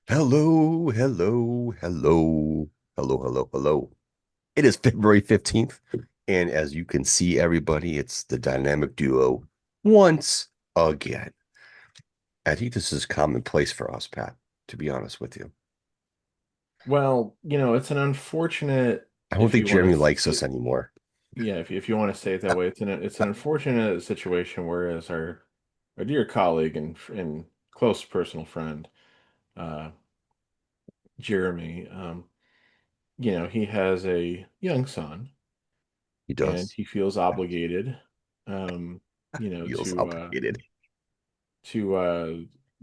Hello, hello, hello, hello, hello, hello. It is February 15th, and as you can see, everybody, it's the dynamic duo once again. I think this is commonplace for us, Pat, to be honest with you. Well, it's an unfortunate I don't if think you want Jeremy to likes us say, anymore. yeah, if you want to say it that way, it's an unfortunate situation. Whereas our dear colleague and close personal friend, uh, Jeremy, he has a young son, He and does. he feels obligated, um, Feels to obligated.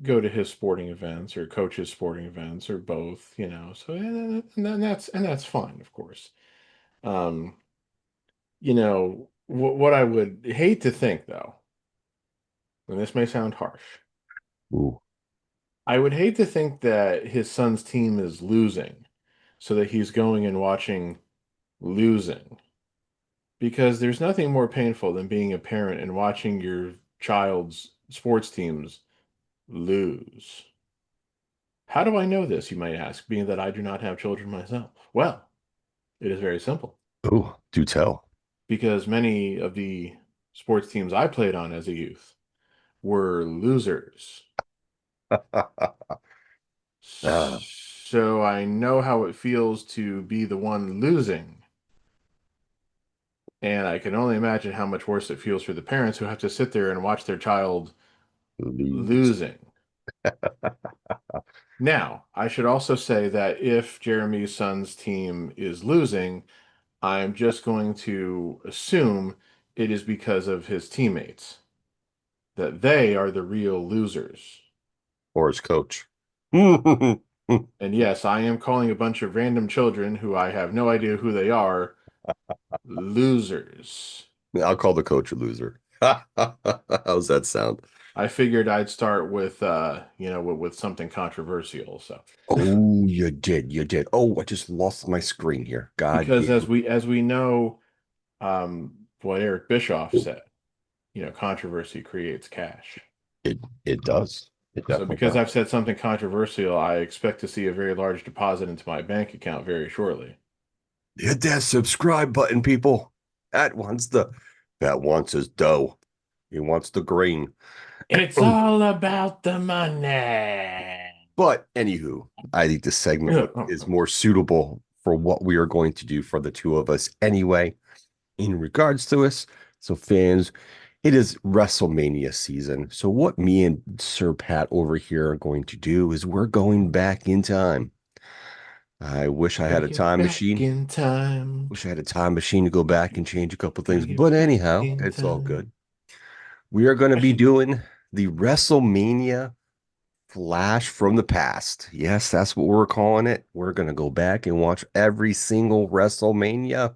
go to his sporting events or coach his sporting events or both. So and that's fine, of course. Um, what I would hate to think, though, and this may sound harsh, Ooh, I would hate to think that his son's team is losing so that he's going and watching losing, because there's nothing more painful than being a parent and watching your child's sports teams lose. How do I know this, you might ask, being that I do not have children myself? Well, it is very simple, ooh, do tell. because many of the sports teams I played on as a youth were losers. Ah, So I know how it feels to be the one losing. And I can only imagine how much worse it feels for the parents who have to sit there and watch their child lose. losing. Now, I should also say that if Jeremy's son's team is losing, I'm just going to assume it is because of his teammates, that they are the real losers. Or his coach. And yes, I am calling a bunch of random children who I have no idea who they are losers. I'll call the coach a loser. How's that sound? I figured I'd start with with something controversial. So Oh, you did. You did. Oh, I just lost my screen here. God because damn. as we know, what Eric Bischoff said, controversy creates cash. It does. It So definitely because does. I've said something controversial, I expect to see a very large deposit into my bank account very shortly. Hit that subscribe button, people. That wants his dough. He wants the green. It's all about the money. But anywho, I think this segment is more suitable for what we are going to do for the two of us anyway, in regards to us. So, fans, it is WrestleMania season. So, what me and Sir Pat over here are going to do is we're going back in time. I wish I had a Bring it time back machine. in time. Wish I had a time machine to go back and change a couple things. Bring it But back anyhow, in it's all time. good. We are going to be Actually, doing the WrestleMania Flash from the past. Yes, that's what we're calling it. We're going to go back and watch every single WrestleMania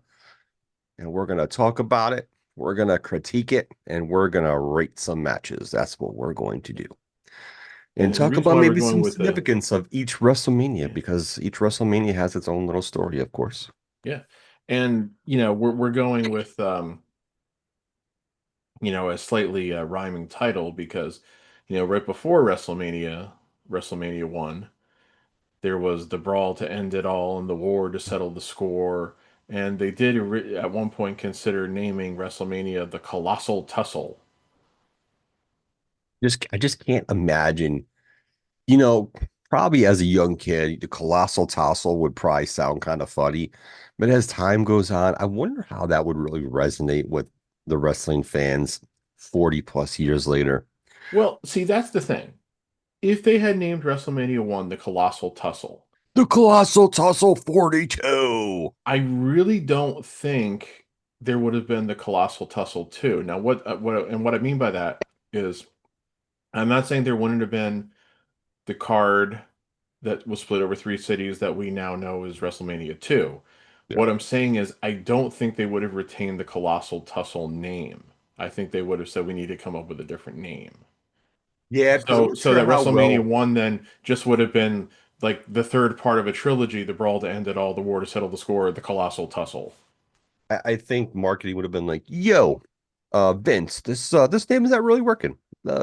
and we're going to talk about it. We're going to critique it and we're going to rate some matches. That's what we're going to do. And and the talk reason about why we're maybe going some with the significance of each WrestleMania yeah, because each WrestleMania has its own little story, of course. yeah, and we're going with a slightly rhyming title because right before WrestleMania 1, there was the brawl to end it all and the war to settle the score. And they did at one point consider naming WrestleMania the Colossal Tussle. I just can't imagine, you know, probably as a young kid, the colossal tussle would probably sound kind of funny. But as time goes on, I wonder how that would really resonate with the wrestling fans 40 plus years later. Well, see, that's the thing. If they had named WrestleMania 1 the Colossal Tussle, The Colossal Tussle 42. I really don't think there would have been the Colossal Tussle 2. Now, what I mean by that is I'm not saying there wouldn't have been the card that was split over three cities that we now know is WrestleMania 2. Yeah. What I'm saying is, I don't think they would have retained the Colossal Tussle name. I think they would have said we need to come up with a different name. Yeah, because I'm So, not so sure that how WrestleMania well 1 then just would have been like the third part of a trilogy, the brawl to end it all, the war to settle the score, the Colossal Tussle. I think marketing would have been like, yo, Vince, this name is not really working.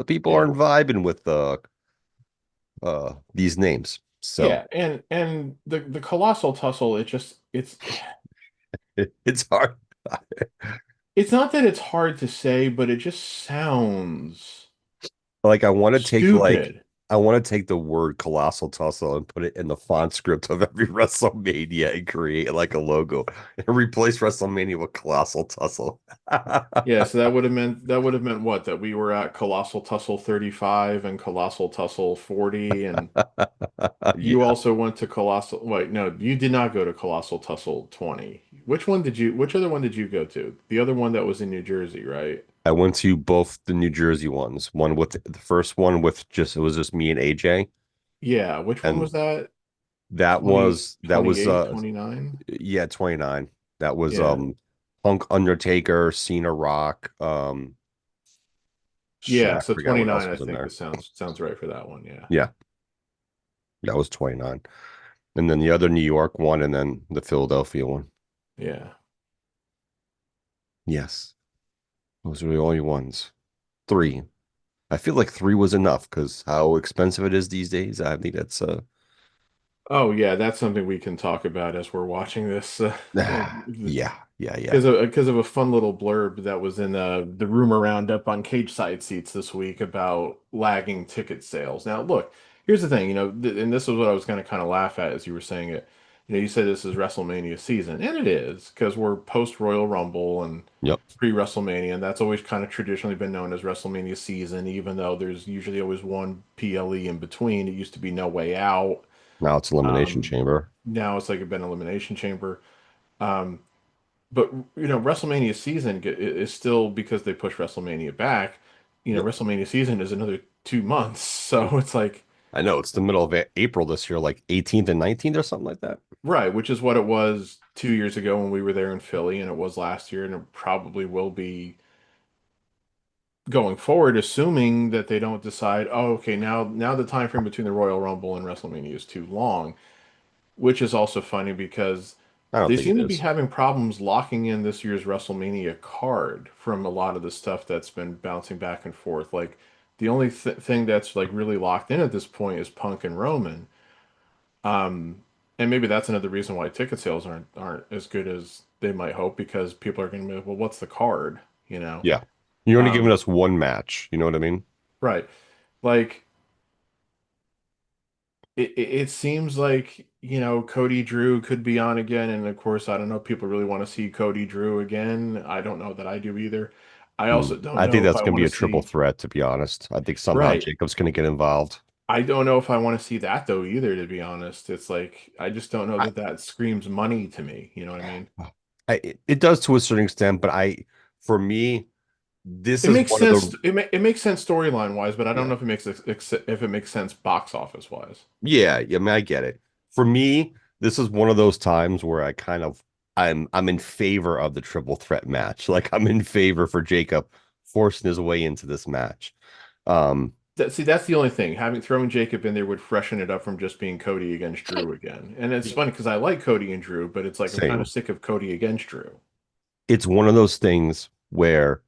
People Yeah. aren't vibing with these names. So Yeah, and the colossal tussle, it's hard. it's not that it's hard to say, but it just sounds Like stupid. I want to take the word colossal tussle and put it in the font script of every WrestleMania and create like a logo and replace WrestleMania with colossal tussle. Yeah, so that would have meant what? That we were at Colossal Tussle 35 and Colossal Tussle 40, and you Yeah. also went to Colossal. Wait, no, you did not go to Colossal Tussle 20. Which other one did you go to? The other one that was in New Jersey, right? I went to both the New Jersey ones. One with the first one with just it was just me and AJ. Yeah, which one And was that? that 20, was that was 28, 29? yeah, 29. That was Yeah. Punk, Undertaker, Cena, Rock, Yeah, Shaq, so forgot what 29 else I was in think there. this sounds right for that one, yeah. Yeah, that was 29. And then the other New York one and then the Philadelphia one. Yeah. Yes. Those are the only ones. Three. I feel like three was enough because how expensive it is these days. I think that's Oh yeah, that's something we can talk about as we're watching this. yeah, yeah, yeah. Because of a fun little blurb that was in the rumor roundup on Cage Side Seats this week about lagging ticket sales. Now, look, here's the thing, and this is what I was going to kind of laugh at as you were saying it. You said this is WrestleMania season, and it is because we're post Royal Rumble and Yep. pre-WrestleMania, and that's always kind of traditionally been known as WrestleMania season, even though there's usually always one PLE in between. It used to be No Way Out. Now it's Elimination Um, Chamber. Now it's like a Ben Elimination Chamber. Um, but WrestleMania season is still because they push WrestleMania back. Yep. WrestleMania season is another 2 months, so it's like I know it's the middle of April this year, like 18th and 19th or something like that. right, which is what it was 2 years ago when we were there in Philly, and it was last year, and it probably will be going forward, assuming that they don't decide, oh, okay, now the time frame between the Royal Rumble and WrestleMania is too long, which is also funny because I don't they think it seem to be is. having problems locking in this year's WrestleMania card from a lot of the stuff that's been bouncing back and forth. Like the only thing that's like really locked in at this point is Punk and Roman. Um, and maybe that's another reason why ticket sales aren't as good as they might hope because people are going to be like, well, what's the card? You know? Yeah. You're only giving Um, us one match. You know what I mean? right. Like it seems like, Cody Drew could be on again. And of course, I don't know if people really want to see Cody Drew again. I don't know that I do either. I Hmm. also don't I think know if that's I going to want be to a triple see, threat, to be honest. I think somehow right. Jacob's going to get involved. I don't know if I want to see that though either, to be honest. It's like, I just don't know I, that that screams money to me. You know what I mean? it does to a certain extent, but for me, this It is makes one of sense. the, It makes sense storyline wise, but I don't yeah, know if it makes sense box office wise. yeah, I mean, I get it. For me, this is one of those times where I'm in favor of the triple threat match. Like I'm in favor for Jacob forcing his way into this match. Um, See, that's the only thing. Throwing Jacob in there would freshen it up from just being Cody against Drew again. And it's Yeah. funny because I like Cody and Drew, but it's like I'm kind of Same. sick of Cody against Drew. It's one of those things where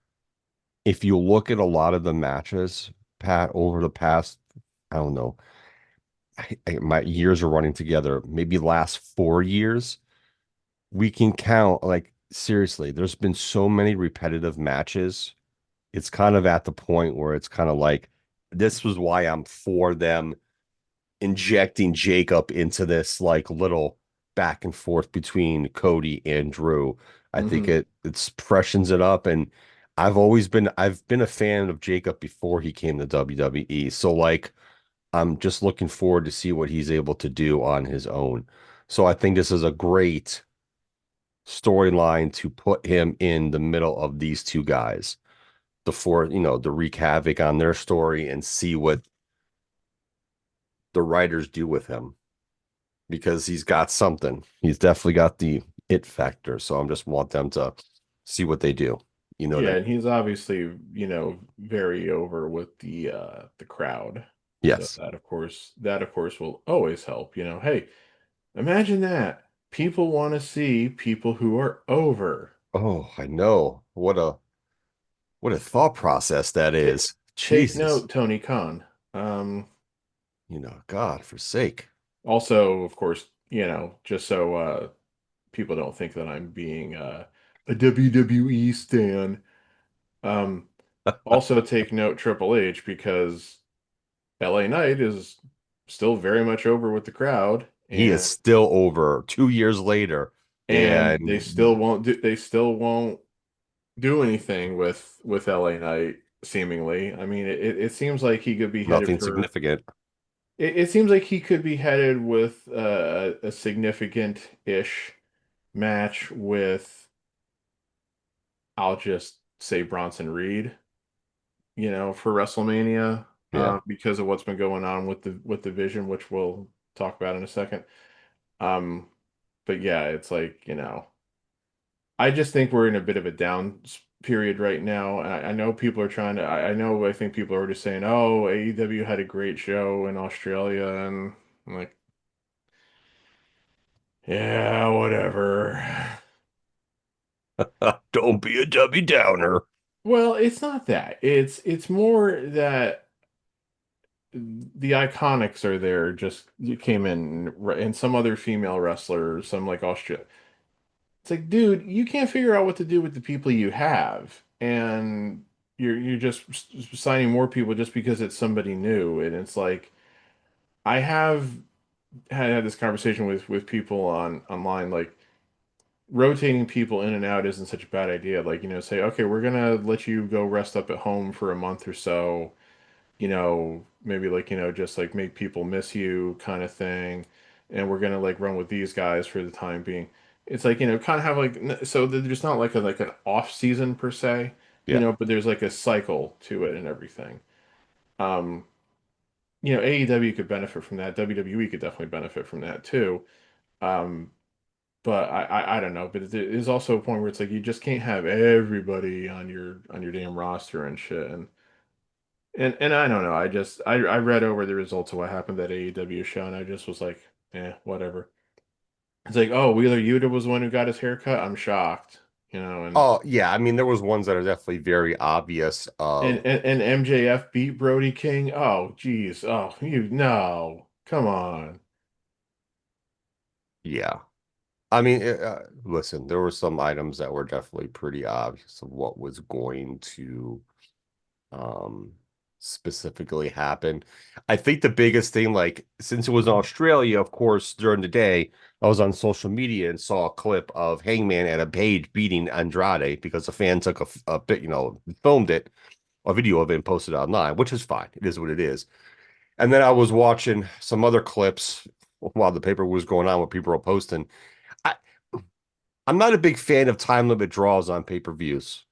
if you look at a lot of the matches, Pat, over the past, I don't know, my years are running together, maybe last 4 years, we can count, like, seriously, there's been so many repetitive matches. It's kind of at the point where it's kind of like, this was why I'm for them injecting Jacob into this like little back and forth between Cody and Drew. I think Hmm. it's freshens it up, and I've been a fan of Jacob before he came to WWE. So like I'm just looking forward to see what he's able to do on his own. So I think this is a great storyline to put him in the middle of these two guys before, to wreak havoc on their story and see what the writers do with him because he's got something. He's definitely got the it factor. So I just want them to see what they do. You know what I Yeah, mean? and he's obviously, very over with the crowd. So Yes. that of course will always help. Hey, imagine that. People want to see people who are over. Oh, I know. What a thought process that Take, is. take Jesus. note, Tony Khan. Um, God forsake. Also, of course, just so people don't think that I'm being a WWE stan. Um, Also take note Triple H because LA Knight is still very much over with the crowd, He is still over 2 years later, and they still and won't do anything with LA Knight seemingly. I mean, it seems like he could be headed nothing for significant. it seems like he could be headed with a significant-ish match with, I'll just say, Bronson Reed, for WrestleMania, Yeah. because of what's been going on with the Vision, which we'll talk about in a second. Um, but yeah, it's like, I just think we're in a bit of a down period right now. And I know people are trying to, I think people are already saying, oh, AEW had a great show in Australia. And I'm like, yeah, whatever. Don't be a Debbie Downer. Well, it's not that. It's more that the Iconics are there. Just you came in, and some other female wrestler, some like Australia. It's like, dude, you can't figure out what to do with the people you have, and you're just signing more people just because it's somebody new. And it's like, I have had this conversation with people online, like rotating people in and out isn't such a bad idea. Like, say, okay, we're gonna let you go rest up at home for a month or so. Maybe like, just like make people miss you kind of thing. And we're gonna like run with these guys for the time being. It's like, kind of have like so there's not like an off season per se, Yeah. but there's like a cycle to it and everything. Um, AEW could benefit from that. WWE could definitely benefit from that too. Um, but I don't know. But there's also a point where it's like you just can't have everybody on your damn roster and shit. And I don't know. I read over the results of what happened at AEW show, and I just was like, whatever. It's like, oh, Wheeler Yuta was the one who got his haircut. I'm shocked, and Oh, yeah. I mean, there was ones that are definitely very obvious and of, and, and MJF beat Brody King. Oh, geez. Oh, you no, come on. yeah. I mean, listen, there were some items that were definitely pretty obvious of what was going to um specifically happen. I think the biggest thing, like since it was in Australia, of course, during the day, I was on social media and saw a clip of Hangman and a Page beating Andrade because a fan took a bit, filmed it, a video of it and posted it online, which is fine. It is what it is. And then I was watching some other clips while the paper was going on, what people were posting. I, I'm not a big fan of time limit draws on pay-per-views.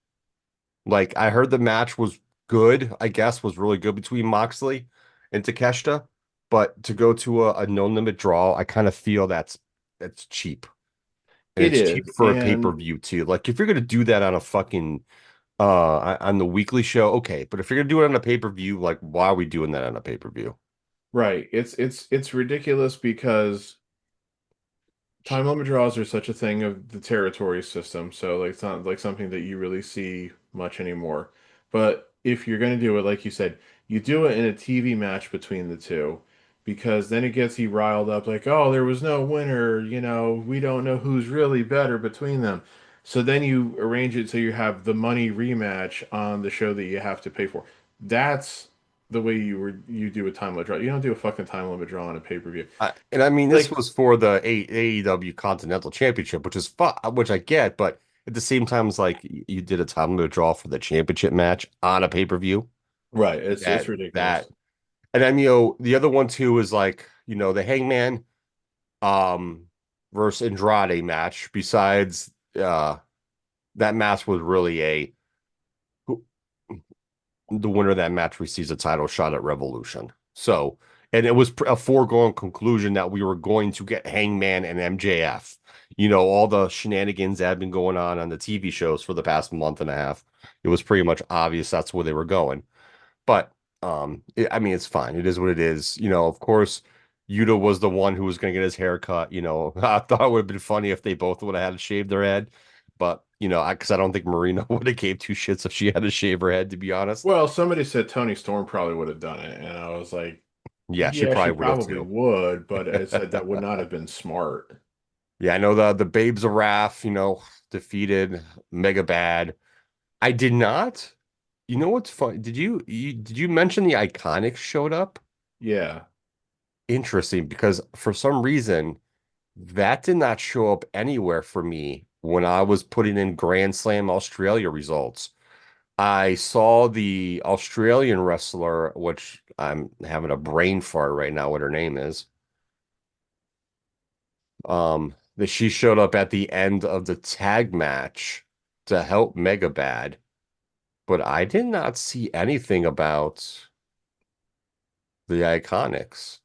Like I heard the match was good, I guess, was really good between Moxley and Takeshita, but to go to a no limit draw, I kind of feel that's cheap. And It it's cheap is, for a pay-per-view too. Like if you're gonna do that on a fucking on the weekly show, okay. But if you're gonna do it on a pay-per-view, like why are we doing that on a pay-per-view? right. It's ridiculous because time limit draws are such a thing of the territory system, so like it's not like something that you really see much anymore. But if you're going to do it, like you said, you do it in a TV match between the two, because then it gets you riled up, like, oh, there was no winner, we don't know who's really better between them. So then you arrange it so you have the money rematch on the show that you have to pay for. That's the way you do a time limit draw. You don't do a fucking time limit draw on a pay-per-view. And I mean, this Like, was for the AEW Continental Championship, which is fun, which I get, but at the same time, it's like you did a time limit draw for the championship match on a pay-per-view. right, it's That ridiculous. And then, the other one too is like, the Hangman um versus Andrade match. Besides, that match was really who- the winner of that match receives a title shot at Revolution. So, and it was a foregone conclusion that we were going to get Hangman and MJF. All the shenanigans that have been going on the TV shows for the past month and a half. It was pretty much obvious that's where they were going. But I mean, it's fine. It is what it is. Of course, Yuta was the one who was going to get his hair cut. I thought it would have been funny if they both would have had to shave their head, but because I don't think Marina would have gave two shits if she had to shave her head, to be honest. Well, somebody said Tony Storm probably would have done it, and I was like, Yeah, she Yeah, she probably would have probably too. would, but I said that would not have been smart. Yeah, I know the Babes of Wrath, defeated Mega Bad. I did not. You know what's fun? Did you mention the Iconics showed up? Yeah. Interesting, because for some reason that did not show up anywhere for me when I was putting in Grand Slam Australia results. I saw the Australian wrestler, which I'm having a brain fart right now, what her name is. That she showed up at the end of the tag match to help Megabad, but I did not see anything about the Iconics.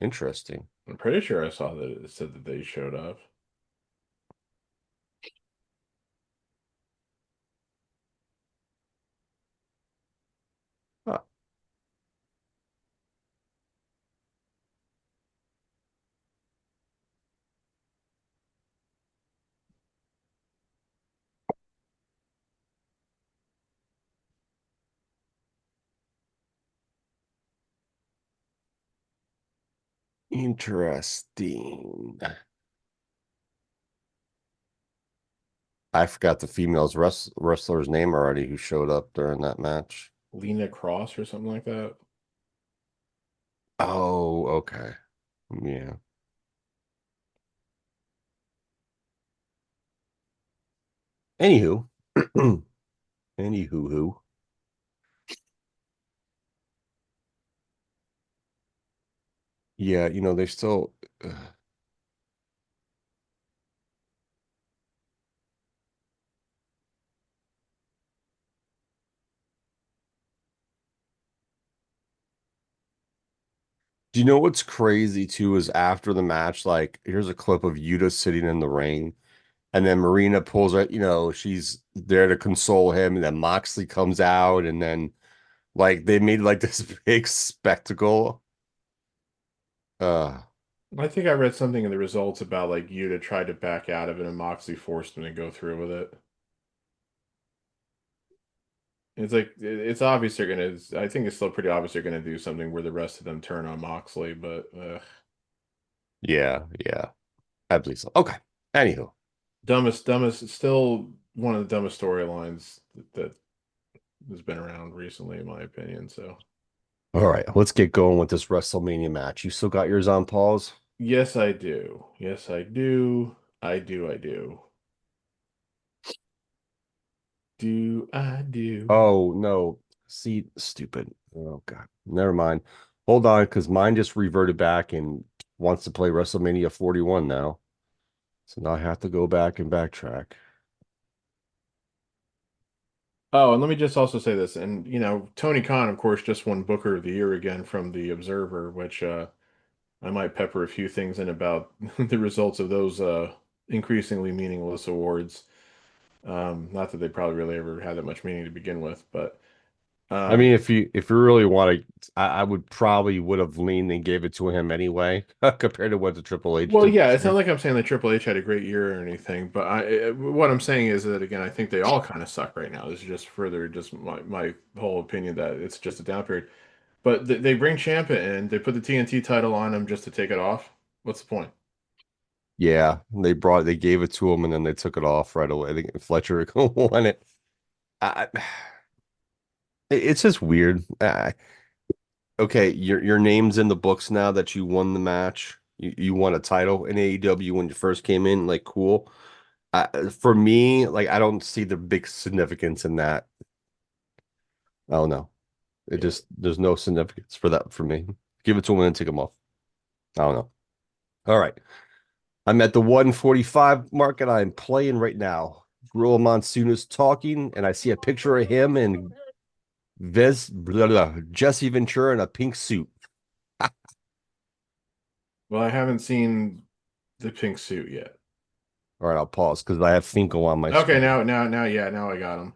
Interesting. I'm pretty sure I saw that it said that they showed up. Huh. Interesting. I forgot the female's wrestler's name already who showed up during that match. Lena Cross or something like that. Oh, okay. Yeah. Anywho, anywho, yeah, they still. Do you know what's crazy too is after the match, like here's a clip of Yuta sitting in the ring, and then Marina pulls her, she's there to console him, and then Moxley comes out, and then like they made like this big spectacle. Uh I think I read something in the results about like Yuta tried to back out of it and Moxley forced him to go through with it. It's like it's obvious they're gonna. I think it's still pretty obvious they're gonna do something where the rest of them turn on Moxley, but yeah, yeah. I believe so. Okay. Anywho. dumbest, still one of the dumbest storylines that has been around recently, in my opinion. So All right, let's get going with this WrestleMania match. You still got yours on pause? yes, I do. Yes, I do. I do. I do. Do I do? Oh no. See, stupid. Oh God. Never mind. Hold on, because mine just reverted back and wants to play WrestleMania 41 now. So now I have to go back and backtrack. Oh, and let me just also say this, and Tony Khan, of course, just won Booker of the Year again from the Observer, which I might pepper a few things in about the results of those increasingly meaningless awards. Not that they probably really ever had that much meaning to begin with, but I um, mean, if you really want to, I would have leaned and gave it to him anyway, compared to what the Triple H well, did yeah, this it's not year. like I'm saying that Triple H had a great year or anything, but what I'm saying is that again, I think they all kind of suck right now. This is just further just my whole opinion that it's just a down period. But they bring Ciampa in, they put the TNT title on him just to take it off. What's the point? Yeah, they gave it to him and then they took it off right away. I think Fletcher won it. I, it's just weird. Okay, your name's in the books now that you won the match. You won a title in AEW when you first came in. Like, cool. For me, like, I don't see the big significance in that. I don't know. It Yeah. just there's no significance for that for me. Give it to him and take him off. I don't know. All right. I'm at the 145 mark and I'm playing right now. Gorilla Monsoon is talking, and I see a picture of him and Jesse Ventura in a pink suit. Well, I haven't seen the pink suit yet. All right, I'll pause because I have Finko on my Okay, screen. yeah, now I got him.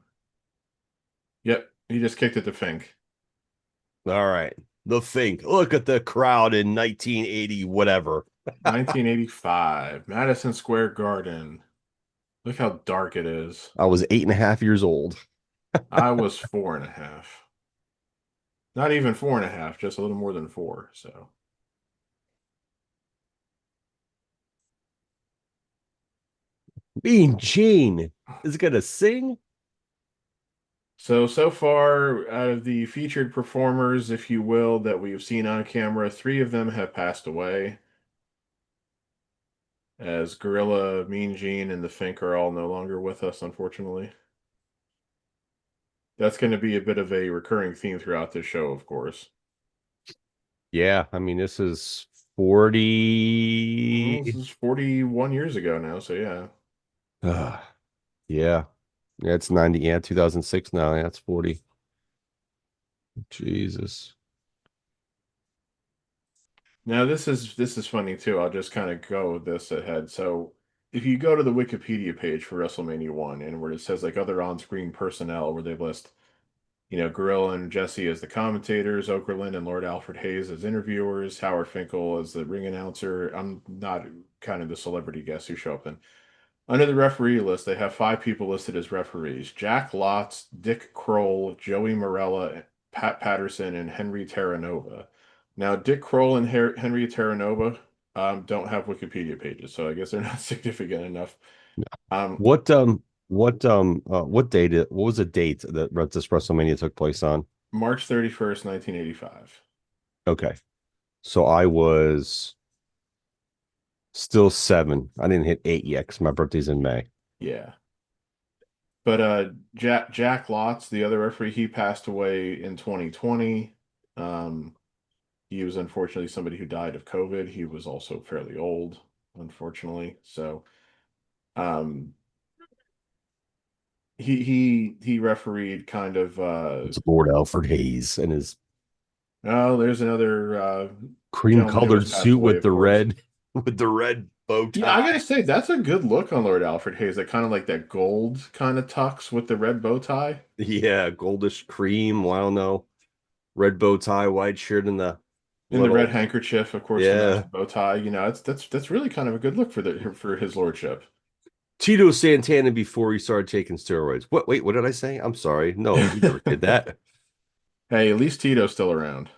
Yep, he just kicked it to Fink. All right. The Fink. Look at the crowd in 1980, whatever. 1985, Madison Square Garden. Look how dark it is. I was 8.5 years old. I was 4.5. Not even 4.5, just a little more than four. Mean Gene is gonna sing. So far, out of the featured performers, if you will, that we have seen on camera, three of them have passed away, as Gorilla, Mean Gene, and the Fink are all no longer with us, unfortunately. That's going to be a bit of a recurring theme throughout this show, of course. Yeah, I mean, this is Well, this 40. is 41 years ago now, so yeah. Yeah. Yeah, it's 90. Yeah, 2006 now. Yeah, it's 40. Jesus. Now this is funny too. I'll just kind of go with this ahead. So if you go to the Wikipedia page for WrestleMania 1 and where it says like other on-screen personnel where they list, Gorilla and Jesse as the commentators, Okerlund and Lord Alfred Hayes as interviewers, Howard Finkel as the ring announcer. I'm not kind of the celebrity guests who show up then. Under the referee list, they have five people listed as referees: Jack Lotz, Dick Kroll, Joey Morella, Pat Patterson, and Henry Terranova. Now, Dick Kroll and Henry Terranova don't have Wikipedia pages, so I guess they're not significant enough. Um, What was the date that this WrestleMania took place on? March 31st, 1985. Okay. So I was still 7. I didn't hit 8 yet because my birthday's in May. Yeah. But Jack Lotz, the other referee, he passed away in 2020. Um, he was unfortunately somebody who died of COVID. He was also fairly old, unfortunately. So um, he refereed kind of It's Lord Alfred Hayes and his oh, there's another cream gentleman who has colored passed suit away, with of the course. red with the red bow Yeah, I gotta tie. say that's a good look on Lord Alfred Hayes. That kind of like that gold kind of tux with the red bow tie Yeah, goldish cream. Well, I don't know. Red bow tie, white shirt, and the and the red little handkerchief, of course, to match yeah. the bow tie. That's really kind of a good look for his lordship. Tito Santana before he started taking steroids. What? Wait, what did I say? I'm sorry. No, he never did that. Hey, at least Tito's still around.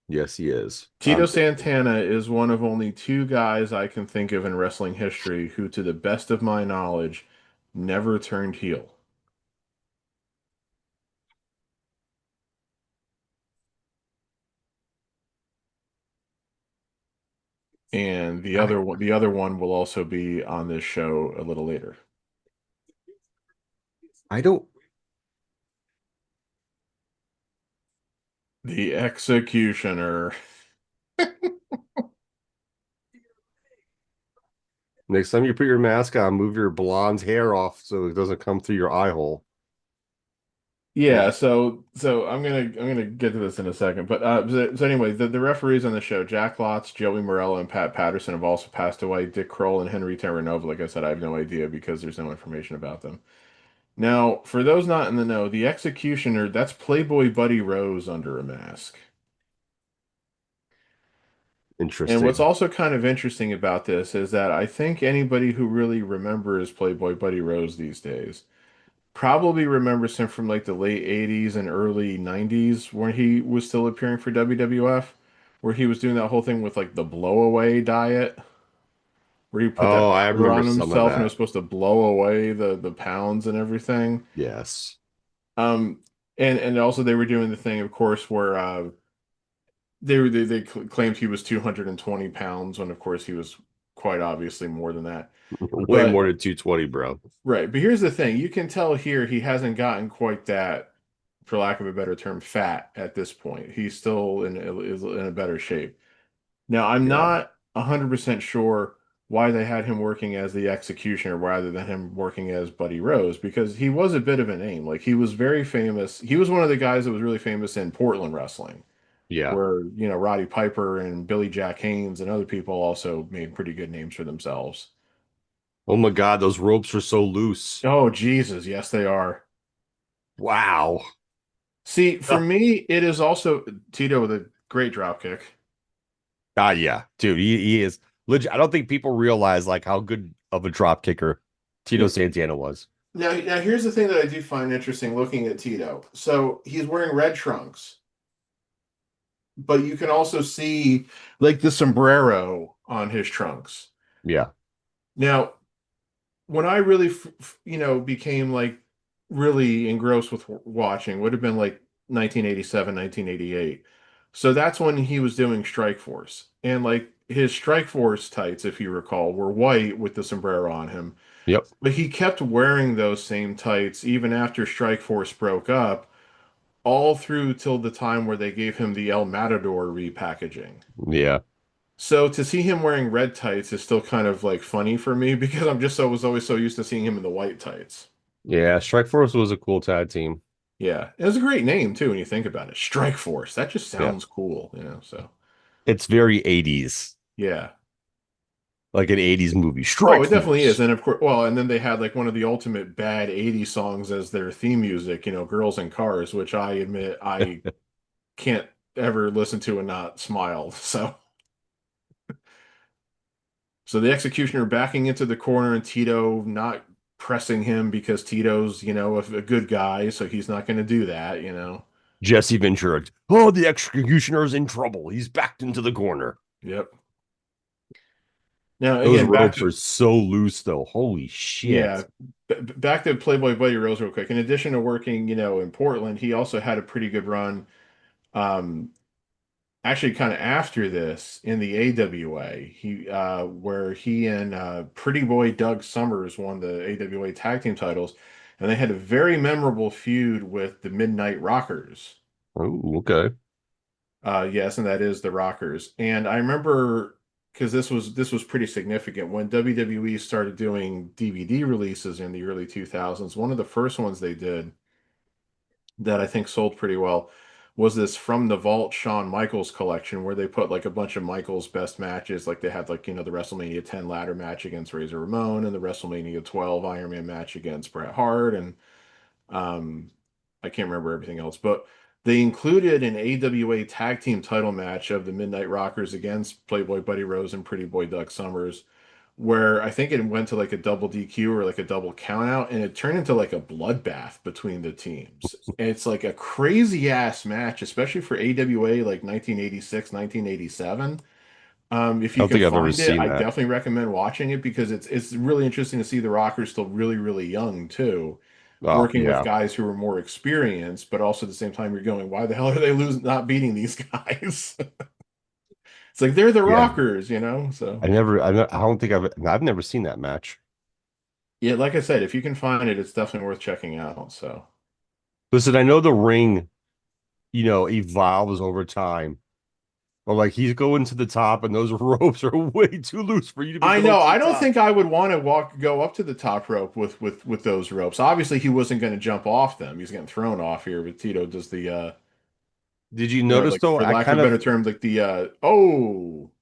Yes, he is. Tito Santana is one of only two guys I can think of in wrestling history who, to the best of my knowledge, never turned heel. And the other one will also be on this show a little later. I don't. The Executioner. Next time you put your mask on, move your blonde hair off so it doesn't come through your eye hole. Yeah, so I'm gonna get to this in a second, but so anyway, the referees on the show, Jack Lotz, Joey Morella, and Pat Patterson have also passed away. Dick Kroll and Henry Terranova, like I said, I have no idea because there's no information about them. Now, for those not in the know, the Executioner, that's Playboy Buddy Rose under a mask. And what's Interesting. also kind of interesting about this is that I think anybody who really remembers Playboy Buddy Rose these days probably remembers him from like the late 80s and early 90s when he was still appearing for WWF, where he was doing that whole thing with like the blowaway diet, where he put Oh, that I powder remember on some of himself and it was that. supposed to blow away the pounds and everything. Yes. Um, and also they were doing the thing, of course, where they claimed he was 220 pounds when of course he was quite obviously more than that. Way But more than 220, bro. right, but here's the thing, you can tell here he hasn't gotten quite that, for lack of a better term, fat at this point. He's still is in a better shape. Now, I'm Yeah. not 100% sure why they had him working as the executioner rather than him working as Buddy Rose because he was a bit of a name. Like he was very famous. He was one of the guys that was really famous in Portland wrestling, Yeah. where, Roddy Piper and Billy Jack Haynes and other people also made pretty good names for themselves. Oh my God, those ropes are so loose. Oh, Jesus, yes, they are. Wow. See, for me, it is also Tito with a great drop kick. Ah, yeah, dude, he is legit. I don't think people realize like how good of a drop kicker Tito Yeah. Santana was. Now here's the thing that I do find interesting looking at Tito. So he's wearing red trunks. but you can also see like the sombrero on his trunks. Yeah. Now, when I really, became like really engrossed with watching, would have been like 1987, 1988. So that's when he was doing Strike Force. And like his Strike Force tights, if you recall, were white with the sombrero on him. Yep. But he kept wearing those same tights even after Strike Force broke up, all through till the time where they gave him the El Matador repackaging. Yeah. So to see him wearing red tights is still kind of like funny for me because I'm just so was always so used to seeing him in the white tights. Yeah. Strike Force was a cool tag team. Yeah, it was a great name too when you think about it. Strike Force. That just Yeah. sounds cool. So It's very 80s, yeah. like an 80s movie. Oh, Strike it definitely is. Force. And of course, well, and then they had like one of the ultimate bad 80s songs as their theme music, Girls in Cars, which I admit I can't ever listen to and not smile. So the executioner backing into the corner and Tito not pressing him because Tito's, a good guy, so he's not going to do that. Jesse Ventura. Oh, the executioner is in trouble. He's backed into the corner. Yep. Now Those again, back ropes to are so loose, though. Holy yeah, shit. back to Playboy Buddy Rose real quick. In addition to working, in Portland, he also had a pretty good run. Um, Actually, kind of after this in the AWA, where he and Pretty Boy Doug Summers won the AWA tag team titles, and they had a very memorable feud with the Midnight Rockers. Oh, okay. Yes, and that is the Rockers. And I remember because this was pretty significant when WWE started doing DVD releases in the early 2000s. One of the first ones they did that I think sold pretty well was this From the Vault Shawn Michaels collection where they put like a bunch of Michaels' best matches. Like they had like, the WrestleMania 10 ladder match against Razor Ramon and the WrestleMania 12 Iron Man match against Bret Hart. And um, I can't remember everything else, but they included an AWA tag team title match of the Midnight Rockers against Playboy Buddy Rose and Pretty Boy Doug Summers, where I think it went to like a double DQ or like a double count out, and it turned into like a bloodbath between the teams. And it's like a crazy ass match, especially for AWA like 1986, 1987. If I you don't can think I've ever find it, seen I that. definitely recommend watching it because it's really interesting to see the Rockers still really, really young too, Oh, working with yeah. guys who are more experienced, but also at the same time you're going, why the hell are they losing not beating these guys? It's like they're the Yeah. Rockers. So I don't think I've never seen that match. yeah, like I said, if you can find it, it's definitely worth checking out. So Listen, I know the ring, evolves over time, but like he's going to the top and those ropes are way too loose for you to be I going know to the I don't top. think I would want to go up to the top rope with those ropes. Obviously, he wasn't going to jump off them. He's getting thrown off here, but Tito does the Did you notice like though? for I lack of kind a better of term, like the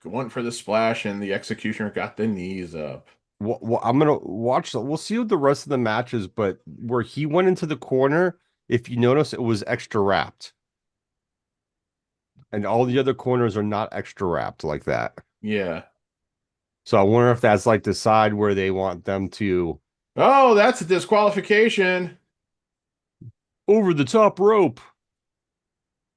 went for the splash and the executioner got the knees up. I'm gonna watch. We'll see what the rest of the matches, but where he went into the corner, if you notice, it was extra wrapped, and all the other corners are not extra wrapped like that. Yeah. So I wonder if that's like the side where they want them to Oh, that's a disqualification. over the top rope,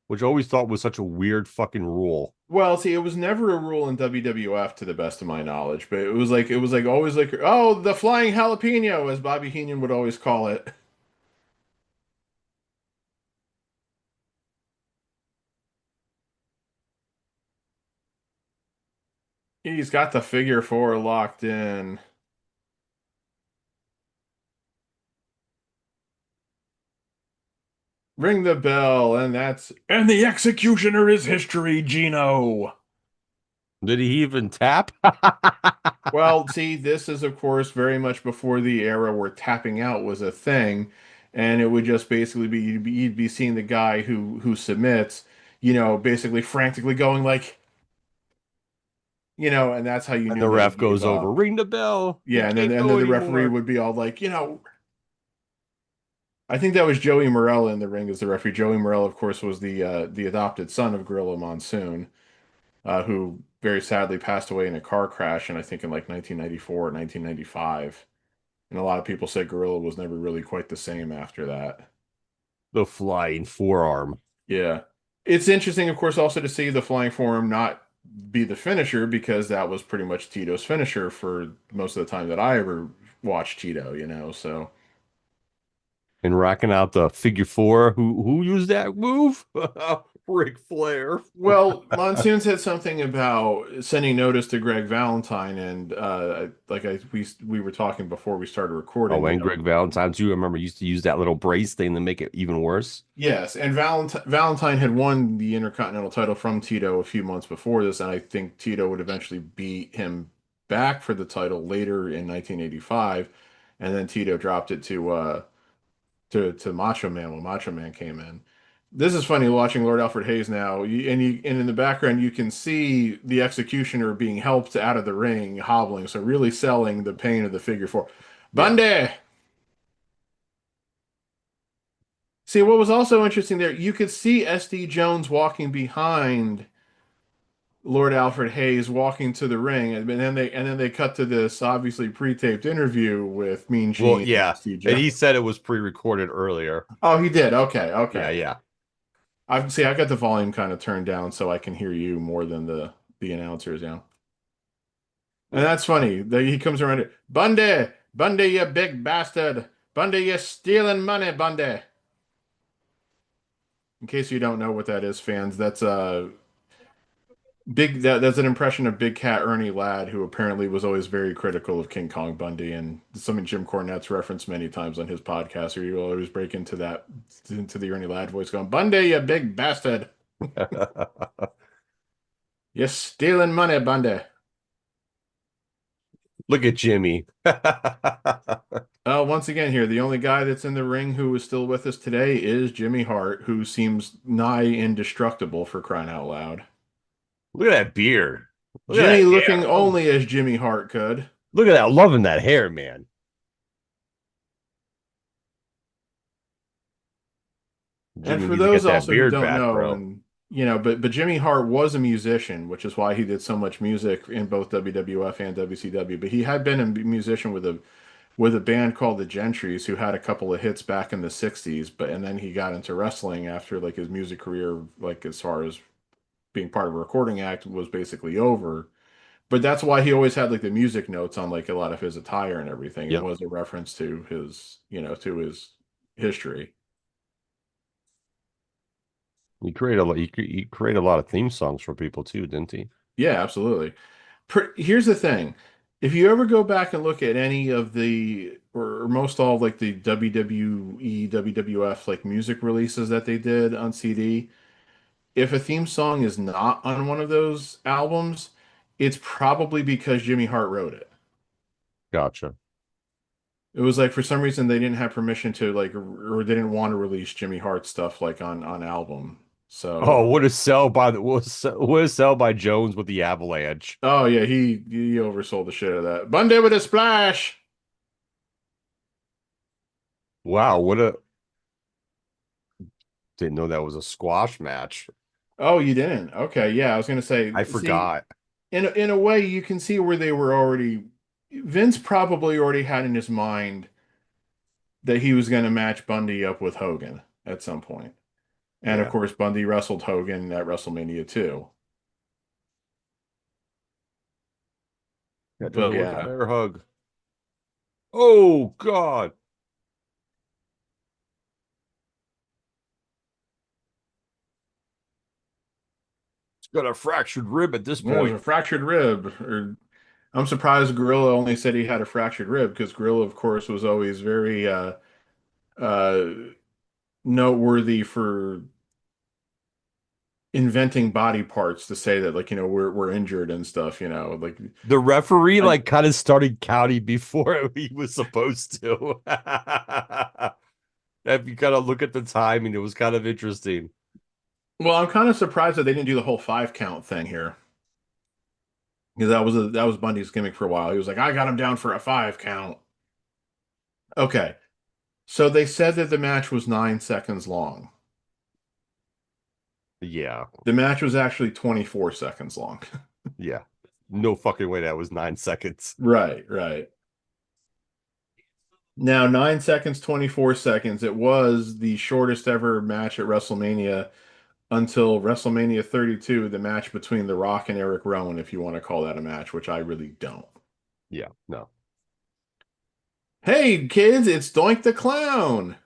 which I always thought was such a weird fucking rule. Well, see, it was never a rule in WWF to the best of my knowledge, but it was like always like oh, the flying jalapeno, as Bobby Heenan would always call it. He's got the figure four locked in. Ring the bell, and the executioner is history, Gino. Did he even tap? Well, see, this is of course very much before the era where tapping out was a thing, and it would just basically be you'd be seeing the guy who submits, basically frantically going like, and that's how you And knew the they ref gave goes over, up. ring the bell. You Yeah, and then can't and go then the referee anymore. would be all like, I think that was Joey Morella in the ring as the referee. Joey Morella, of course, was the adopted son of Gorilla Monsoon, who very sadly passed away in a car crash, and I think in like 1994 or 1995. And a lot of people say Gorilla was never really quite the same after that. The flying forearm. Yeah. It's interesting, of course, also to see the flying forearm not be the finisher because that was pretty much Tito's finisher for most of the time that I ever watched Tito, so. And rocking out the figure four. Who used that move? Ric Flair. Well, Monsoon said something about sending notice to Greg Valentine, and we were talking before we started recording. Oh, and Greg Valentine too. I remember he used to use that little brace thing to make it even worse. Yes, and Valentine had won the Intercontinental title from Tito a few months before this, and I think Tito would eventually beat him back for the title later in 1985, and then Tito dropped it to Macho Man when Macho Man came in. This is funny watching Lord Alfred Hayes now, and in the background you can see the executioner being helped out of the ring, hobbling, so really selling the pain of the figure four. Yeah. Bundy! See, what was also interesting there, you could see SD Jones walking behind Lord Alfred Hayes walking to the ring, and then they cut to this obviously pre-taped interview with Mean Well, Gene and yeah. SD And Jones. he said it was pre-recorded earlier. Oh, he did. Okay, Yeah, okay. yeah. I got the volume kind of turned down so I can hear you more than the announcers, yeah. And that's funny. He comes around it. Bundy, Bundy, you big bastard. Bundy, you stealing money, Bundy. In case you don't know what that is, fans, that's that's an impression of Big Cat Ernie Ladd, who apparently was always very critical of King Kong Bundy, and something Jim Cornette's referenced many times on his podcast, where he will always break into the Ernie Ladd voice, going, "Bundy, you big bastard, you're stealing money, Bundy." Look at Jimmy. Once again, here the only guy that's in the ring who is still with us today is Jimmy Hart, who seems nigh indestructible for crying out loud. Look at that beard. Look at Jimmy that looking hair. Oh, only as Jimmy Hart could. look at that. Loving that hair, man. And Jimmy for needs to get those that also who beard don't back, know, bro. and but Jimmy Hart was a musician, which is why he did so much music in both WWF and WCW. But he had been a musician with a band called the Gentrys, who had a couple of hits back in the '60s. And then he got into wrestling after like his music career, like as far as being part of a recording act, was basically over. But that's why he always had like the music notes on like a lot of his attire and everything. It Yep. was a reference to his history. He created a lot of theme songs for people too, didn't he? Yeah, absolutely. Here's the thing. If you ever go back and look at any of the or most all of, like the WWE, WWF like music releases that they did on CD, if a theme song is not on one of those albums, it's probably because Jimmy Hart wrote it. Gotcha. It was like for some reason they didn't have permission to like or they didn't want to release Jimmy Hart stuff like on album. Oh, So, what a sell by Jones with the Avalanche. oh yeah, he oversold the shit out of that. Bundy with a splash. Wow, didn't know that was a squash match. Oh, you didn't? Okay, yeah, I was gonna say, I see, forgot. in a way, you can see where they were already. Vince probably already had in his mind that he was going to match Bundy up with Hogan at some point. And of Yeah. course, Bundy wrestled Hogan at WrestleMania 2. Got to But go with the yeah. bear hug. Oh God. It's got a fractured rib at this Yeah, it was point. a fractured rib. I'm surprised Gorilla only said he had a fractured rib because Gorilla, of course, was always very uh, noteworthy for inventing body parts to say that, like, we're injured and stuff, like The referee I, like kind of started counting before he was supposed to. If you kind of look at the timing, it was kind of interesting. well, I'm kind of surprised that they didn't do the whole 5 count thing here because that was Bundy's gimmick for a while. He was like, I got him down for a 5 count. Okay, so they said that the match was 9 seconds long. Yeah, The match was actually 24 seconds long. yeah. No fucking way that was 9 seconds. Right, right. Now, 9 seconds, 24 seconds. It was the shortest ever match at WrestleMania until WrestleMania 32, the match between The Rock and Eric Rowan, if you want to call that a match, which I really don't. Yeah, no. Hey, kids, it's Doink the Clown.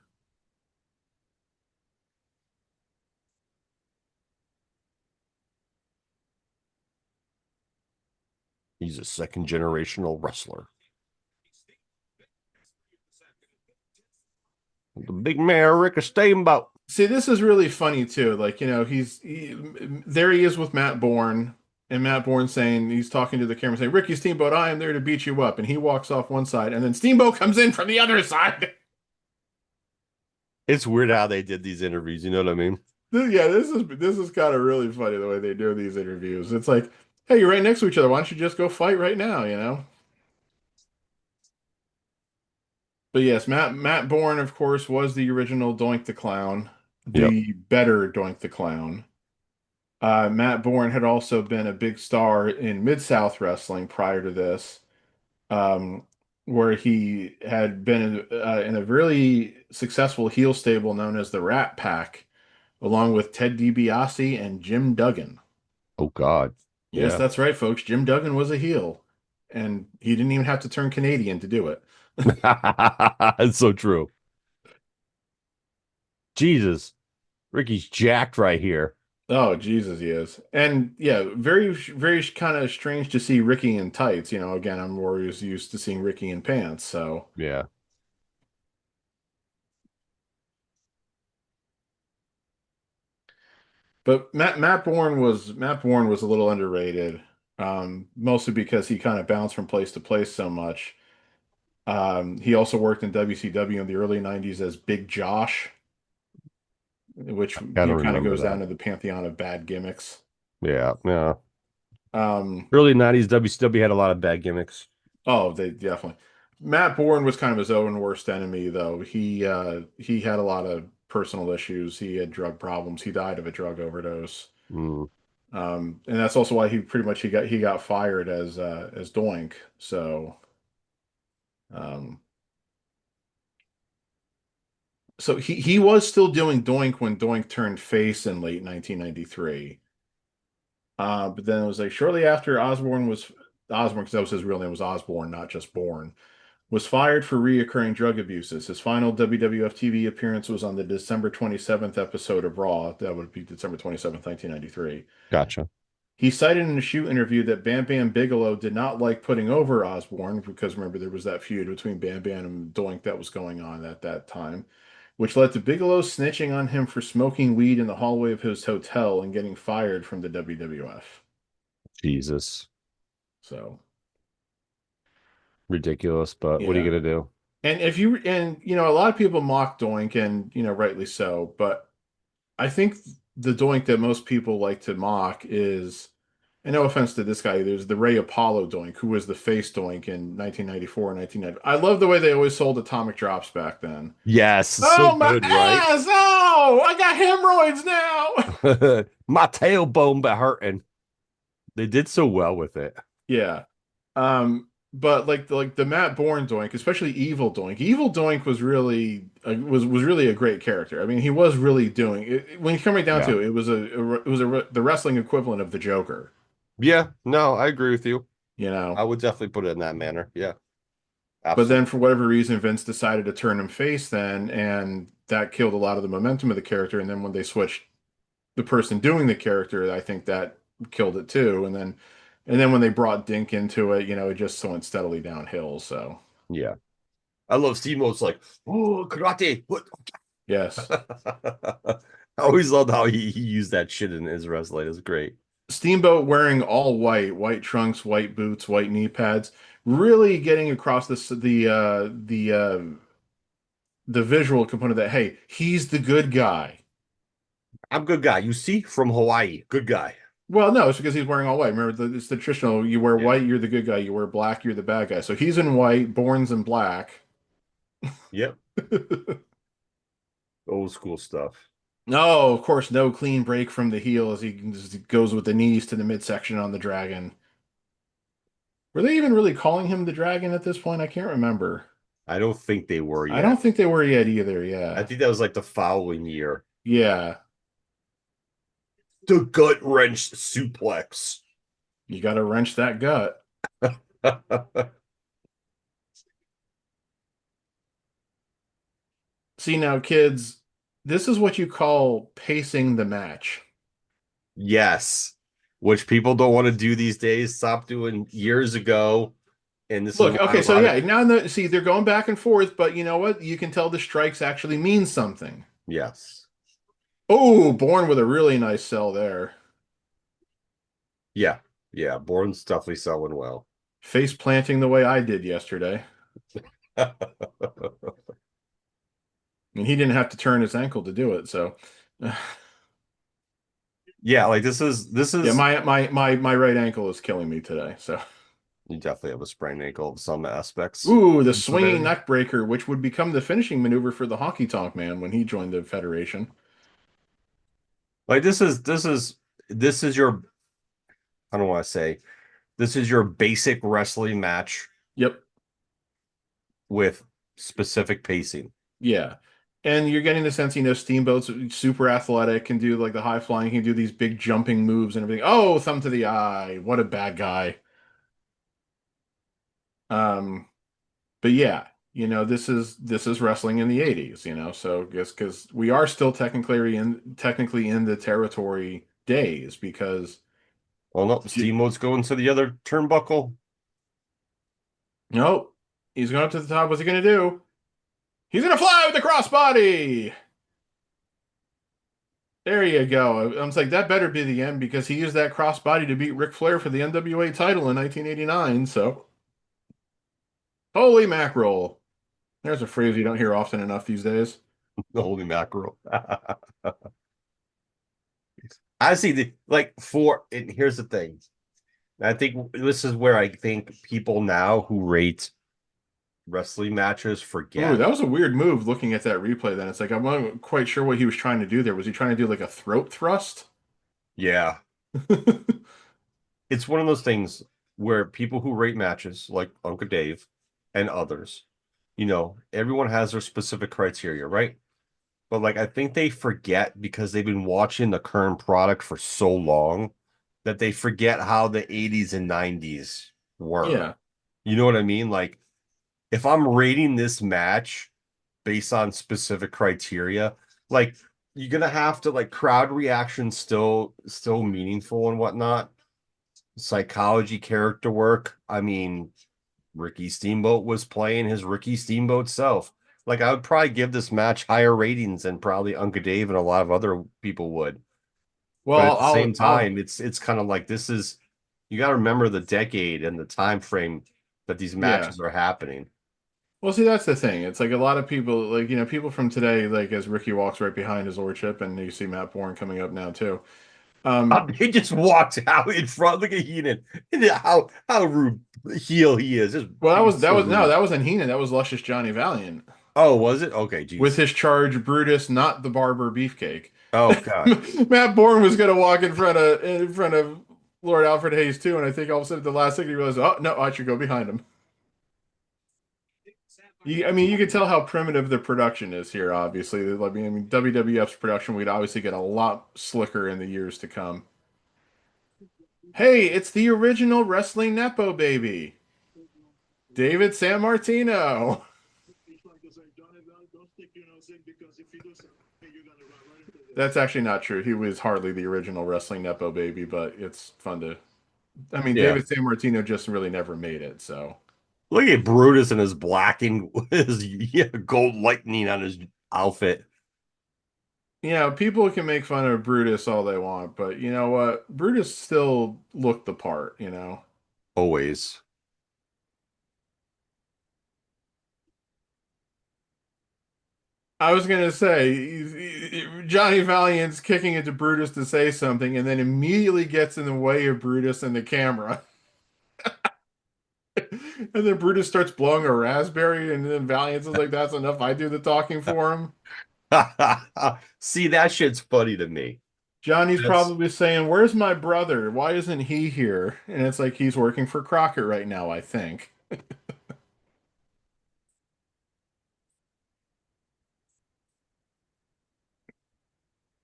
He's a second generational wrestler. The big man, Rick Steamboat. See, this is really funny too. Like, there he is with Matt Bourne, and Matt Bourne saying he's talking to the camera saying, Ricky Steamboat, I am there to beat you up. And he walks off one side, and then Steamboat comes in from the other side. It's weird how they did these interviews. You know what I mean? Yeah, this is kind of really funny the way they do these interviews. It's like, hey, you're right next to each other. Why don't you just go fight right now, you know? But yes, Matt Bourne, of course, was the original Doink the Clown, Yep. the better Doink the Clown. Matt Bourne had also been a big star in Mid-South Wrestling prior to this, um, where he had been in a really successful heel stable known as the Rat Pack, along with Ted DiBiase and Jim Duggan. Oh God. Yes, Yeah. that's right, folks. Jim Duggan was a heel, and he didn't even have to turn Canadian to do it. It's so true. Jesus. Ricky's jacked right here. Oh, Jesus, he is. And yeah, very, very kind of strange to see Ricky in tights. Again, I'm more used to seeing Ricky in pants. So, Yeah. but Matt Bourne was a little underrated, mostly because he kind of bounced from place to place so much. He also worked in WCW in the early '90s as Big Josh, which I don't kind of remember goes down that. to the pantheon of bad gimmicks. Yeah. Yeah. Um, Early 90s, WCW had a lot of bad gimmicks. Oh, they definitely. Matt Bourne was kind of his own worst enemy, though. He had a lot of personal issues. He had drug problems. He died of a drug overdose. Mm. And that's also why he pretty much he got fired as Doink. Um, so he was still doing Doink when Doink turned face in late 1993. But then it was like shortly after Osborne, because that was his real name was Osborne, not just Bourne. Was fired for reoccurring drug abuses. His final WWF TV appearance was on the December 27th episode of Raw. That would be December 27th, 1993. Gotcha. He cited in a shoot interview that Bam Bam Bigelow did not like putting over Osborne because remember there was that feud between Bam Bam and Doink that was going on at that time, which led to Bigelow snitching on him for smoking weed in the hallway of his hotel and getting fired from the WWF. Jesus. So, Ridiculous, but what are you yeah. gonna do? And a lot of people mock Doink and rightly so, but I think the Doink that most people like to mock is, and no offense to this guy, there's the Ray Apollo Doink, who was the face Doink in 1994 and 1990. I love the way they always sold atomic drops back then. Yes, so Oh, my good, right? ass! Oh, I got hemorrhoids now. My tailbone be hurting. They did so well with it. Yeah. But like the Matt Bourne Doink, especially Evil Doink. Evil Doink was really a great character. I mean, he was really doing it. When you come right down Yeah. to it, the wrestling equivalent of the Joker, Yeah, no, I agree with you. you know. I would definitely put it in that manner. Yeah, But then absolutely. for whatever reason, Vince decided to turn him face then, and that killed a lot of the momentum of the character. And then when they switched the person doing the character, I think that killed it too. And then when they brought Dink into it, it just went steadily downhill. So Yeah. I love Steamboat's like, oh, karate. What? yes. I always loved how he used that shit in his wrestling. It's great. Steamboat wearing all white, white trunks, white boots, white knee pads, really getting across the visual component that hey, he's the good guy. I'm good guy. You see, from Hawaii. Good guy. Well, no, it's because he's wearing all white. Remember, it's the traditional. You wear Yeah. white, you're the good guy. You wear black, you're the bad guy. So he's in white, Bourne's in black. Yep. Old school stuff. No, of course, no clean break from the heel as he just goes with the knees to the midsection on the dragon. Were they even really calling him the dragon at this point? I can't remember. I don't think they were I don't yet. think they were yet either. I Yeah. think that was like the following year. Yeah. The gut wrench suplex. You got to wrench that gut. See now, kids, this is what you call pacing the match. Yes. Which people don't want to do these days. Stop doing years ago. And this is Look, why a okay, so lot of yeah, now see they're going back and forth, but you know what? You can tell the strikes actually mean something. yes. Oh, Born with a really nice sell there. Yeah. Yeah. Bourne's definitely selling well. Face planting the way I did yesterday. I mean, he didn't have to turn his ankle to do it, so Yeah, like this yeah, is my right ankle is killing me today. So, you definitely have a sprained ankle in some aspects. ooh, the swinging Severity. neck breaker, which would become the finishing maneuver for the Honky Tonk Man when he joined the Federation. Like this is your I don't want to say this is your basic wrestling match Yep. with specific pacing. Yeah. And you're getting the sense, Steamboat's super athletic, can do like the high flying, can do these big jumping moves and everything. Oh, thumb to the eye. What a bad guy. Um, but yeah, this is wrestling in the 80s, so guess because we are still technically in the territory days because Well, no, Steamboat's going to the other turnbuckle. nope, he's going up to the top. What's he gonna do? He's gonna fly with the crossbody. There you go. I was like, that better be the end because he used that crossbody to beat Ric Flair for the NWA title in 1989. So, holy mackerel. There's a phrase you don't hear often enough these days. Holy mackerel. I see the like for and here's the thing. I think this is where I think people now who rate wrestling matches Ooh, forget. that was a weird move looking at that replay then. It's like, I'm not quite sure what he was trying to do there. Was he trying to do like a throat thrust? Yeah. It's one of those things where people who rate matches, like Uncle Dave and others, everyone has their specific criteria, right? But like I think they forget because they've been watching the current product for so long that they forget how the 80s and 90s were. Yeah. You know what I mean? Like if I'm rating this match based on specific criteria, like you're gonna have to like crowd reaction still meaningful and whatnot. Psychology, character work. I mean, Ricky Steamboat was playing his Ricky Steamboat self. Like I would probably give this match higher ratings than probably Uncle Dave and a lot of other people would. But at Well, the same I'll time, it's kind of like this is you got to remember the decade and the time frame that these yeah. matches are happening. Well, see, that's the thing. It's like a lot of people, like, people from today, like as Ricky walks right behind his lordship, and you see Matt Bourne coming up now too. He just walked out in front. Look at Heenan. How rude heel he is. Just Well, that being was that so was no, rude. that wasn't Heenan. That was Luscious Johnny Valiant Oh, was it? Okay, with geez. his charge Brutus, not the barber beefcake. Oh God. Matt Bourne was gonna walk in front of Lord Alfred Hayes too, and I think all of a sudden at the last second he realized, oh no, I should go behind him. I mean, you can tell how primitive the production is here. Obviously, I mean, WWF's production would obviously get a lot slicker in the years to come. Hey, it's the original wrestling Nepo baby, David Sammartino. That's actually not true. He was hardly the original wrestling Nepo baby, but it's fun to. I mean, Yeah. David Sammartino just really never made it. So, Look at Brutus and his blacking, his gold lightning on his outfit. people can make fun of Brutus all they want, but you know what? Brutus still looked the part. Always. I was gonna say Johnny Valiant's kicking it to Brutus to say something, and then immediately gets in the way of Brutus and the camera. And then Brutus starts blowing a raspberry, and then Valiant is like, "That's enough. I do the talking for him." See, that shit's funny to me. Johnny's That's probably saying, "Where's my brother? Why isn't he here?" And it's like he's working for Crockett right now, I think.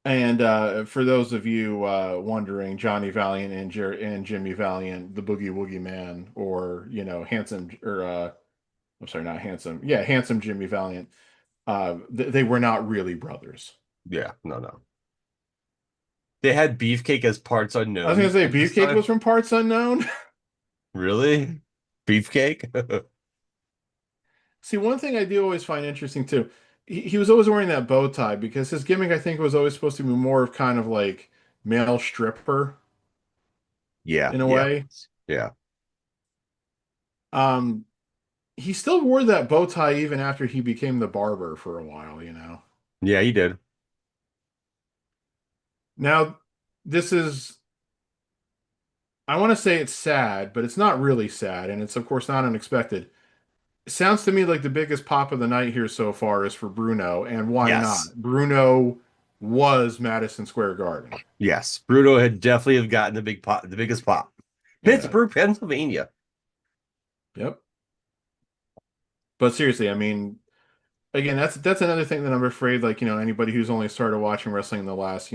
And for those of you wondering, Johnny Valiant and Jimmy Valiant, the Boogie Woogie Man, or handsome or I'm sorry, not handsome, yeah, handsome Jimmy Valiant. They were not really brothers. Yeah, no, no. They had Beefcake as parts I was gonna unknown say at this Beefcake was time. from Parts Unknown. Really? Beefcake? See, one thing I do always find interesting too, he was always wearing that bow tie because his gimmick, I think, was always supposed to be more of kind of like male stripper Yeah, in a yeah, way. yeah. Um, he still wore that bow tie even after he became the barber for a while. Yeah, he did. Now, this is, I want to say it's sad, but it's not really sad, and it's of course not unexpected. It sounds to me like the biggest pop of the night here so far is for Bruno, and why Yes. not? Bruno was Madison Square Garden. Yes. Bruno had definitely have gotten the big pop, the biggest pop. Yeah. Pittsburgh, Pennsylvania. Yep. But seriously, I mean, again, that's another thing that I'm afraid, like, anybody who's only started watching wrestling in the last,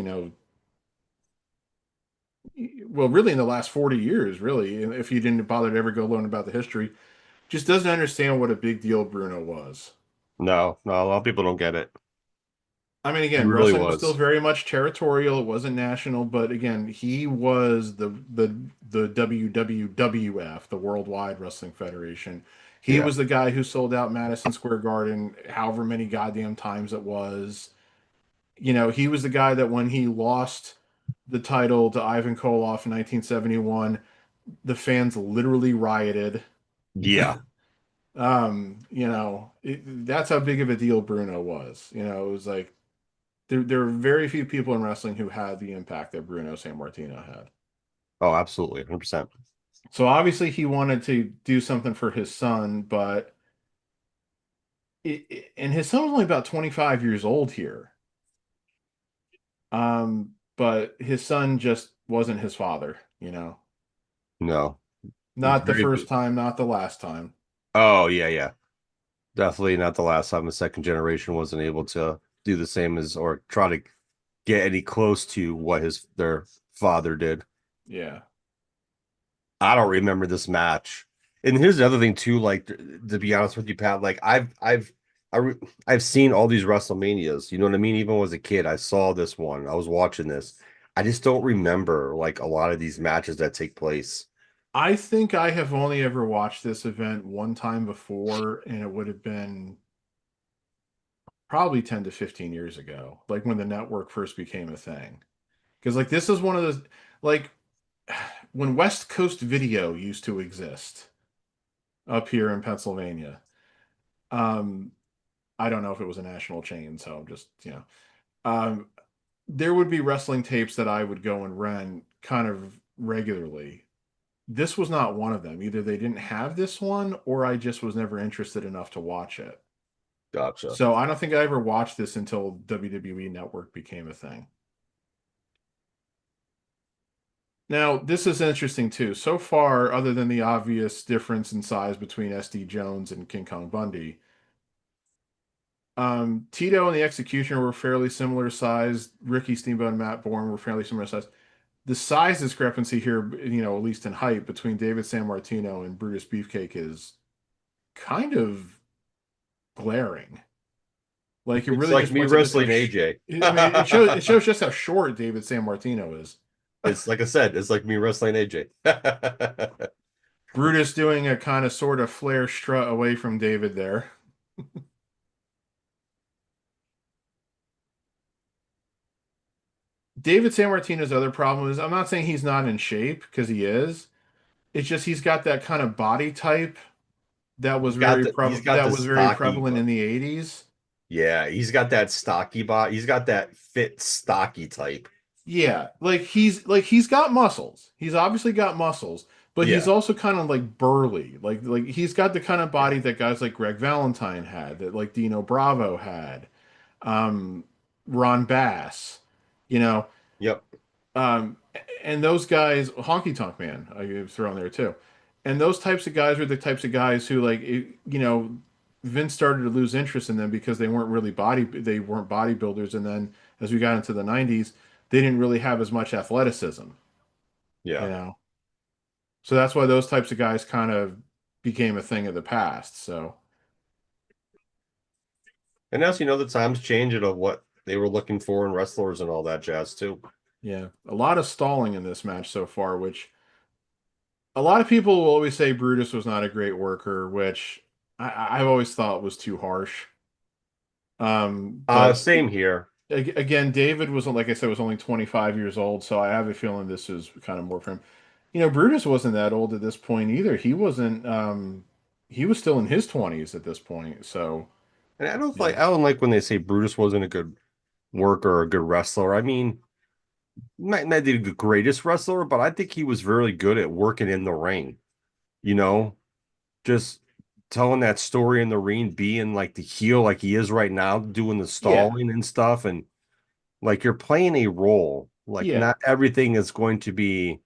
well, really in the last 40 years, really, if you didn't bother to ever go learn about the history, just doesn't understand what a big deal Bruno was. No, no, a lot of people don't get it. I mean, He again, really wrestling was still was. very much territorial. It wasn't national, but again, he was the WWF, the Worldwide Wrestling Federation. He Yeah. was the guy who sold out Madison Square Garden however many goddamn times it was. He was the guy that when he lost the title to Ivan Koloff in 1971, the fans literally rioted. Yeah. That's how big of a deal Bruno was. It was like there are very few people in wrestling who had the impact that Bruno Sammartino had. Oh, absolutely. 100%. So obviously he wanted to do something for his son, but and his son was only about 25 years old here. But his son just wasn't his father. No. Not the Very first time, not the last time. Oh, yeah, yeah. Definitely not the last time the second generation wasn't able to do the same as or try to get any close to what his their father did. Yeah. I don't remember this match. And here's the other thing too, like to be honest with you, Pat, like I re- I've seen all these WrestleManias. You know what I mean? Even as a kid, I saw this one. I was watching this. I just don't remember like a lot of these matches that take place. I think I have only ever watched this event one time before, and it would have been probably 10 to 15 years ago, like when the network first became a thing. Because like this is one of those like when West Coast Video used to exist up here in Pennsylvania. Um, I don't know if it was a national chain, so I'm just, there would be wrestling tapes that I would go and rent kind of regularly. This was not one of them. Either they didn't have this one or I just was never interested enough to watch it. Gotcha. So I don't think I ever watched this until WWE Network became a thing. Now, this is interesting too. So far, other than the obvious difference in size between SD Jones and King Kong Bundy, Tito and the Executioner were fairly similar size. Ricky Steamboat and Matt Bourne were fairly similar size. The size discrepancy here, at least in height, between David Sammartino and Brutus Beefcake is kind of glaring. Like it It's really like just me points out just how. wrestling AJ. I mean, it shows just how short David Sammartino is. It's like I said, it's like me wrestling AJ. Brutus doing a kind of sort of flare strut away from David there. David Sammartino's other problem is I'm not saying he's not in shape because he is. It's just he's got that kind of body type that was He's got that the was very stocky, prevalent in but the 80s. yeah, he's got that stocky body. He's got that fit stocky type. Yeah, like he's got muscles. He's obviously got muscles, but he's Yeah, also kind of like burly. Like he's got the kind of yeah, body that guys like Greg Valentine had, that like Dino Bravo had, um, Ron Bass, you know, yep, um, and those guys, Honky Tonk Man, I throw in there too. And those types of guys were the types of guys who Vince started to lose interest in them because they weren't bodybuilders, and then as we got into the 90s, they didn't really have as much athleticism, you Yeah. know. So that's why those types of guys kind of became a thing of the past. So, And as you know, the times change it of what they were looking for in wrestlers and all that jazz too. yeah, a lot of stalling in this match so far, which a lot of people will always say Brutus was not a great worker, which I've always thought was too harsh. But Same here. again, David was, like I said, was only 25 years old, so I have a feeling this is kind of more for him. You know, Brutus wasn't that old at this point either. He was still in his 20s at this point. So, And yeah. I don't like when they say Brutus wasn't a good worker or a good wrestler. I mean, not the greatest wrestler, but I think he was very good at working in the ring. You know, just telling that story in the ring, being like the heel like he is right now, doing the Yeah. stalling and stuff, and like you're playing a role. Like Yeah. not everything is going to be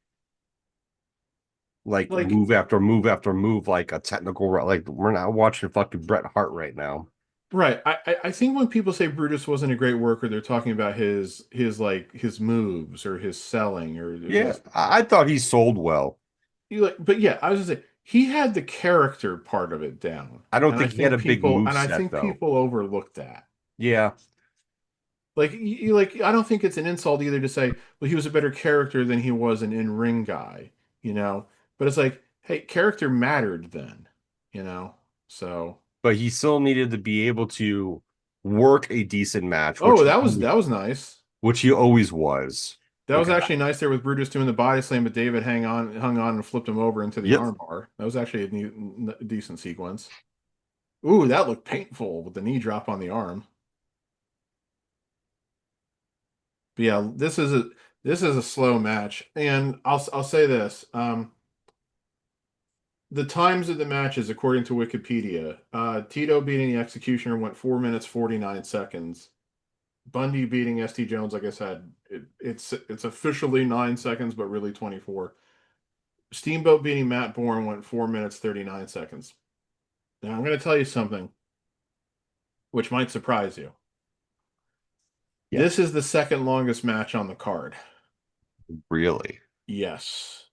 like Like, move after move after move, like a technical. Like we're not watching fucking Bret Hart right now. right. I think when people say Brutus wasn't a great worker, they're talking about his like his moves or his selling or Yeah, his I thought he sold well. you like, but yeah, I was gonna say he had the character part of it down. I don't think he had a big move And I set think though. people overlooked that. Yeah, Like you like I don't think it's an insult either to say, well, he was a better character than he was an in-ring guy, you know. But it's like, hey, character mattered then, you know. So, but he still needed to be able to work a decent match, oh, that was nice. which he always was. That was Because actually nice there with Brutus doing the body slam, but David hung on and flipped him over into the yep, armbar. That was actually a decent sequence. Ooh, that looked painful with the knee drop on the arm. But yeah, this is a slow match, and I'll say this: the times of the matches, according to Wikipedia, Tito beating the Executioner went 4 minutes 49 seconds. Bundy beating ST Jones, like I said, it's officially 9 seconds, but really 24. Steamboat beating Matt Bourne went 4 minutes 39 seconds. Now I'm going to tell you something which might surprise you. This yes, is the second longest match on the card. really. Yes.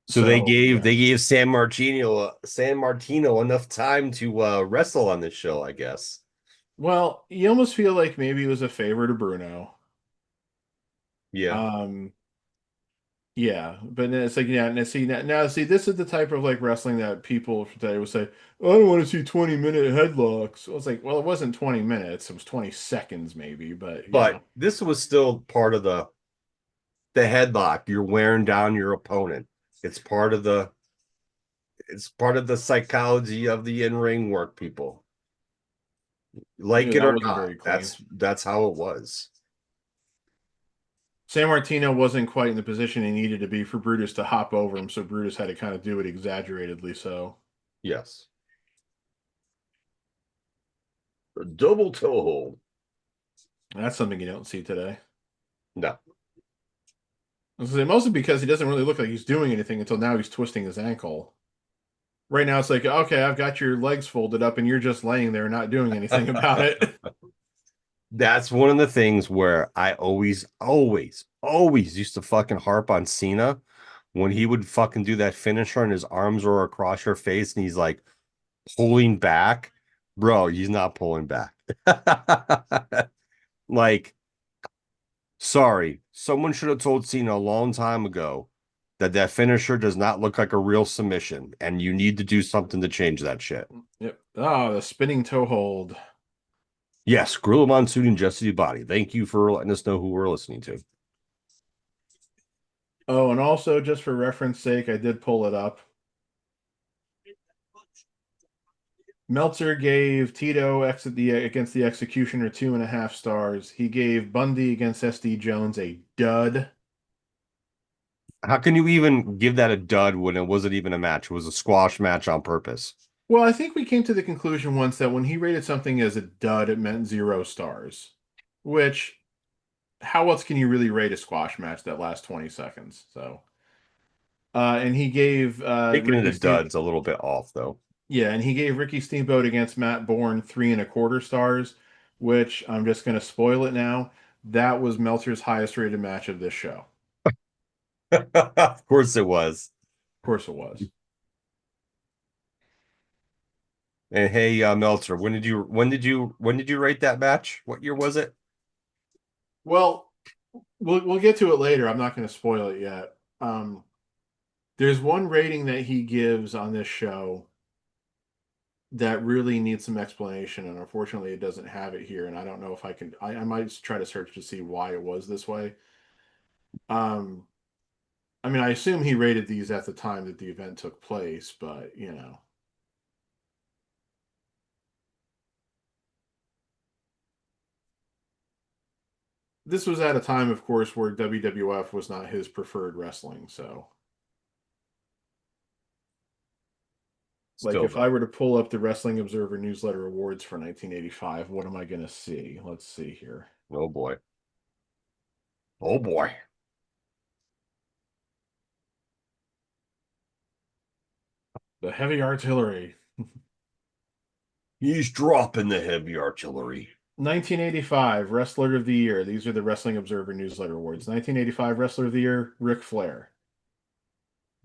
So So yeah. they gave San Martino enough time to wrestle on this show, I guess. Well, you almost feel like maybe it was a favor to Bruno. Yeah, Um, yeah, but then it's like, yeah, now see, this is the type of like wrestling that people today will say, "Oh, I don't want to see 20-minute headlocks." So it's like, well, it wasn't 20 minutes, it was 20 seconds maybe, but you but know, this was still part of the headlock. You're wearing down your opponent. It's part of the it's part of the psychology of the in-ring work, people. Like it that or wasn't not, very clean. that's how it was. San Martino wasn't quite in the position he needed to be for Brutus to hop over him, so Brutus had to kind of do it exaggeratedly so. Yes. A double toe hold. That's something you don't see today. No. Mostly because he doesn't really look like he's doing anything until now he's twisting his ankle. Right now, it's like, okay, I've got your legs folded up and you're just laying there not doing anything about it. That's one of the things where I always used to fucking harp on Cena when he would fucking do that finisher and his arms were across your face and he's like pulling back. Bro, he's not pulling back. Like, sorry, someone should have told Cena a long time ago that that finisher does not look like a real submission and you need to do something to change that shit. Yep. Oh, the spinning toe hold. Yes, Gorilla Monsoon and Jesse Body. Thank you for letting us know who we're listening to. Oh, and also, just for reference sake, I did pull it up. Meltzer gave Tito against the Executioner 2.5 stars. He gave Bundy against SD Jones a dud. How can you even give that a dud when it wasn't even a match? It was a squash match on purpose. Well, I think we came to the conclusion once that when he rated something as a dud, it meant 0 stars. Which, how else can you really rate a squash match that lasts 20 seconds? So, and he gave Taking it a dud's a little bit off, though. Yeah, and he gave Ricky Steamboat against Matt Bourne 3.25 stars. which I'm just going to spoil it now. That was Meltzer's highest rated match of this show. Of course it was. Of course it was. And hey, Meltzer, when did you rate that match? What year was it? Well, we'll get to it later. I'm not going to spoil it yet. There's one rating that he gives on this show that really needs some explanation, and unfortunately, it doesn't have it here. And I don't know if I can. I might try to search to see why it was this way. Um, I mean, I assume he rated these at the time that the event took place, but this was at a time, of course, where WWF was not his preferred wrestling. So, like, Still if I though. were to pull up the Wrestling Observer Newsletter Awards for 1985, what am I going to see? Let's see here. Oh boy. Oh boy. The Heavy Artillery. He's dropping the heavy artillery. 1985 Wrestler of the Year. These are the Wrestling Observer Newsletter Awards. 1985 Wrestler of the Year, Ric Flair.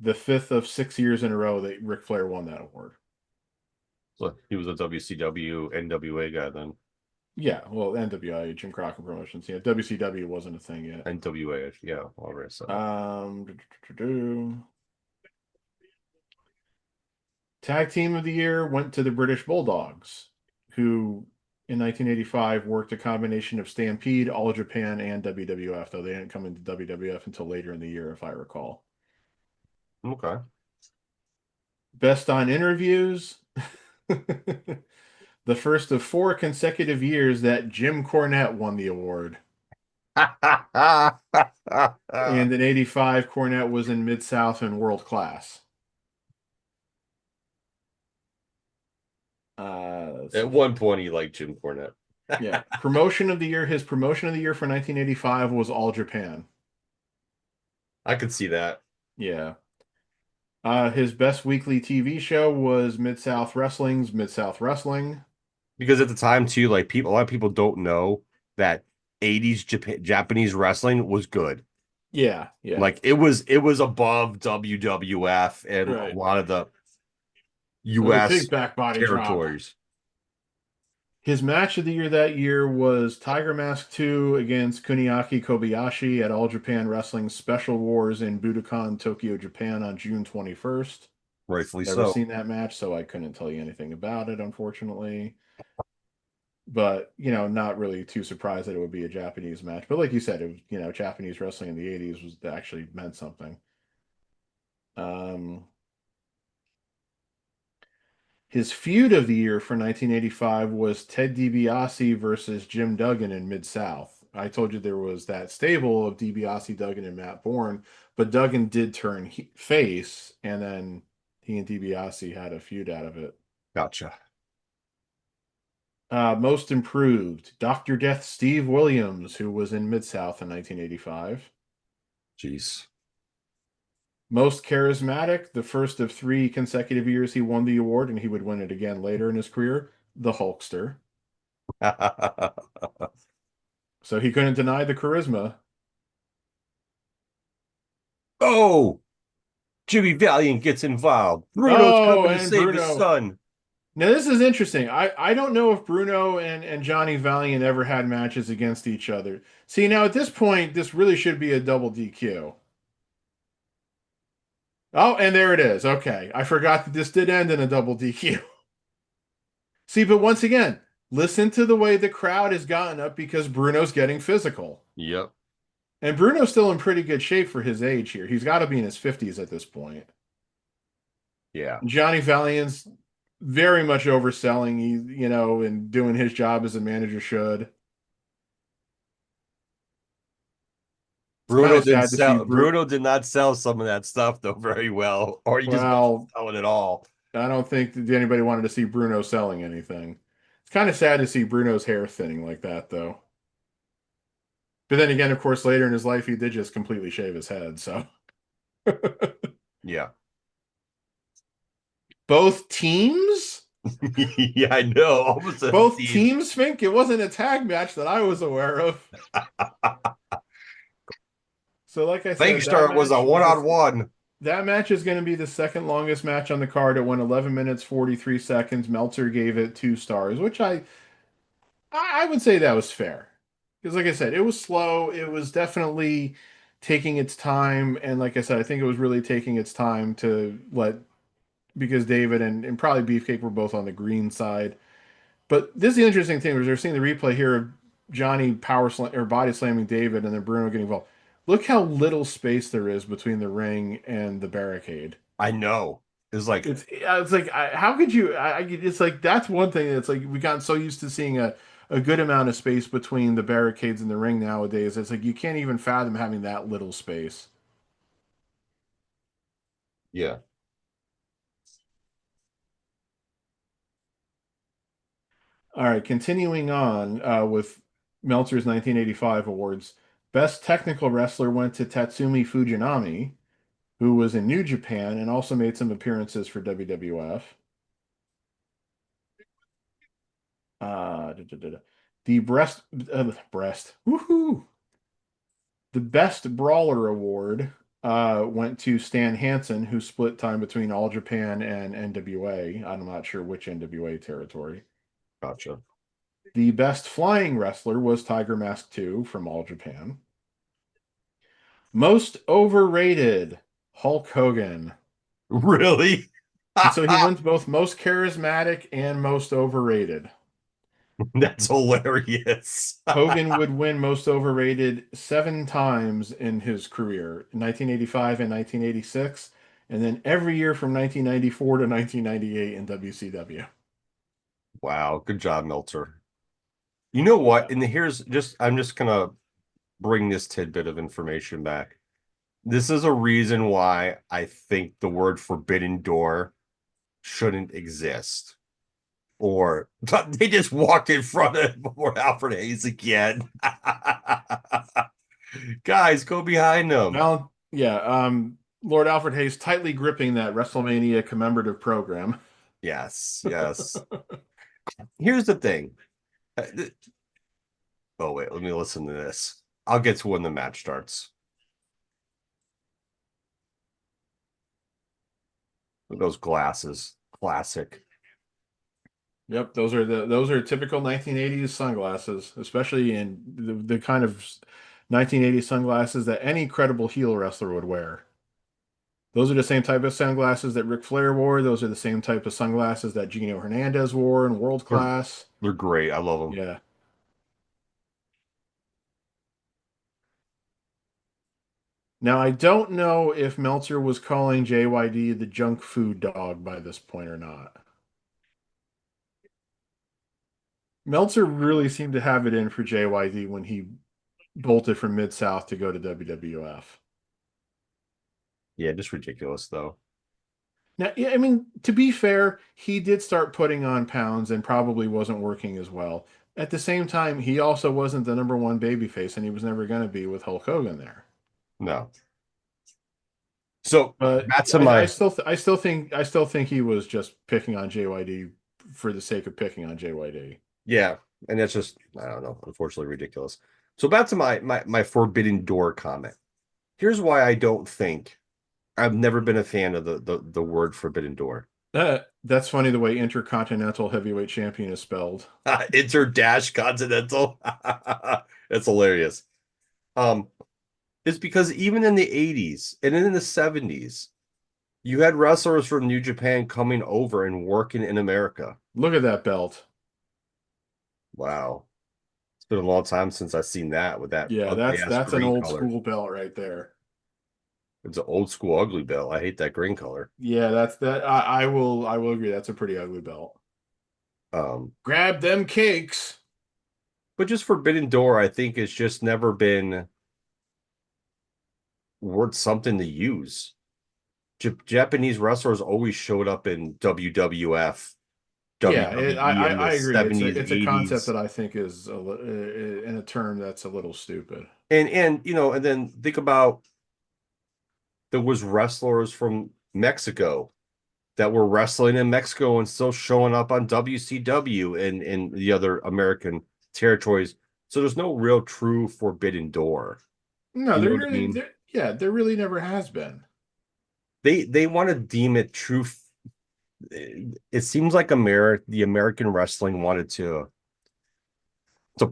The fifth of 6 years in a row that Ric Flair won that award. So he was a WCW NWA guy then. Yeah, well, NWA, Jim Crockett Promotions. Yeah, WCW wasn't a thing yet. NWA, yeah, already said that. Tag Team of the Year went to the British Bulldogs, who in 1985 worked a combination of Stampede, All Japan, and WWF, though they didn't come into WWF until later in the year, if I recall. Okay. Best on Interviews. The first of 4 consecutive years that Jim Cornette won the award. And in 85, Cornette was in Mid-South and World Class. Let's At see. one point, he liked Jim Cornette. Yeah. Promotion of the year. His promotion of the year for 1985 was All Japan. I could see that Yeah. His best weekly TV show was Mid-South Wrestling's Mid-South Wrestling. because at the time too, like people, a lot of people don't know that 80s Japanese wrestling was good. Yeah, yeah. Like it was above WWF and a Right. lot of the Oh, pig US back body drop. territories. His match of the year that year was Tiger Mask 2 against Kuniaki Kobayashi at All Japan Wrestling Special Wars in Budokan, Tokyo, Japan on June 21st. Rightfully Never so. seen that match, so I couldn't tell you anything about it, unfortunately. But, not really too surprised that it would be a Japanese match. But like you said, it was, Japanese wrestling in the 80s was actually meant something. Um, His feud of the year for 1985 was Ted DiBiase versus Jim Duggan in Mid-South. I told you there was that stable of DiBiase, Duggan, and Matt Bourne, but Duggan did turn face, and then he and DiBiase had a feud out of it. Gotcha. Most improved, Dr. Death Steve Williams, who was in Mid-South in 1985. Jeez. Most charismatic, the first of 3 consecutive years he won the award, and he would win it again later in his career, the Hulkster. So he couldn't deny the charisma. Oh, Jimmy Valiant gets involved. Bruno's Oh, coming to and save his Bruno. son. Now this is interesting. I don't know if Bruno and Johnny Valiant ever had matches against each other. See, now at this point, this really should be a double DQ. Oh, and there it is. Okay. I forgot that this did end in a double DQ. See, but once again, listen to the way the crowd has gotten up because Bruno's getting physical. Yep. And Bruno's still in pretty good shape for his age here. He's got to be in his 50s at this point. Yeah. Johnny Valiant's very much overselling, and doing his job as a manager should. It's kind Bruno of didn't sad to see sell. Bruno did not sell some of that stuff though very well, or he just wasn't Well, selling it all. I don't think that anybody wanted to see Bruno selling anything. It's kind of sad to see Bruno's hair thinning like that, though. But then again, of course, later in his life, he did just completely shave his head. So Yeah. both teams Yeah, I know. Almost a Both team. teams think it wasn't a tag match that I was aware of. So, like I Thank said, Star was a one-on-one. that match is going to be the second longest match on the card. It went 11 minutes 43 seconds. Meltzer gave it 2 stars, which I would say that was fair. Because, like I said, it was slow. It was definitely taking its time. And, like I said, I think it was really taking its time to let, because David and probably Beefcake were both on the green side. But this is the interesting thing was they're seeing the replay here of Johnny power slam or body slamming David and then Bruno getting involved. Look how little space there is between the ring and the barricade. I know. It's like, It's like how could you? It's like that's one thing that's like we got so used to seeing a good amount of space between the barricades and the ring nowadays. It's like you can't even fathom having that little space. yeah. All right, continuing on with Meltzer's 1985 awards. Best technical wrestler went to Tatsumi Fujinami, who was in New Japan and also made some appearances for WWF. Da, da, da, da. The woohoo! The Best Brawler award went to Stan Hansen, who split time between All Japan and NWA. I'm not sure which NWA territory. Gotcha. The Best Flying Wrestler was Tiger Mask 2 from All Japan. Most overrated, Hulk Hogan. Really? And so he wins both most charismatic and most overrated. That's hilarious. Hogan would win most overrated 7 times in his career, 1985 and 1986, and then every year from 1994 to 1998 in WCW. Wow, good job, Meltzer. You know what? Yeah. And here's just I'm just gonna bring this tidbit of information back. This is a reason why I think the word forbidden door shouldn't exist. Or they just walked in front of poor Alfred Hayes again. Guys, go behind them. Well, yeah, Lord Alfred Hayes tightly gripping that WrestleMania commemorative program. Yes, yes. Here's the thing. Oh, wait, let me listen to this. I'll get to when the match starts. Those glasses. Classic. Yep, those are typical 1980s sunglasses, especially in the kind of 1980s sunglasses that any credible heel wrestler would wear. Those are the same type of sunglasses that Ric Flair wore. Those are the same type of sunglasses that Gino Hernandez wore in World They're Class. they're great. I love them. Yeah. Now, I don't know if Meltzer was calling JYD the junk food dog by this point or not. Meltzer really seemed to have it in for JYD when he bolted from Mid-South to go to WWF. Yeah, just ridiculous though. Now, yeah, I mean, to be fair, he did start putting on pounds and probably wasn't working as well. At the same time, he also wasn't the number one babyface, and he was never going to be with Hulk Hogan there. No. So But that's my I still think he was just picking on JYD for the sake of picking on JYD. yeah, and that's just I don't know, unfortunately ridiculous. So back to my forbidden door comment. Here's why I don't think I've never been a fan of the word forbidden door. That's funny the way Intercontinental Heavyweight Champion is spelled. Inter dash continental. That's hilarious. Um, it's because even in the 80s and in the 70s, you had wrestlers from New Japan coming over and working in America. Look at that belt. Wow. It's been a long time since I've seen that with that Yeah, ugly ass that's an green old color. school belt right there. It's an old school ugly belt. I hate that green color. Yeah, I will agree. That's a pretty ugly belt. Um, Grab them cakes. but just Forbidden Door, I think it's just never been worth something to use. Japanese wrestlers always showed up in WWF, Yeah, WWE in the I agree. 70s, It's a concept 80s. that I think is in a term that's a little stupid. And and then think about there was wrestlers from Mexico that were wrestling in Mexico and still showing up on WCW and the other American territories. So there's no real true forbidden door. No, You know there what I really, mean? there, yeah, there really never has been. They want to deem it true. It seems like the American wrestling wanted to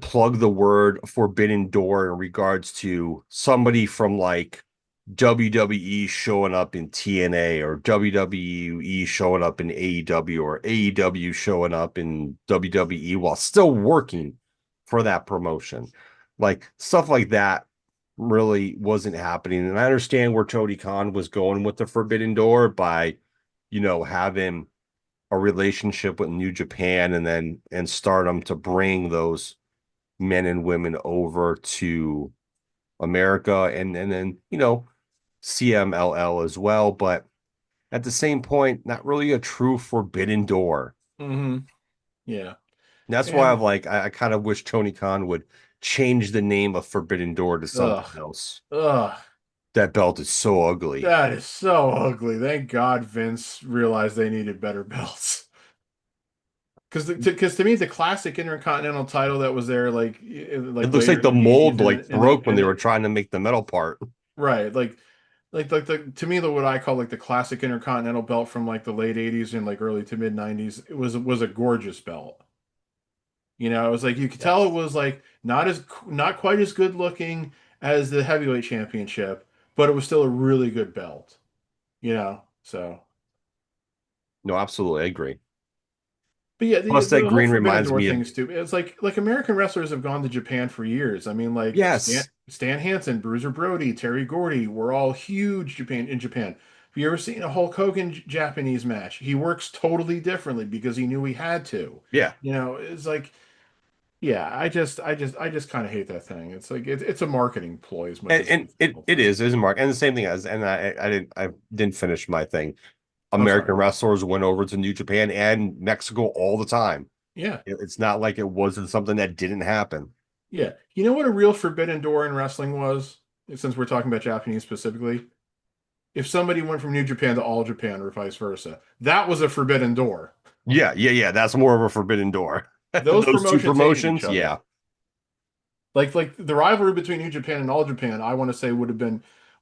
plug the word forbidden door in regards to somebody from like WWE showing up in TNA or WWE showing up in AEW or AEW showing up in WWE while still working for that promotion. Like stuff like that really wasn't happening. And I understand where Tony Khan was going with the Forbidden Door by, having a relationship with New Japan and Stardom to bring those men and women over to America and then, CMLL as well. But at the same point, not really a true forbidden door. Hmm. Yeah. And that's why And I kind of wish Tony Khan would change the name of Forbidden Door to something ugh, else. ugh, That belt is so ugly. that is so ugly. Thank God Vince realized they needed better belts. Because to me, the classic Intercontinental title that was there, It like looks later like in the the 80s mold and like then and then broke when and they were then trying to make the metal part. right, like the to me the what I call like the classic Intercontinental belt from like the late 80s and like early to mid 90s, it was a gorgeous belt. It was like you could tell it Yes. was like not quite as good looking as the heavyweight championship, but it was still a really good belt. So. No, absolutely. I agree. But yeah, the Plus, that the whole green Forbidden reminds Door me of, thing is stupid. It's like American wrestlers have gone to Japan for years. I mean, like yes. Stan Hansen, Bruiser Brody, Terry Gordy were all huge Japan. Have you ever seen a Hulk Hogan Japanese match? He works totally differently because he knew he had to. Yeah. It's like, yeah, I just kind of hate that thing. It's like it's a marketing ploy as much And, as and anything it else. it is Mark. And the same thing as and I didn't finish my thing. I'm sorry. American wrestlers went over to New Japan and Mexico all the time. Yeah, It's not like it wasn't something that didn't happen. yeah. You know what a real Forbidden Door in wrestling was? Since we're talking about Japanese specifically, if somebody went from New Japan to All Japan or vice versa. That was a forbidden door. Yeah, yeah, yeah. That's more of a forbidden door. Those Those two promotions hated each promotions, other. yeah. Like the rivalry between New Japan and All Japan, I want to say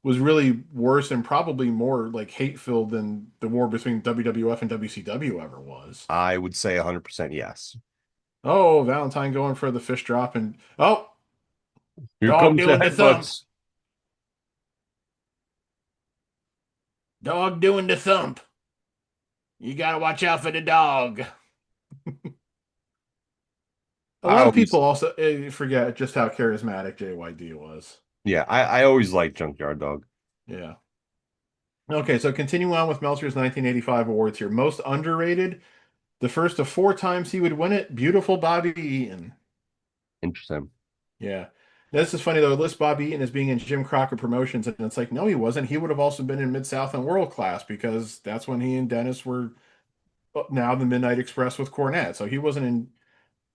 was really worse and probably more like hate-filled than the war between WWF and WCW ever was. I would say 100% yes. Oh, Valentine going for the fish drop and oh, Here dog comes the doing the thump. headbutts. Dog doing the thump. You gotta watch out for the dog. A I lot of always, people also forget just how charismatic JYD was. yeah, I always like Junkyard Dog. Yeah. Okay, so continue on with Meltzer's 1985 awards here. Most underrated, the first of four times he would win it, beautiful Bobby Eaton. Interesting. Yeah. This is funny though. It lists Bobby Eaton as being in Jim Crockett Promotions, and it's like, no, he wasn't. He would have also been in Mid South and World Class because that's when he and Dennis were now the Midnight Express with Cornette. So he wasn't in,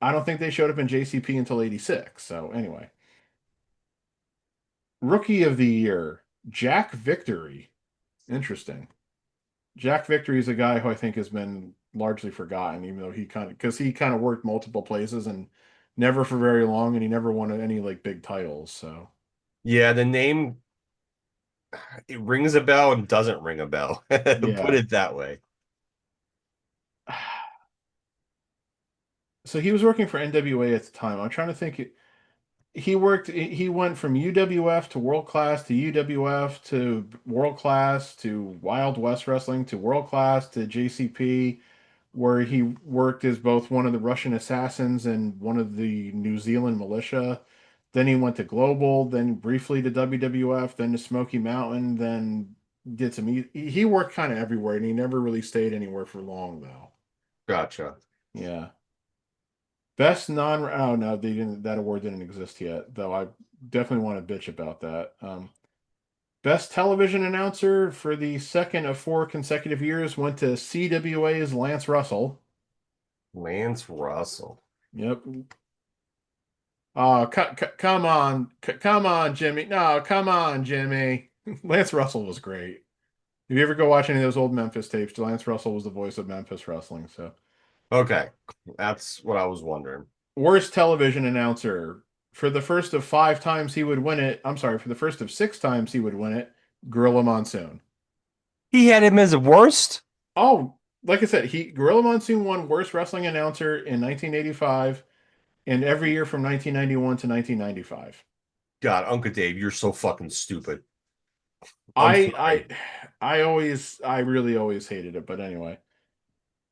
I don't think they showed up in JCP until 86. So anyway, Rookie of the Year, Jack Victory. Interesting. Jack Victory is a guy who I think has been largely forgotten, even though he kind of worked multiple places and never for very long, and he never won any like big titles. So, Yeah, the name, it rings a bell and doesn't ring a bell. Put yeah. it that way. So he was working for NWA at the time. I'm trying to think. He went from UWF to World Class to UWF to World Class to Wild West Wrestling to World Class to JCP, where he worked as both one of the Russian assassins and one of the New Zealand militia. Then he went to Global, then briefly to WWF, then to Smoky Mountain, then did some. He worked kind of everywhere, and he never really stayed anywhere for long, though. Gotcha. Yeah. Best non. Oh no, they didn't. That award didn't exist yet, though. I definitely want to bitch about that. Best television announcer for the second of four consecutive years went to CWA's Lance Russell. Lance Russell. Yep. Oh, come on, come on, Jimmy. No, come on, Jimmy. Lance Russell was great. If you ever go watch any of those old Memphis tapes, Lance Russell was the voice of Memphis wrestling. So, Okay, that's what I was wondering. worst television announcer. For the first of 5 times he would win it. I'm sorry, for the first of 6 times he would win it. Gorilla Monsoon. He had him as a worst. Oh, like I said, he Gorilla Monsoon won worst wrestling announcer in 1985 and every year from 1991 to 1995. God, Uncle Dave, you're so fucking stupid. I'm I sorry. I I really always hated it, but anyway.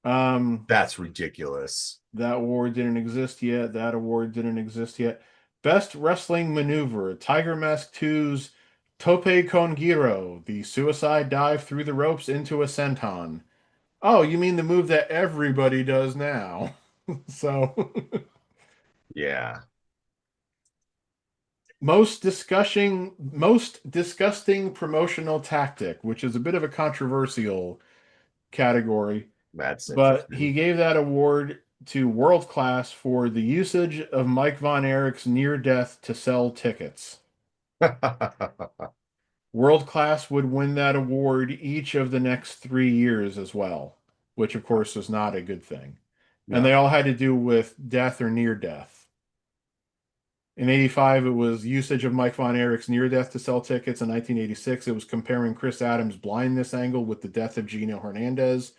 Um That's ridiculous. that award didn't exist yet. That award didn't exist yet. Best wrestling maneuver, Tiger Mask 2's Tope con Giro, the suicide dive through the ropes into a senton. Oh, you mean the move that everybody does now. So Yeah, most disgusting promotional tactic, which is a bit of a controversial category, that's but he interesting. gave that award to World Class for the usage of Mike Von Erich's near death to sell tickets. World Class would win that award each of the next 3 years as well, which of course was not a good thing. And they No. all had to do with death or near death. In 85, it was usage of Mike Von Erich's near death to sell tickets. In 1986, it was comparing Chris Adams' blindness angle with the death of Gino Hernandez,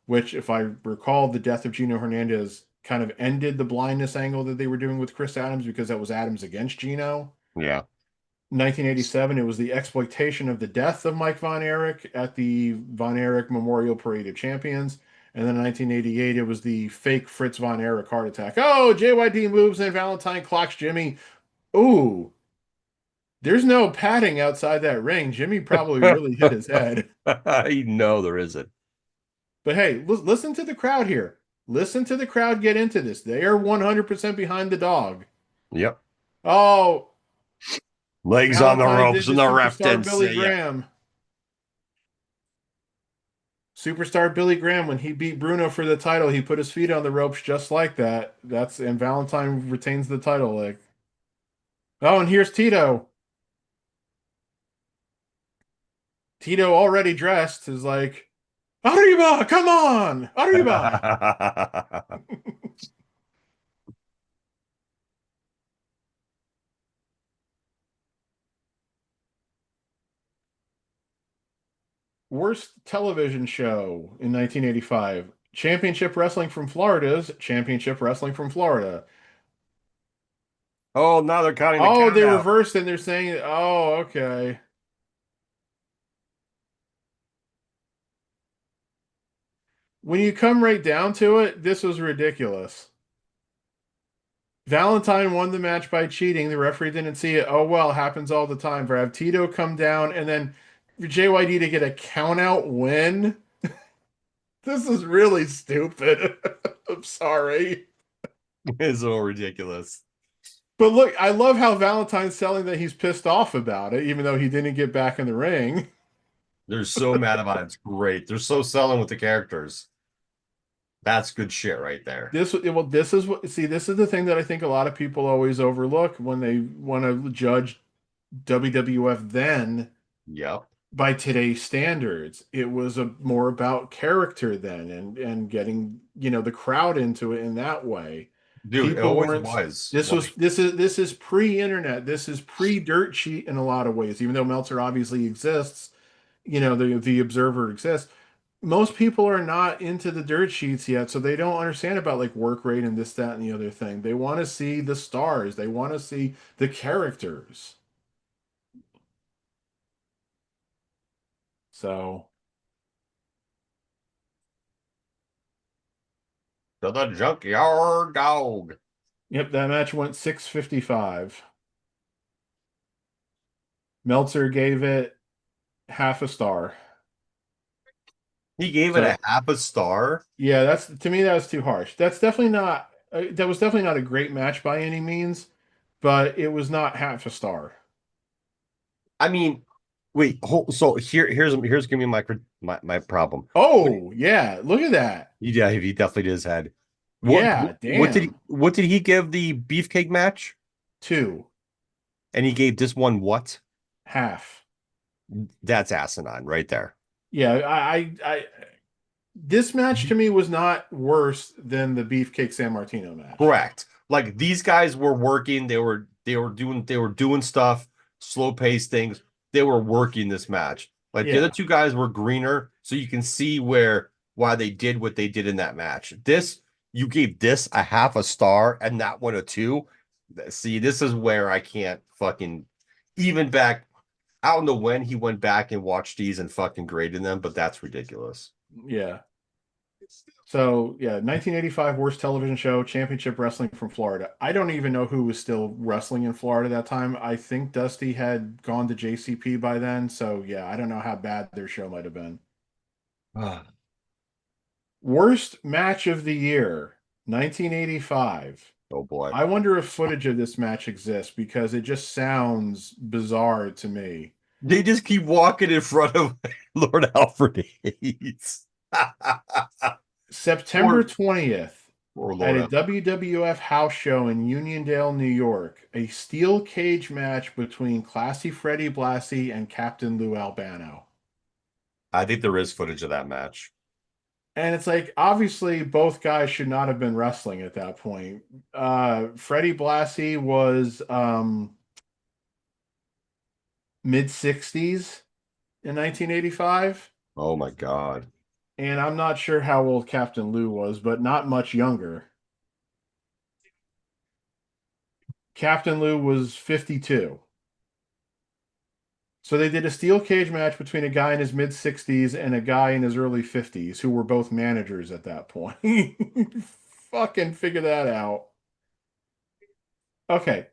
which, if I recall, the death of Gino Hernandez kind of ended the blindness angle that they were doing with Chris Adams because that was Adams against Gino. Yeah. 1987, it was the exploitation of the death of Mike Von Erich at the Von Erich Memorial Parade of Champions. And then in 1988, it was the fake Fritz Von Erich heart attack. Oh, JYD moves and Valentine clocks Jimmy. Ooh, there's no padding outside that ring. Jimmy probably really hit his head. No, there isn't. But hey, listen to the crowd here. Listen to the crowd get into this. They are 100% behind the dog. Yep. Oh, Legs on the Valentine ropes did to and the ref superstar didn't Billy see ya. Graham. Superstar Billy Graham, when he beat Bruno for the title, he put his feet on the ropes just like that. And Valentine retains the title. Like, oh, and here's Tito. Tito already dressed is like, Arriba, come on, Arriba. Worst television show in 1985. Championship Wrestling from Florida's Championship Wrestling from Florida. Oh, now they're counting the Oh, count they out. reversed and they're saying, oh, okay. When you come right down to it, this was ridiculous. Valentine won the match by cheating. The referee didn't see it. Oh, well, happens all the time. For have Tito come down and then for JYD to get a count out win. This is really stupid. I'm sorry. It's so ridiculous. But look, I love how Valentine's telling that he's pissed off about it, even though he didn't get back in the ring. They're so mad about it. It's great. They're so selling with the characters. That's good shit right there. This is what, see, this is the thing that I think a lot of people always overlook when they want to judge WWF then Yep. by today's standards. It was more about character then and getting, the crowd into it in that way. Dude, it People always weren't was. Like, this is pre-internet. This is pre-dirt sheet in a lot of ways, even though Meltzer obviously exists, the observer exists. Most people are not into the dirt sheets yet, so they don't understand about like work rate and this, that, and the other thing. They want to see the stars. They want to see the characters. So, to the junkyard dog. yep, that match went 655. Meltzer gave it half a star. He gave it a So, half a star. yeah, that's to me that was too harsh. That was definitely not a great match by any means, but it was not half a star. I mean, wait, so here's gonna be my problem. Oh, yeah, look at that. Yeah, he definitely did his head. What Yeah, what did damn. what did he give the beefcake match? Two, And he gave this one what? half. That's asinine right there. Yeah, this match to me was not worse than the Beefcake San Martino match. Correct. Like these guys were working, they were doing stuff, slow pace things. They were working this match. Like the other Yeah, two guys were greener, so you can see why they did what they did in that match. This you gave this a half a star and that one a two. See, this is where I can't fucking even back. I don't know when he went back and watched these and fucking graded them, but that's ridiculous. yeah. So yeah, 1985 worst television show, Championship Wrestling from Florida. I don't even know who was still wrestling in Florida that time. I think Dusty had gone to JCP by then. So yeah, I don't know how bad their show might have been. Worst match of the year, 1985. Oh boy. I wonder if footage of this match exists because it just sounds bizarre to me. They just keep walking in front of Lord Alfred Hayes. September Or 20th, at Lord a Alfred. WWF house show in Uniondale, New York, a steel cage match between Classy Freddie Blassie and Captain Lou Albano. I think there is footage of that match. And it's like, obviously, both guys should not have been wrestling at that point. Freddie Blassie was mid 60s in 1985. Oh my God. And I'm not sure how old Captain Lou was, but not much younger. Captain Lou was 52. So they did a steel cage match between a guy in his mid 60s and a guy in his early 50s who were both managers at that point. Fucking figure that out. Okay.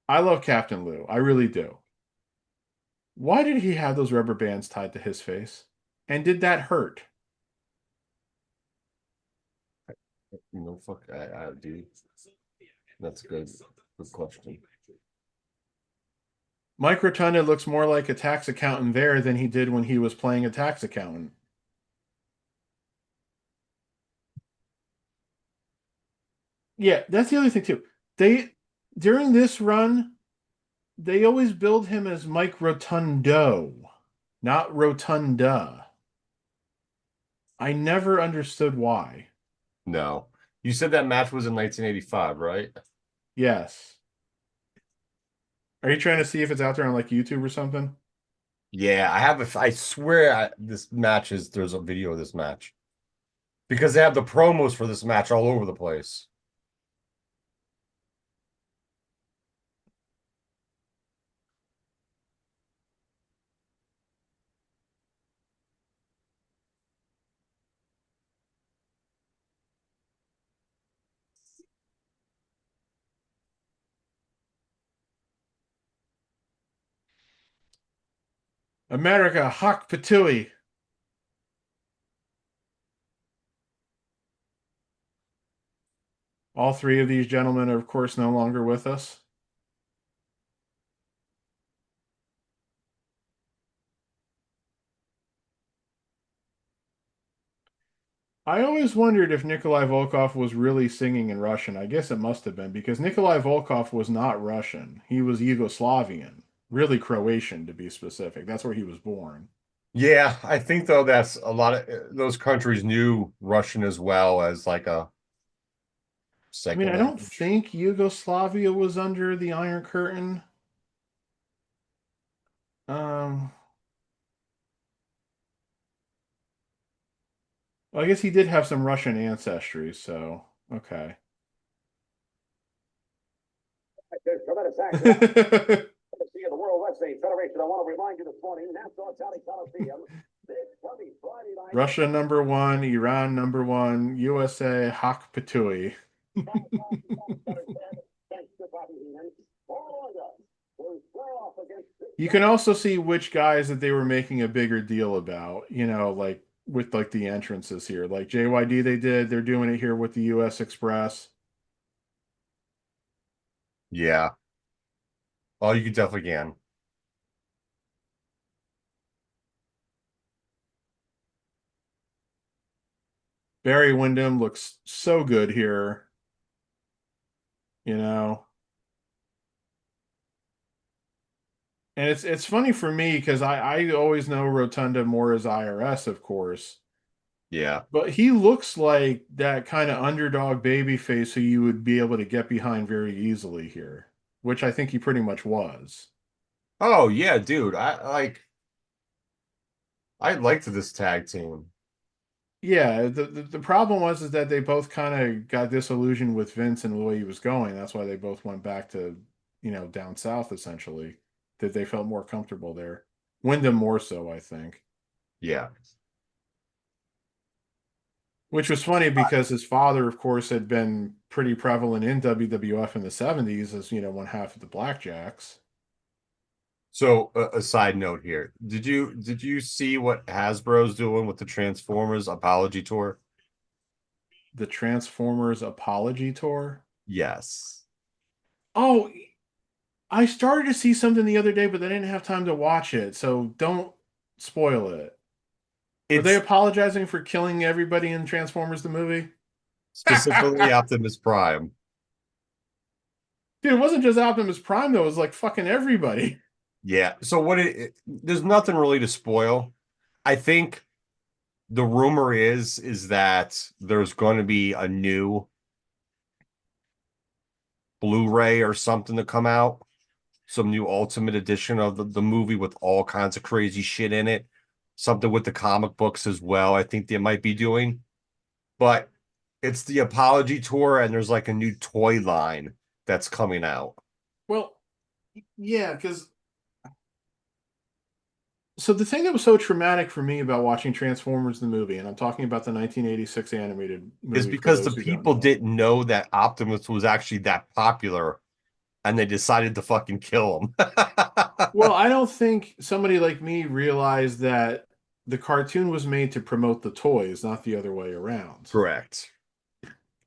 I love Captain Lou. I really do. Why did he have those rubber bands tied to his face? And did that hurt? No fuck, dude. That's good. Good question. Mike Rotunda looks more like a tax accountant there than he did when he was playing a tax accountant. Yeah, that's the other thing too. They during this run, they always build him as Mike Rotundo, not Rotunda. I never understood why. No. You said that match was in 1985, right? Yes. Are you trying to see if it's out there on like YouTube or something? Yeah, I have I swear this match is there's a video of this match because they have the promos for this match all over the place. America, Hawk Patui. All three of these gentlemen are, of course, no longer with us. I always wondered if Nikolai Volkov was really singing in Russian. I guess it must have been because Nikolai Volkov was not Russian. He was Yugoslavian, really Croatian to be specific. That's where he was born. Yeah, I think though that's a lot of those countries knew Russian as well as like a I mean, second I don't language. think Yugoslavia was under the Iron Curtain. Um, well, I guess he did have some Russian ancestry, so okay. There's tremendous action out of the World Wrestling Federation. I want to remind you this morning, Nassau County Coliseum, this coming Friday night. Russia number one, Iran number one, USA Hak Patui. You can also see which guys that they were making a bigger deal about, like with like the entrances here. Like JYD they're doing it here with the US Express. Yeah. Oh, you definitely can. Barry Windham looks so good here, you know. And it's funny for me because I always know Rotunda more as IRS, of course. Yeah. But he looks like that kind of underdog baby face who you would be able to get behind very easily here, which I think he pretty much was. Oh yeah, dude. I liked this tag team. Yeah, the problem was is that they both kind of got disillusioned with Vince and the way he was going. That's why they both went back to, down south essentially. That they felt more comfortable there. Wyndham more so, I think. Yeah. Which was funny because his father, of course, had been pretty prevalent in WWF in the 70s as, one half of the Blackjacks. So a side note here. Did you see what Hasbro's doing with the Transformers apology tour? The Transformers Apology Tour. Yes. Oh, I started to see something the other day, but I didn't have time to watch it, so don't spoil it. Are they It's apologizing for killing everybody in Transformers the movie? specifically Optimus Prime. Dude, it wasn't just Optimus Prime though, it was like fucking everybody. Yeah. So there's nothing really to spoil. I think the rumor is that there's going to be a new Blu-ray or something to come out, some new Ultimate Edition of the movie with all kinds of crazy shit in it, something with the comic books as well. I think they might be doing, but it's the apology tour, and there's like a new toy line that's coming out. Well, yeah, because so the thing that was so traumatic for me about watching Transformers the movie, and I'm talking about the 1986 animated Is movie for because the those who don't people know. didn't know that Optimus was actually that popular, and they decided to fucking kill him. Well, I don't think somebody like me realized that the cartoon was made to promote the toys, not the other way around. Correct.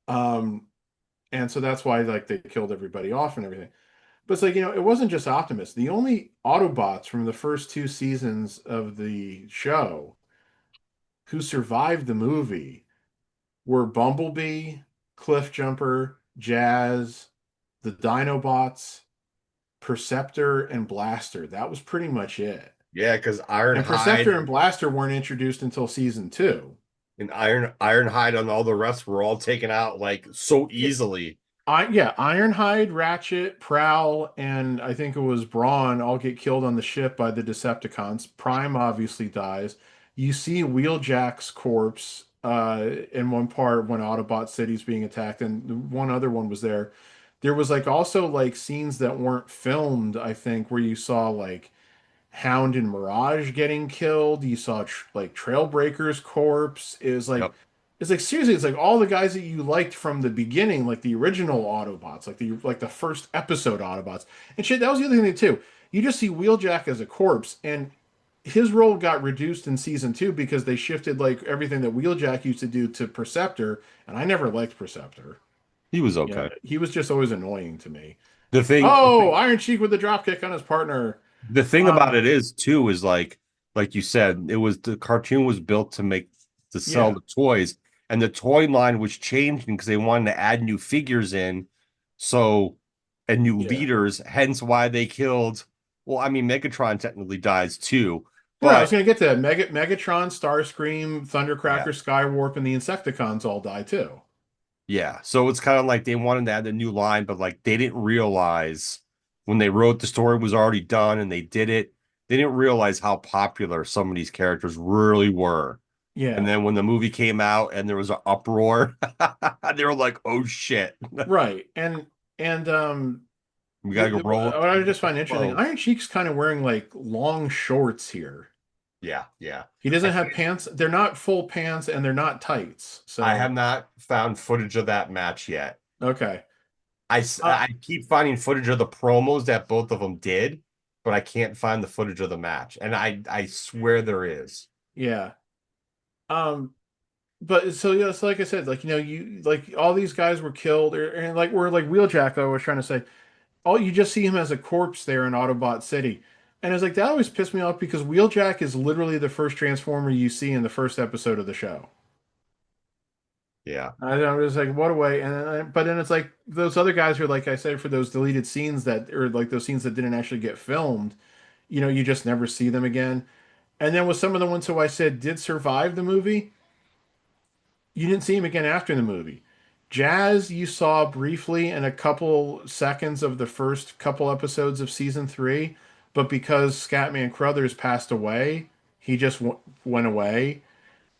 Um, and so that's why like they killed everybody off and everything. But it's like, it wasn't just Optimus. The only Autobots from the first two seasons of the show who survived the movie were Bumblebee, Cliffjumper, Jazz, the Dinobots, Perceptor, and Blaster. That was pretty much it. Yeah, because And Perceptor and Blaster weren't introduced until season two. Ironhide and all the rest were all taken out like so Yeah, easily. Ironhide, Ratchet, Prowl, and I think it was Brawn all get killed on the ship by the Decepticons. Prime obviously dies. You see Wheeljack's corpse in one part when Autobot City's being attacked, and one other one was there. There was like also like scenes that weren't filmed, I think, where you saw like Hound and Mirage getting killed. You saw like Trailbreaker's corpse. Yep. It's like seriously, it's like all the guys that you liked from the beginning, like the original Autobots, like the first episode Autobots and shit. That was the other thing too. You just see Wheeljack as a corpse, and his role got reduced in season two because they shifted like everything that Wheeljack used to do to Perceptor, and I never liked Perceptor. He was Yeah, okay. he was just always annoying to me. The thing, the Oh, thing, Iron Sheik with the dropkick on his partner. the thing about Um, it is too is like you said, it was the cartoon was built to sell yeah, the toys, and the toy line was changing because they wanted to add new figures in, so and new yeah. leaders. Hence why they killed. Well, I mean, Megatron technically dies too, Right, I was but gonna get to that. Megatron, Starscream, yeah, Thundercracker, Skywarp, and the Insecticons all die too. yeah. So it's kind of like they wanted to add a new line, but like they didn't realize when they wrote the story was already done and they did it. They didn't realize how popular some of these characters really were. And Yeah, then when the movie came out and there was an uproar, they were like, "Oh shit, right. And we gotta go roll what I just find interesting, clothes." Iron Sheik's kind of wearing like long shorts here. Yeah, yeah. He I doesn't have think pants. They're not full pants and they're not tights. I So have not found footage of that match yet. okay. Uh, I keep finding footage of the promos that both of them did, but I can't find the footage of the match. And I swear there is. yeah. Um, but so yeah, it's like I said, like you like all these guys were killed, and like we're like Wheeljack. I was trying to say. Oh, you just see him as a corpse there in Autobot City. And it's like that always pissed me off because Wheeljack is literally the first Transformer you see in the first episode of the show. Yeah. I'm just like, what a way. But then it's like those other guys who, like I said, for those deleted scenes that, or like those scenes that didn't actually get filmed, you just never see them again. And then with some of the ones who I said did survive the movie, you didn't see him again after the movie. Jazz, you saw briefly in a couple seconds of the first couple episodes of season three, but because Scatman Crothers passed away, he just went away.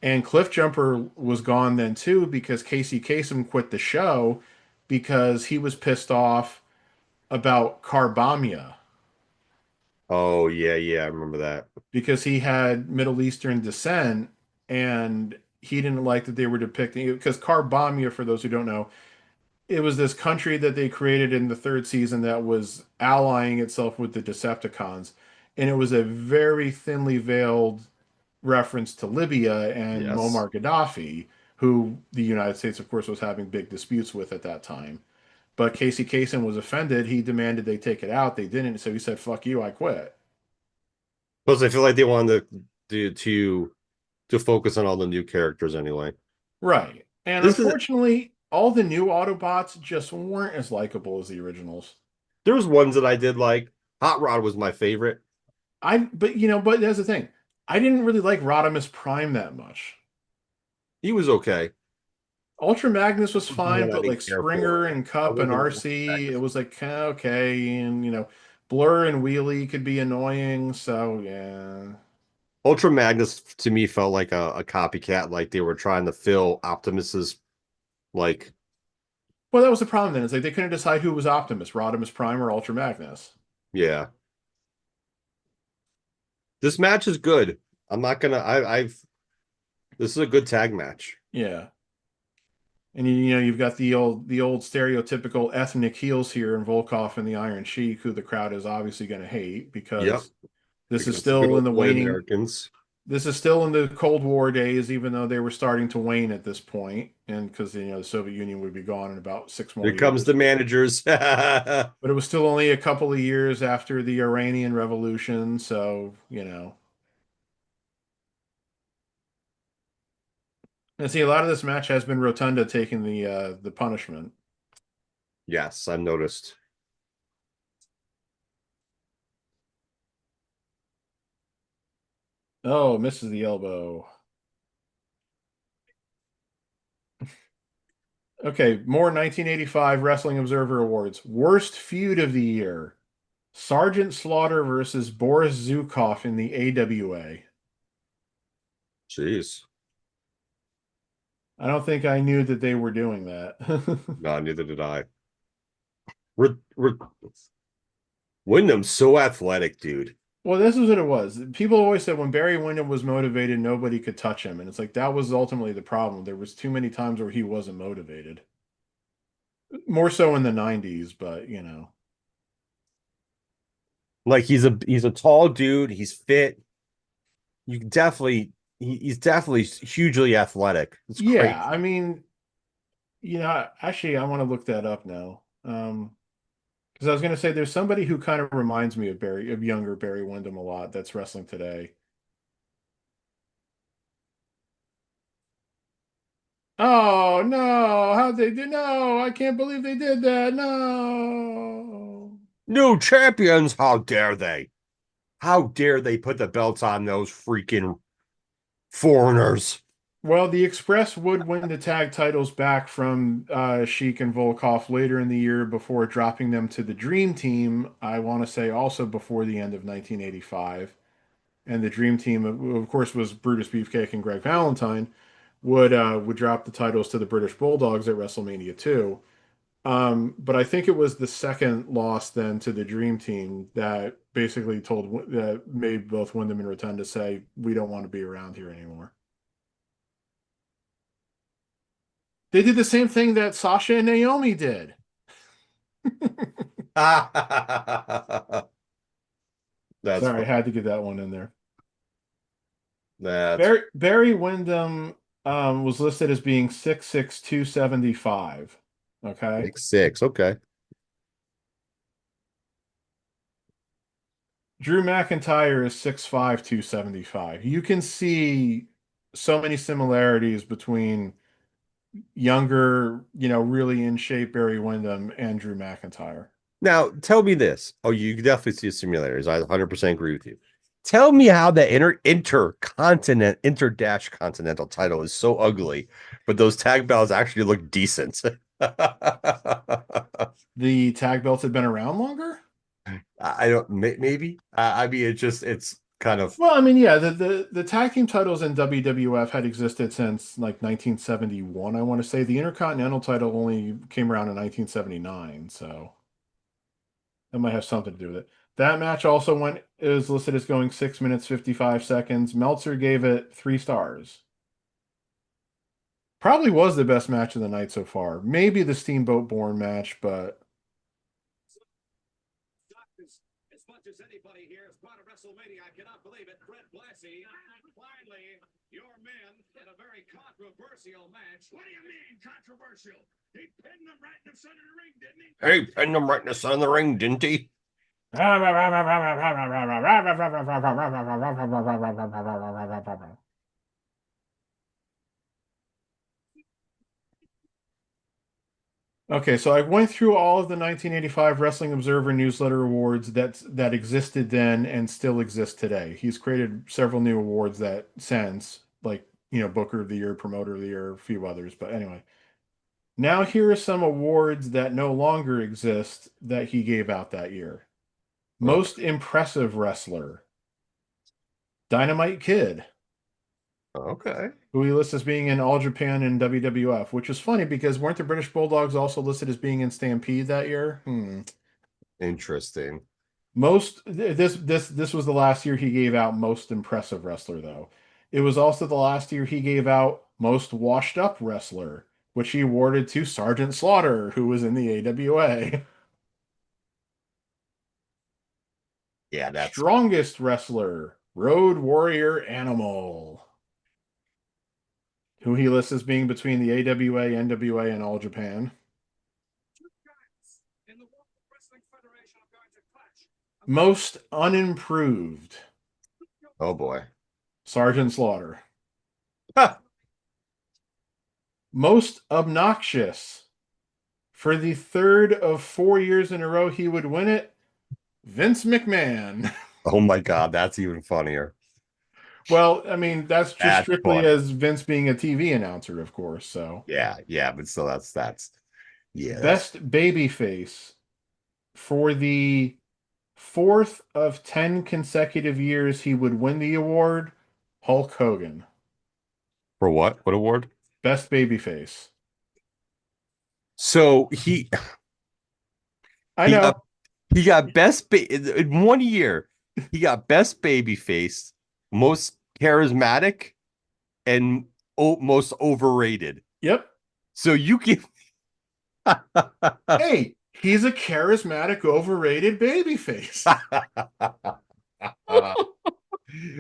And Cliff Jumper was gone then too because Casey Kasem quit the show because he was pissed off about Carbamia Oh yeah, yeah, I remember that. because he had Middle Eastern descent and he didn't like that they were depicting it because Carbamia, for those who don't know, it was this country that they created in the third season that was allying itself with the Decepticons. And it was a very thinly veiled reference to Libya and Yes. Muammar Gaddafi, who the United States, of course, was having big disputes with at that time. But Casey Kasem was offended. He demanded they take it out. They didn't. So he said, fuck you, I quit. Plus, I feel like they wanted to focus on all the new characters anyway. Right. And This is unfortunately, all the new Autobots just weren't as likable as the originals. there was ones that I did like. Hot Rod was my favorite. But that's the thing. I didn't really like Rodimus Prime that much. He was okay. Ultra Magnus was The fine, one I but like didn't care for. Springer and I Cup and wasn't a RC, it Magnus. was like okay, and Blur and Wheelie could be annoying, so yeah. Ultra Magnus to me felt like a copycat, like they were trying to fill Optimus's like Well, that was the problem then. It's like they couldn't decide who was Optimus, Rodimus Prime or Ultra Magnus. yeah. This match is good. I'm not gonna I've this is a good tag match. Yeah. And you've got the old stereotypical ethnic heels here in Volkov and the Iron Sheik, who the crowd is obviously going to hate Yep. because this is Because the good still in old the white waning. Americans. This is still in the Cold War days, even though they were starting to wane at this point, and because the Soviet Union would be gone in about six more Here comes the years. managers. But it was still only a couple of years after the Iranian Revolution, so. And see, a lot of this match has been Rotunda taking the punishment. Yes, I've noticed. Oh, misses the elbow. Okay, more 1985 Wrestling Observer Awards. Worst feud of the year. Sergeant Slaughter versus Boris Zukov in the AWA. Jeez. I don't think I knew that they were doing that. No, neither did I. We're Wyndham's so athletic, dude. Well, this is what it was. People always said when Barry Windham was motivated, nobody could touch him. And it's like that was ultimately the problem. There was too many times where he wasn't motivated. More so in the 90s, but. Like he's a tall dude. He's fit. You can definitely he's definitely hugely athletic. It's Yeah, I crazy. mean, actually I want to look that up now. Because I was gonna say there's somebody who kind of reminds me of younger Barry Windham a lot that's wrestling today. Oh no, how'd they do? No, I can't believe they did that. No. New champions, how dare they? How dare they put the belts on those freaking foreigners? Well, the Express would win the tag titles back from Sheik and Volkov later in the year before dropping them to the Dream Team. I want to say also before the end of 1985. And the Dream Team, of course, was Brutus Beefcake and Greg Valentine. Would drop the titles to the British Bulldogs at WrestleMania 2. But I think it was the second loss then to the Dream Team that basically that made both Wyndham and Rotunda say we don't want to be around here anymore. They did the same thing that Sasha and Naomi did. That's Sorry, I fun. had to get that one in there. That's Barry Windham was listed as being 6'6", 275. Okay. like six. Okay. Drew McIntyre is 6'5", 275. You can see so many similarities between younger, really in shape Barry Windham and Drew McIntyre. Now, tell me this. Oh, you definitely see simulators. I 100% agree with you. Tell me how the inter-dash continental title is so ugly, but those tag belts actually look decent. The tag belts had been around longer? I don't maybe. I mean, it's kind of Well, I mean, yeah, the tag team titles in WWF had existed since like 1971, I want to say. The Intercontinental title only came around in 1979, so that might have something to do with it. That match also went is listed as going 6 minutes 55 seconds. Meltzer gave it 3 stars. Probably was the best match of the night so far. Maybe the Steamboat Born match, but As much as anybody here is part of WrestleMania, I cannot believe it. Fred Blassie, finally, your men in a very controversial match. What do you mean controversial? He pinned them right in the center of the ring, didn't he? hey, pinned him right in the center of the ring, didn't he? okay, so I went through all of the 1985 Wrestling Observer Newsletter awards that existed then and still exist today. He's created several new awards that since, like, Booker of the Year, Promoter of the Year, a few others. But anyway, now here are some awards that no longer exist that he gave out that year. Okay. Most Impressive Wrestler, Dynamite Kid, Okay. who he lists as being in All Japan and WWF, which is funny because weren't the British Bulldogs also listed as being in Stampede that year? Interesting. This was the last year he gave out Most Impressive Wrestler, though. It was also the last year he gave out Most Washed Up Wrestler, which he awarded to Sergeant Slaughter, who was in the AWA. Yeah, that's Strongest Wrestler, Road Warrior Animal, who he lists as being between the AWA, NWA, and All Japan. In the World Wrestling Federation are going to clash. Most Unimproved, oh boy. Sergeant Slaughter. Ha! Most Obnoxious, for the third of 4 years in a row he would win it, Vince McMahon. Oh my God, that's even funnier. Well, I mean, that's just That's strictly funny. as Vince being a TV announcer, of course. So, Yeah, but still that's yeah, that's best babyface for the fourth of 10 consecutive years he would win the award, Hulk Hogan. for what? What award? Best babyface. So I he know. got he got in 1 year, he got best baby face, most charismatic, and most overrated. Yep. So you give Hey, he's a charismatic, overrated babyface.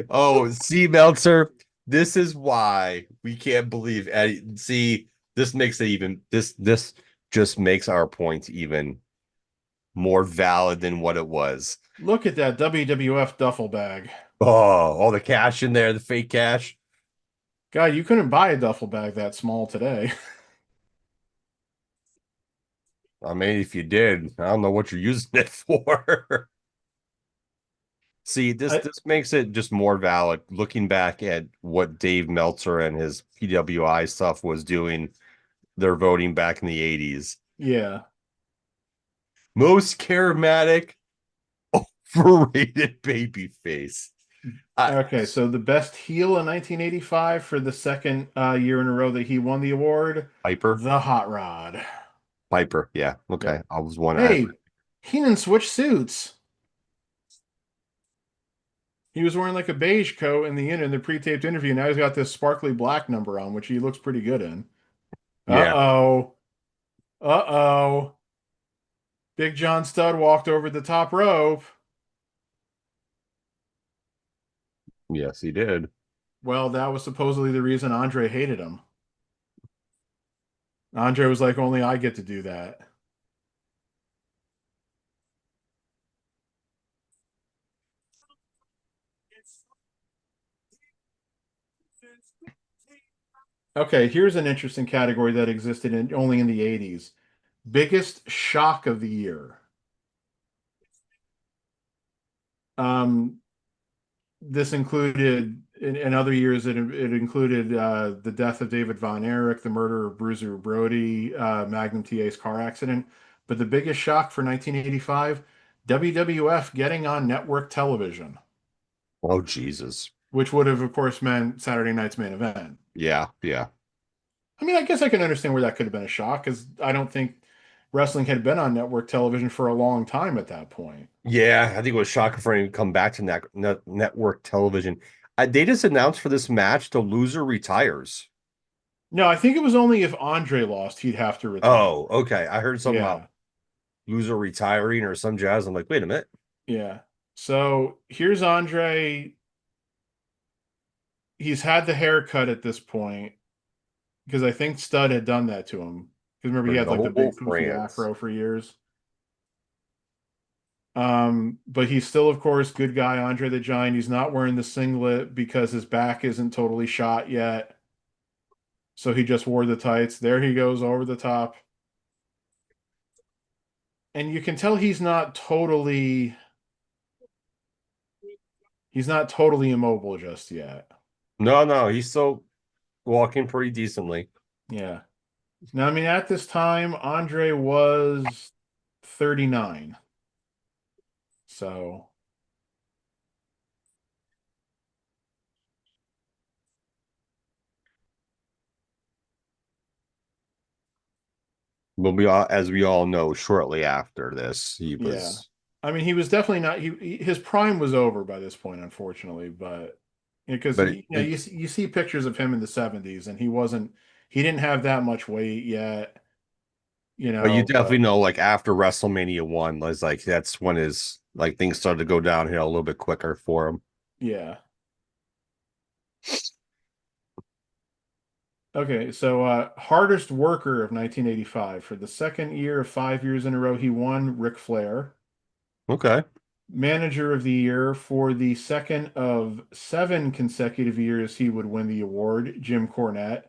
oh, see, Meltzer, this is why we can't believe Eddie. See, this just makes our point even more valid than what it was. Look at that WWF duffel bag. Oh, all the cash in there, the fake cash. God, you couldn't buy a duffel bag that small today. I mean, if you did, I don't know what you're using it for. See, this I, this makes it just more valid looking back at what Dave Meltzer and his PWI stuff was doing, their voting back in the 80s. yeah. Most charismatic, overrated baby face. I, Okay, so the best heel in 1985 for the second year in a row that he won the award, Piper, the Hot Rod. Piper. Yeah, okay. Yep. I was one. Hey, Heenan switched suits. He was wearing like a beige coat in the pre-taped interview. Now he's got this sparkly black number on, which he looks pretty good in. Yeah, Uh-oh. Uh-oh. Big John Studd walked over the top rope. yes, he did. Well, that was supposedly the reason Andre hated him. Andre was like, only I get to do that. Okay, here's an interesting category that existed only in the 80s. Biggest shock of the year. This included in other years it included the death of David Von Erich, the murder of Bruiser Brody, Magnum TA's car accident. But the biggest shock for 1985, WWF getting on network television, Oh, Jesus. which would have, of course, meant Saturday night's main event. Yeah, yeah. I mean, I guess I can understand where that could have been a shock because I don't think wrestling had been on network television for a long time at that point. Yeah, I think it was shocking for him to come back to network television. They just announced for this match the loser retires. No, I think it was only if Andre lost, he'd have to retire. Oh, okay. I heard something about Yeah. loser retiring or some jazz. I'm like, wait a minute. Yeah. So here's Andre. He's had the haircut at this point because I think Stud had done that to him. Because remember, he For had like the Noble big poofy France. afro for years. But he's still, of course, good guy Andre the Giant. He's not wearing the singlet because his back isn't totally shot yet. So he just wore the tights. There he goes over the top. And you can tell he's not totally immobile just yet. No, no, he's still walking pretty decently. Yeah. Now, I mean, at this time, Andre was 39. So, But as we all know, shortly after this, he yeah. was. I mean, he was definitely not, his prime was over by this point, unfortunately, but because But you see pictures of him in the 70s and he didn't have that much weight yet, but you definitely but know, like after WrestleMania 1, was like that's when his like things started to go downhill a little bit quicker for him. yeah. Okay, so hardest worker of 1985 for the second year of 5 years in a row, he won Ric Flair. Okay. Manager of the Year for the second of 7 consecutive years, he would win the award, Jim Cornette.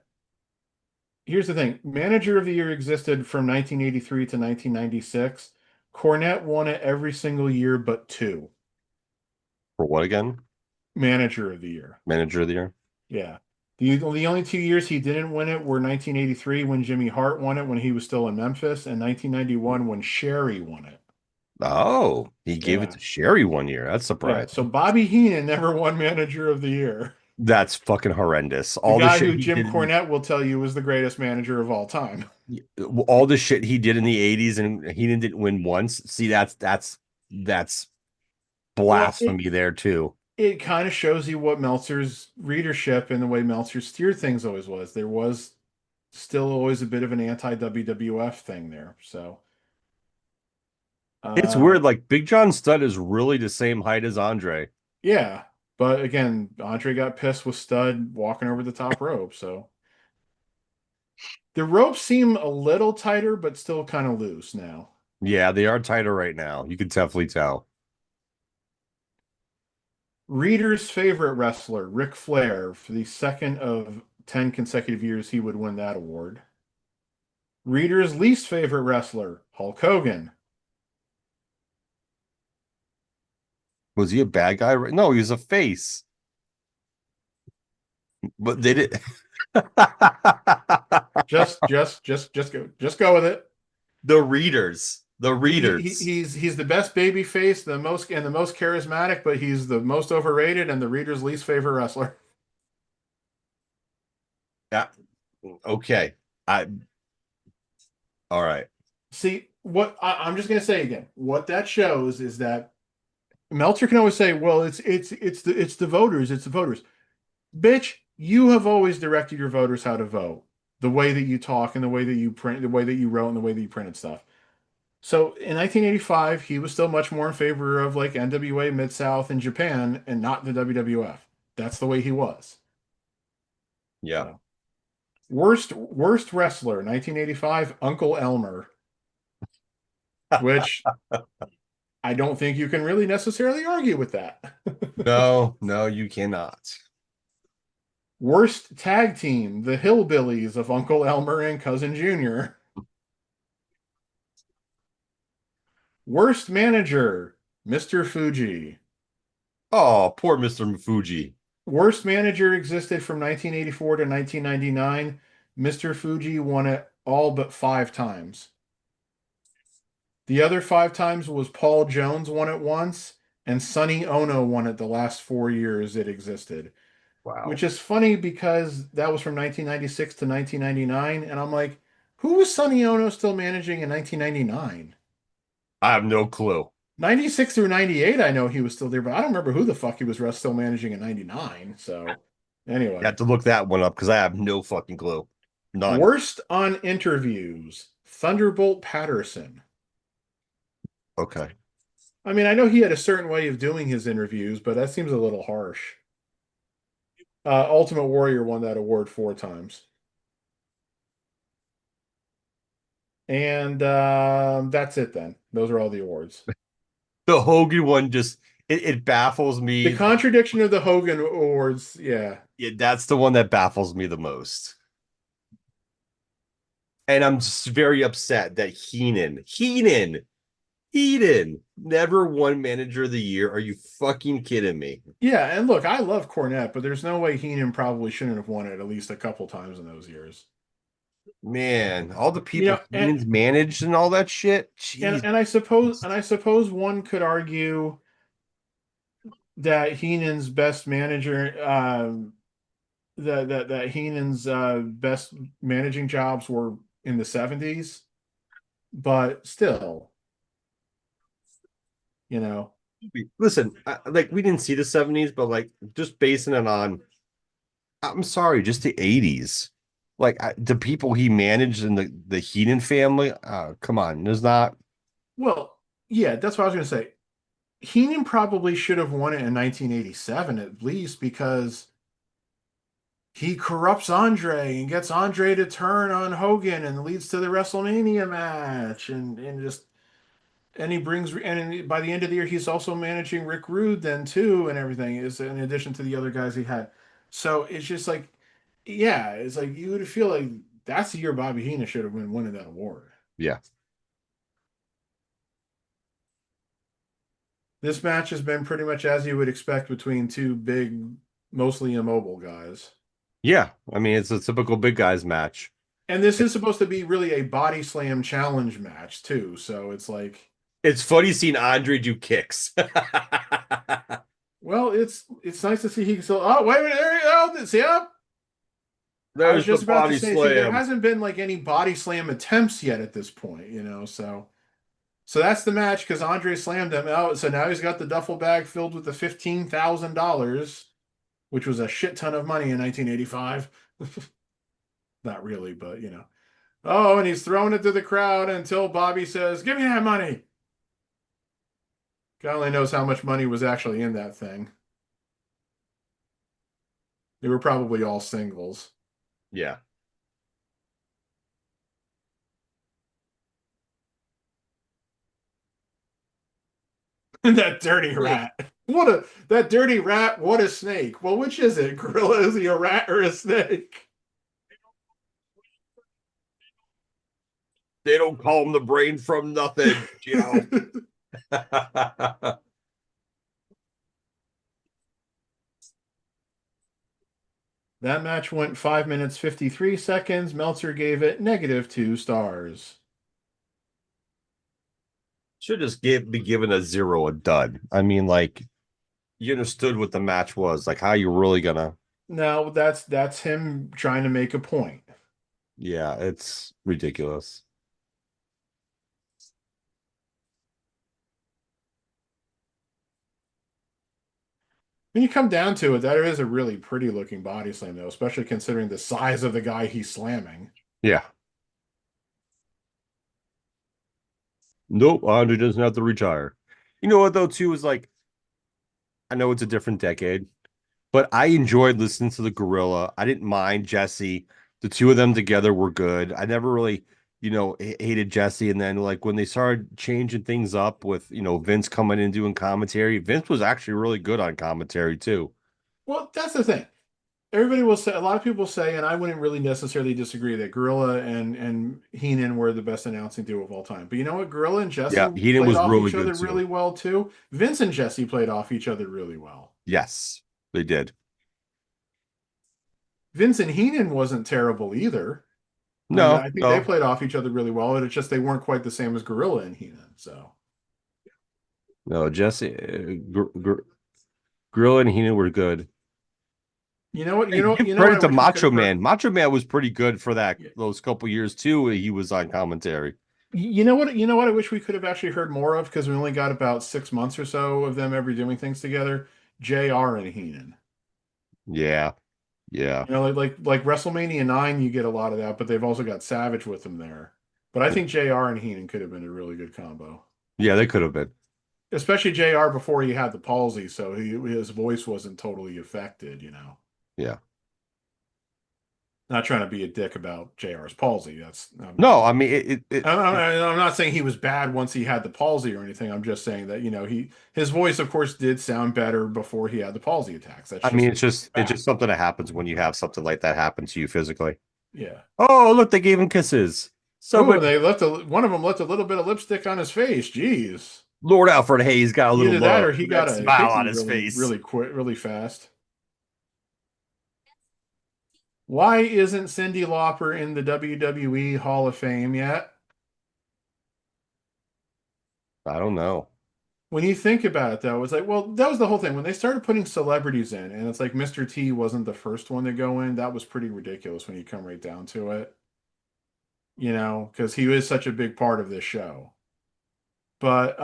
Here's the thing, Manager of the Year existed from 1983 to 1996. Cornette won it every single year but two. For what again? Manager of the Year. Manager of the year? Yeah. The only 2 years he didn't win it were 1983 when Jimmy Hart won it when he was still in Memphis, and 1991 when Sherry won it. Oh, he gave it Yeah. to Sherry 1 year. That's Yeah. So surprising. Bobby Heenan never won Manager of the Year. That's fucking horrendous. The All the guy shit who he Jim did in Cornette will tell you was the greatest manager of all time. all the shit he did in the 80s and he didn't win once. See, that's Well, it blasphemy there too. it kind of shows you what Meltzer's readership and the way Meltzer steered things always was. There was still always a bit of an anti-WWF thing there. So, It's uh, weird. Like Big John Studd is really the same height as Andre. yeah. But again, Andre got pissed with Stud walking over the top rope. So the ropes seem a little tighter, but still kind of loose now. Yeah, they are tighter right now. You can definitely tell. Reader's favorite wrestler, Ric Flair, for the second of 10 consecutive years, he would win that award. Reader's least favorite wrestler, Hulk Hogan. Was he a bad guy? No, he was a face. But they did. Just go with it. The readers. The readers. He's the best baby face, the most charismatic, but he's the most overrated and the Reader's least favorite wrestler. Yeah. Okay. I all right. See, I'm just gonna say again, what that shows is that Meltzer can always say, well, it's the voters, it's the voters. Bitch, you have always directed your voters how to vote. The way that you talk and the way that you print, the way that you wrote and the way that you printed stuff. So in 1985, he was still much more in favor of like NWA, Mid-South, and Japan and not the WWF. That's the way he was. Yeah. So, worst wrestler, 1985, Uncle Elmer, which I don't think you can really necessarily argue with that. No, no, you cannot. Worst tag team, the Hillbillies of Uncle Elmer and Cousin Junior. Worst manager, Mr. Fuji. Oh, poor Mr. Fuji. Worst manager existed from 1984 to 1999. Mr. Fuji won it all but 5 times. The other 5 times was Paul Jones won it once, and Sonny Ono won it the last 4 years it existed. Wow. Which is funny because that was from 1996 to 1999, and I'm like, who was Sonny Ono still managing in 1999? I have no clue. 96 through 98, I know he was still there, but I don't remember who the fuck he was still managing in 99. So, You have anyway, to look that one up because I have no fucking clue. None. worst on interviews, Thunderbolt Patterson. Okay. I mean, I know he had a certain way of doing his interviews, but that seems a little harsh. Ultimate Warrior won that award 4 times. And that's it then. Those are all the awards. The Hogan one just it baffles The me. contradiction of the Hogan awards, yeah. Yeah, that's the one that baffles me the most. And I'm just very upset that Heenan never won Manager of the Year. Are you fucking kidding me? Yeah, and look, I love Cornette, but there's no way Heenan probably shouldn't have won it at least a couple times in those years. Man, all the You people know, Heenan's managed and all that shit. and Jeez. and I suppose one could argue that Heenan's best manager that Heenan's best managing jobs were in the 70s, but still, you know. Listen, like we didn't see the 70s, but like just basing it on, I'm sorry, just the 80s. Like the people he managed in the Heenan family, come on, there's not. Well, yeah, that's what I was going to say. Heenan probably should have won it in 1987 at least because he corrupts Andre and gets Andre to turn on Hogan and leads to the WrestleMania match and just and he brings and by the end of the year he's also managing Rick Rude then too and everything is in addition to the other guys he had. So it's just like yeah, it's like you would feel like that's the year Bobby Heenan should have been winning that award. Yeah. This match has been pretty much as you would expect between two big, mostly immobile guys. Yeah. I mean, it's a typical big guys match. And this is supposed to be really a body slam challenge match too. So it's like, It's funny seeing Andre do kicks. well, it's nice to see he can still. Oh wait a minute, there you go. See up. I was There's the just about to body say, see, there slam. hasn't been like any body slam attempts yet at this point, So that's the match because Andre slammed him out. So now he's got the duffel bag filled with the $15,000, which was a shit ton of money in 1985. Not really, but Oh, and he's throwing it to the crowd until Bobby says, "Give me that money." God only knows how much money was actually in that thing. They were probably all singles. Yeah. That dirty rat. That dirty rat, what a snake. Well, which is it? Gorilla, is he a rat or a snake? They don't call him the brain from nothing, That match went 5 minutes 53 seconds. Meltzer gave it -2 stars. Should just be given a zero a dud. I mean, like you understood what the match was, like how you really gonna. Now that's him trying to make a point. Yeah, it's ridiculous. When you come down to it, that is a really pretty looking body slam, though, especially considering the size of the guy he's slamming. Yeah. Nope, Andre doesn't have to retire. You know what though, too, is like I know it's a different decade, but I enjoyed listening to the Gorilla. I didn't mind Jesse. The two of them together were good. I never really, hated Jesse. And then like when they started changing things up with, Vince coming in doing commentary, Vince was actually really good on commentary too. Well, that's the thing. Everybody will say, a lot of people say, and I wouldn't really necessarily disagree, that Gorilla and Heenan were the best announcing duo of all time. But you know what? Gorilla and Yeah, Jesse Heenan played was off really each good other too. really well too. Vince and Jesse played off each other really well. Yes, they did. Vince and Heenan wasn't terrible either. I mean, No, I think they no, played off each other really well, but it's just they weren't quite the same as Gorilla and Heenan. So, no. Jesse, Gorilla and Heenan were good. you know what? Hey, give You know what I credit to wish we could Macho have heard. Man. Macho Man was pretty good for that those couple years too. He was on commentary. You know what? You know what I wish we could have actually heard more of because we only got about 6 months or so of them ever doing things together. JR and Heenan. Yeah, yeah, You know, like WrestleMania 9, you get a lot of that, but they've also got Savage with them there. But I think JR and Heenan could have been a really good combo. yeah. They could have been. Especially JR before he had the palsy, so his voice wasn't totally affected, you know. Yeah. Not trying to be a dick about JR's palsy. That's No, I mean I'm not saying he was bad once he had the palsy or anything. I'm just saying that, you know, his voice, of course, did sound better before he had the palsy attacks. That's I mean just it's just fact. something that happens when you have something like that happen to you physically. Yeah. Oh, look, they gave him kisses. So Oh, much. and one of them left a little bit of lipstick on his face. Jeez. Lord Alfred Hayes got a little Either that love, or he got that a smile on hickey his really, face. really quick, really fast. Why isn't Cyndi Lauper in the WWE Hall of Fame yet? I don't know. When you think about it, though, it's like, well, that was the whole thing. When they started putting celebrities in, and it's like Mr. T wasn't the first one to go in, that was pretty ridiculous when you come right down to it, you know, because he was such a big part of this show. But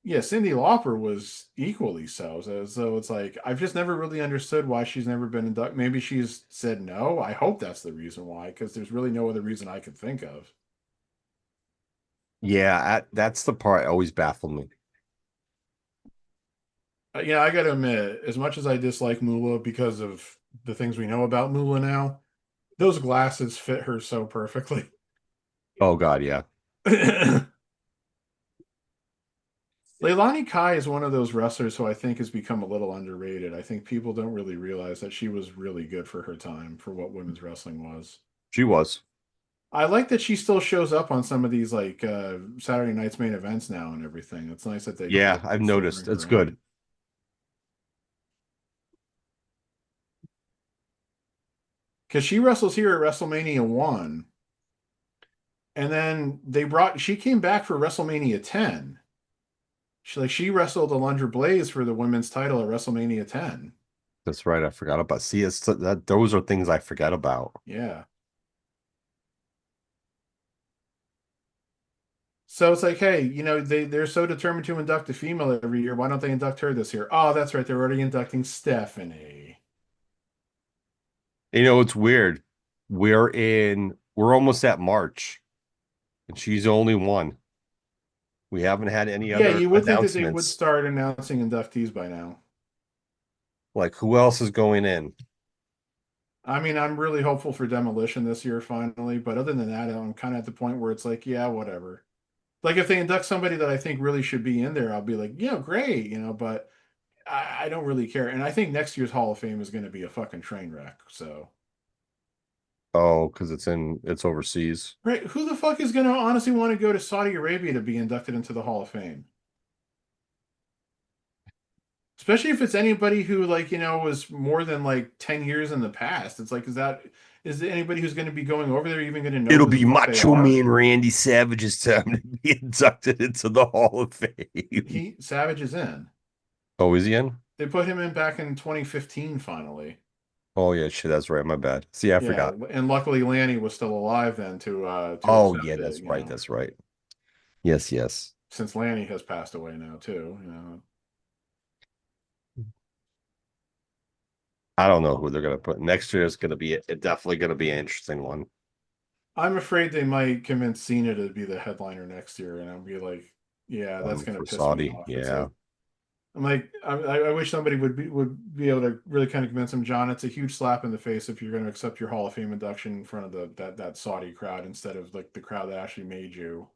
yeah, Cyndi Lauper was equally so. So it's like I've just never really understood why she's never been inducted. Maybe she's said no. I hope that's the reason why, because there's really no other reason I could think of. Yeah, that's the part that always baffled me. Yeah, I got to admit, as much as I dislike Moolah because of the things we know about Moolah now, those glasses fit her so perfectly. Oh God, yeah. Leilani Kai is one of those wrestlers who I think has become a little underrated. I think people don't really realize that she was really good for her time for what women's wrestling was. She was. I like that she still shows up on some of these like Saturday night's main events now and everything. It's nice that they Yeah, like I've still noticed. bring It's her in. good. Because she wrestles here at WrestleMania 1. And then she came back for WrestleMania 10. She wrestled Alundra Blaze for the women's title at WrestleMania 10. That's right. I forgot about. See, it's that those are things I forget about. Yeah. So it's like, hey, you know, they're so determined to induct a female every year. Why don't they induct her this year? Oh, that's right. They're already inducting Stephanie. You know, it's weird. We're almost at March, and she's the only one. We haven't had any Yeah, other you would think that they would announcements. start announcing inductees by now. Like who else is going in? I mean, I'm really hopeful for Demolition this year finally, but other than that, I'm kind of at the point where it's like, yeah, whatever. Like if they induct somebody that I think really should be in there, I'll be like, yeah, great, you know, but I don't really care. And I think next year's Hall of Fame is going to be a fucking train wreck. So, Oh, because it's overseas. right, who the fuck is going to honestly want to go to Saudi Arabia to be inducted into the Hall of Fame? Especially if it's anybody who like, you know, was more than like 10 years in the past. It's like, is there anybody who's going to be going over there even going to know It'll who the be fuck they Macho are? Man Randy Savage's time to be inducted into the Hall of Fame. Savage is in. Oh, is he in? They put him in back in 2015 finally. Oh yeah, shit, that's right. My bad. See, I Yeah, forgot. and luckily Lanny was still alive then to Oh yeah, accept it, that's you right. know, That's right. Yes, yes. since Lanny has passed away now too, you know. I don't know who they're gonna put next year. Is gonna be definitely gonna be an interesting one. I'm afraid they might convince Cena to be the headliner next year, and I'll be like, yeah, that's gonna For piss me Saudi, off. It's yeah, like I'm like I wish somebody would be able to really kind of convince him, John. It's a huge slap in the face if you're going to accept your Hall of Fame induction in front of that Saudi crowd instead of like the crowd that actually made you,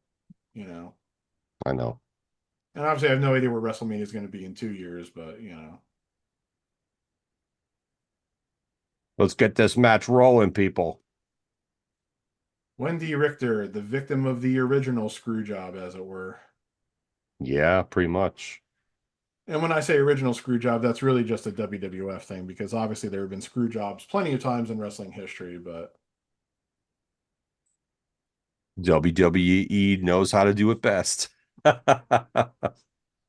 you know. I know. And obviously, I have no idea where WrestleMania is going to be in 2 years, but you know, Let's get this match rolling, people. Wendy Richter, the victim of the original screw job, as it were. Yeah, pretty much. And when I say original screw job, that's really just a WWF thing because obviously there have been screw jobs plenty of times in wrestling history, but WWE knows how to do it best. well,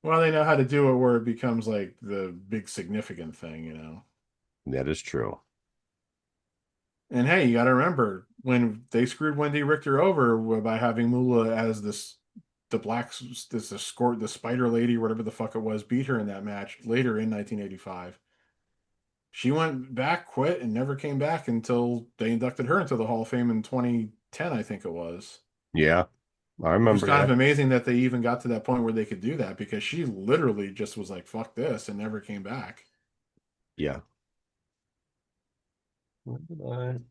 they know how to do it where it becomes like the big significant thing, you know. That is true. And hey, you got to remember when they screwed Wendy Richter over by having Moolah as the black this escort, the Spider Lady, whatever the fuck it was, beat her in that match later in 1985. She went back, quit, and never came back until they inducted her into the Hall of Fame in 2010, I think it was. Yeah, I Which was remember kind of that. amazing that they even got to that point where they could do that because she literally just was like, fuck this, and never came back. Yeah. I'm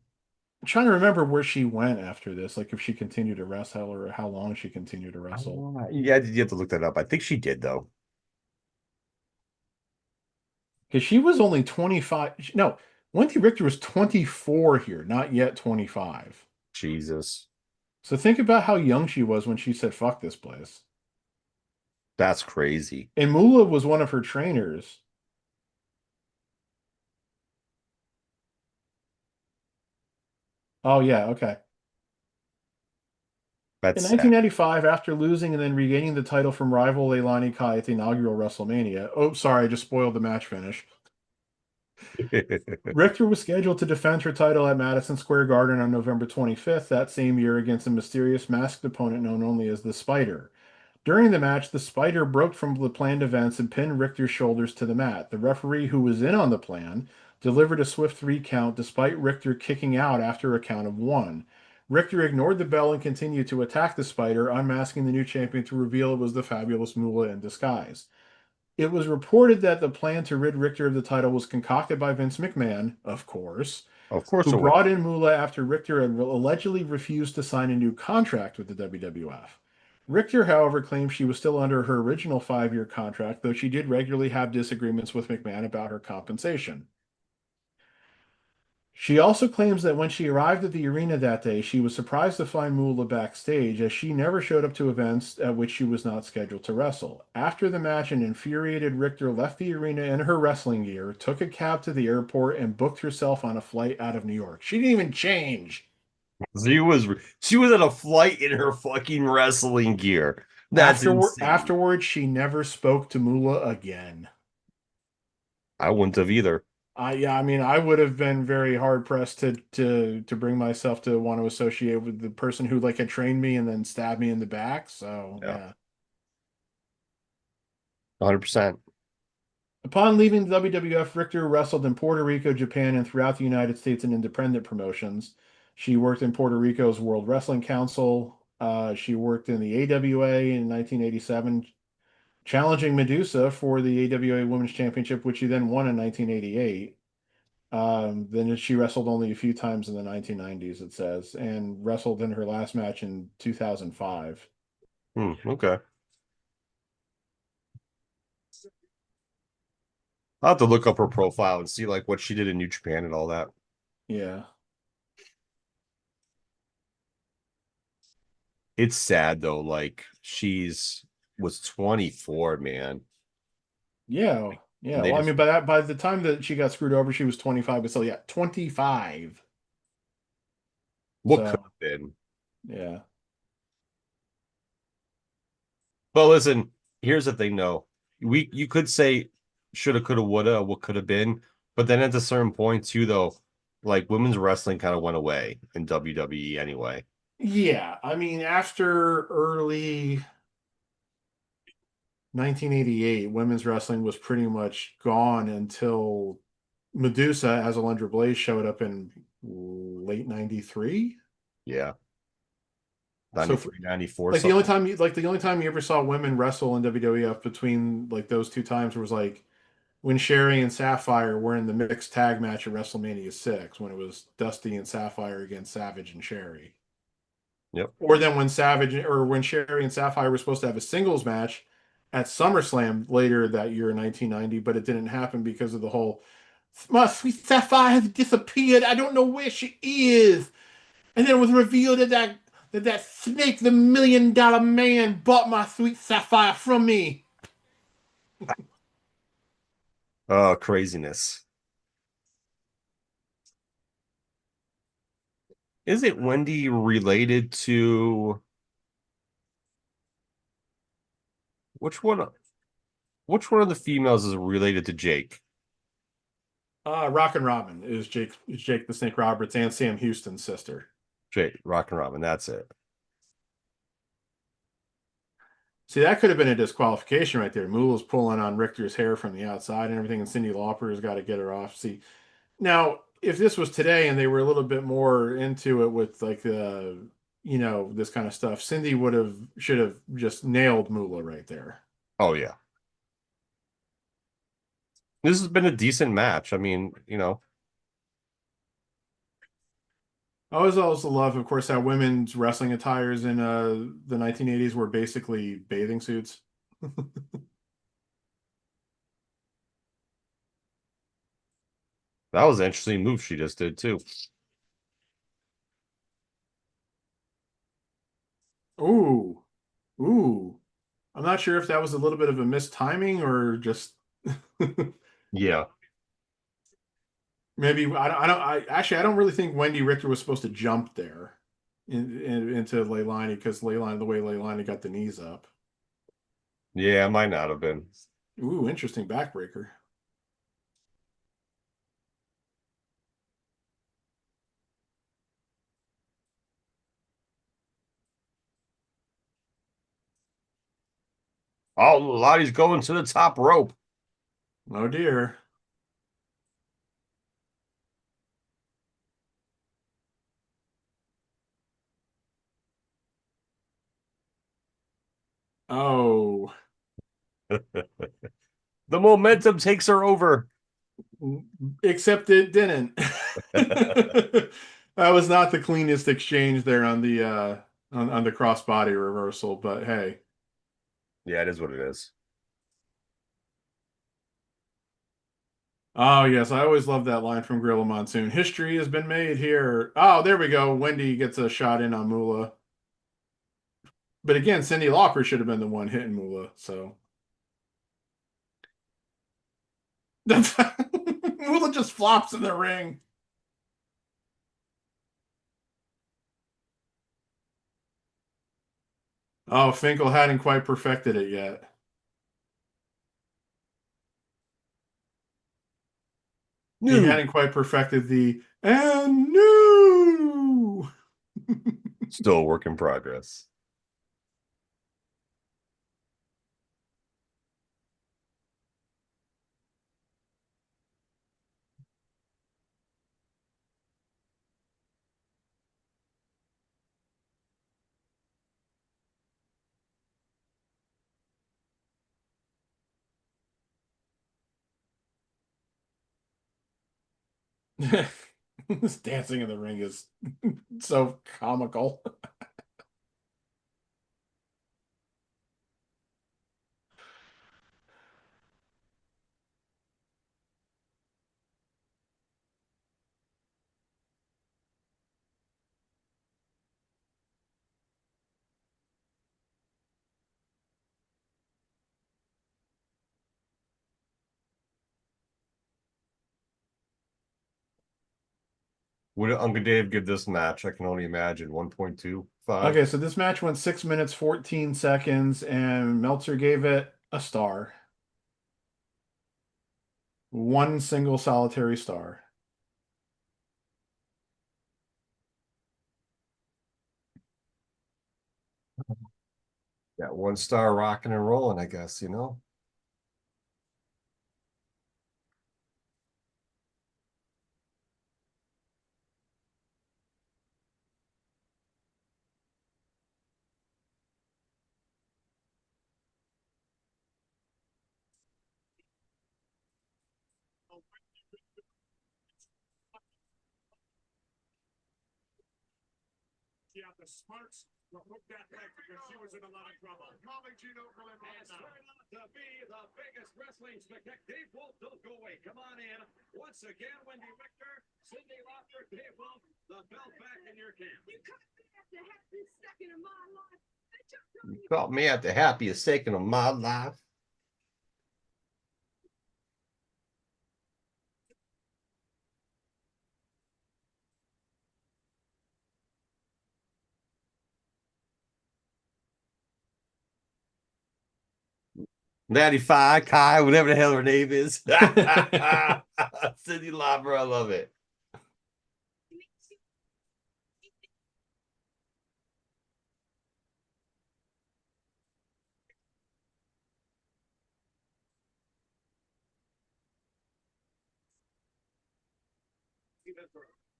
trying to remember where she went after this, like if she continued to wrestle or how long she continued to wrestle. Yeah, you have to look that up. I think she did though. Because she was only 25. No, Wendy Richter was 24 here, not yet 25. Jesus. So think about how young she was when she said, fuck this place. That's crazy. And Moolah was one of her trainers. Oh, yeah, okay. That's In sad. 1995, after losing and then regaining the title from rival Leilani Kai at the inaugural WrestleMania. Oh, sorry, I just spoiled the match finish. Richter was scheduled to defend her title at Madison Square Garden on November 25th that same year against a mysterious masked opponent known only as the Spider. During the match, the Spider broke from the planned events and pinned Richter's shoulders to the mat. The referee, who was in on the plan, delivered a swift 3 count despite Richter kicking out after a count of 1. Richter ignored the bell and continued to attack the Spider, unmasking the new champion to reveal it was the fabulous Moolah in disguise. It was reported that the plan to rid Richter of the title was concocted by Vince McMahon, of course, Of course who it was. brought in Moolah after Richter had allegedly refused to sign a new contract with the WWF. Richter, however, claimed she was still under her original 5 year contract, though she did regularly have disagreements with McMahon about her compensation. She also claims that when she arrived at the arena that day, she was surprised to find Moolah backstage, as she never showed up to events at which she was not scheduled to wrestle. After the match, an infuriated Richter left the arena in her wrestling gear, took a cab to the airport, and booked herself on a flight out of New York. She didn't even change. She was at a flight in her fucking wrestling gear. That's insane. Afterwards, she never spoke to Moolah again. I wouldn't have either. Yeah, I mean, I would have been very hard pressed to bring myself to want to associate with the person who like had trained me and then stabbed me in the back. So Yeah, yeah. 100%. Upon leaving the WWF, Richter wrestled in Puerto Rico, Japan, and throughout the United States in independent promotions. She worked in Puerto Rico's World Wrestling Council. She worked in the AWA in 1987, challenging Medusa for the AWA Women's Championship, which she then won in 1988. Then she wrestled only a few times in the 1990s, it says, and wrestled in her last match in 2005. Okay. I'll have to look up her profile and see like what she did in New Japan and all that. Yeah. It's sad though, like she's was 24, man. Yeah. Yeah. And they Well, I just mean, by the time that she got screwed over, she was 25, but still, yeah, 25. what could So, have been. yeah. But listen, here's the thing though. You could say shoulda, coulda, woulda, what could have been, but then at a certain point too, though, like women's wrestling kind of went away in WWE anyway. Yeah. I mean, after early 1988, women's wrestling was pretty much gone until Medusa as Alundra Blaze showed up in late 93. Yeah. So 93, 94, like the only something. time you ever saw women wrestle in WWF between like those two times was like when Sherry and Sapphire were in the mixed tag match at WrestleMania 6 when it was Dusty and Sapphire against Savage and Sherry. Yep. Or then when Sherry and Sapphire were supposed to have a singles match at SummerSlam later that year in 1990, but it didn't happen because of the whole My sweet Sapphire has disappeared. I don't know where she is. And then it was revealed that snake, the $1 million man, bought my sweet Sapphire from me. Oh, craziness. Is it Wendy related to which one? Which one of the females is related to Jake? Rockin' Robin is Jake the Snake Roberts and Sam Houston's sister. Jake, Rock and Robin. That's it. See, that could have been a disqualification right there. Moolah's pulling on Richter's hair from the outside and everything, and Cyndi Lauper's got to get her off. See, now if this was today and they were a little bit more into it with like this kind of stuff, Cindy should have just nailed Moolah right there. Oh yeah. This has been a decent match. I mean, I always also love, of course, how women's wrestling attires in the 1980s were basically bathing suits. that was an interesting move she just did too. Ooh, ooh. I'm not sure if that was a little bit of a mistiming or just Yeah. maybe I don't really think Wendy Richter was supposed to jump there into Leilani because Leilani the way Leilani got the knees up. Yeah, might not have been. Ooh, interesting backbreaker. Oh, Lottie's going to the top rope. Oh dear. Oh, The momentum takes her over. except it didn't. That was not the cleanest exchange there on the crossbody reversal, but hey. Yeah, it is what it is. Oh yes, I always love that line from Gorilla Monsoon. History has been made here. Oh, there we go. Wendy gets a shot in on Moolah. But again, Cyndi Lauper should have been the one hitting Moolah. So Moolah just flops in the ring. Oh, Finkel hadn't quite perfected it yet. He New. hadn't quite perfected the and new. Still a work in progress. This dancing in the ring is so comical. Would Uncle Dave give this match? I can only imagine 1.25. Okay, so this match went 6 minutes 14 seconds, and Meltzer gave it a star. One single solitary star. Yeah, 1 star rocking and rolling, I guess. She had the smarts to hook that leg because she was in a lot of trouble. It's turned out to be the biggest wrestling spectacular. Dave Wolf, don't go away. Come on in. Once again, Wendy Richter, Cindy Lauper, Dave Wolf, the belt back in your camp. You caught me at the happiest second of my life. You caught me at the happiest second of my life. Natty Fi, Kai, whatever the hell her name is. Cindy Lauper, I love it.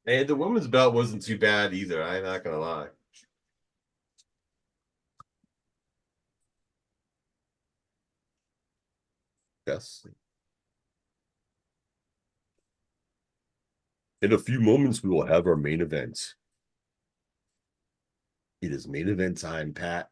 And the women's belt wasn't too bad either. I'm not gonna lie. Yes. In a few moments, we will have our main event. It is main event time, Pat.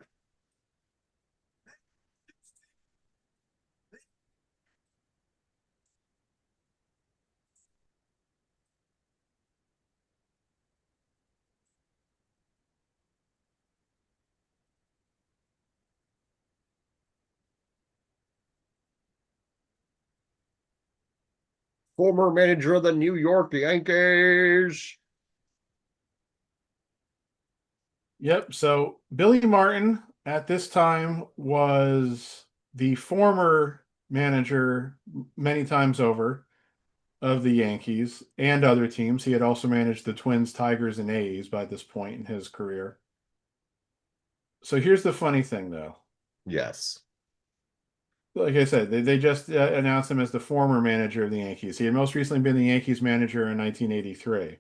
Former manager of the New York Yankees. Yep. So Billy Martin at this time was the former manager many times over of the Yankees and other teams. He had also managed the Twins, Tigers, and A's by this point in his career. So here's the funny thing, though. Yes. Like I said, they just announced him as the former manager of the Yankees. He had most recently been the Yankees manager in 1983.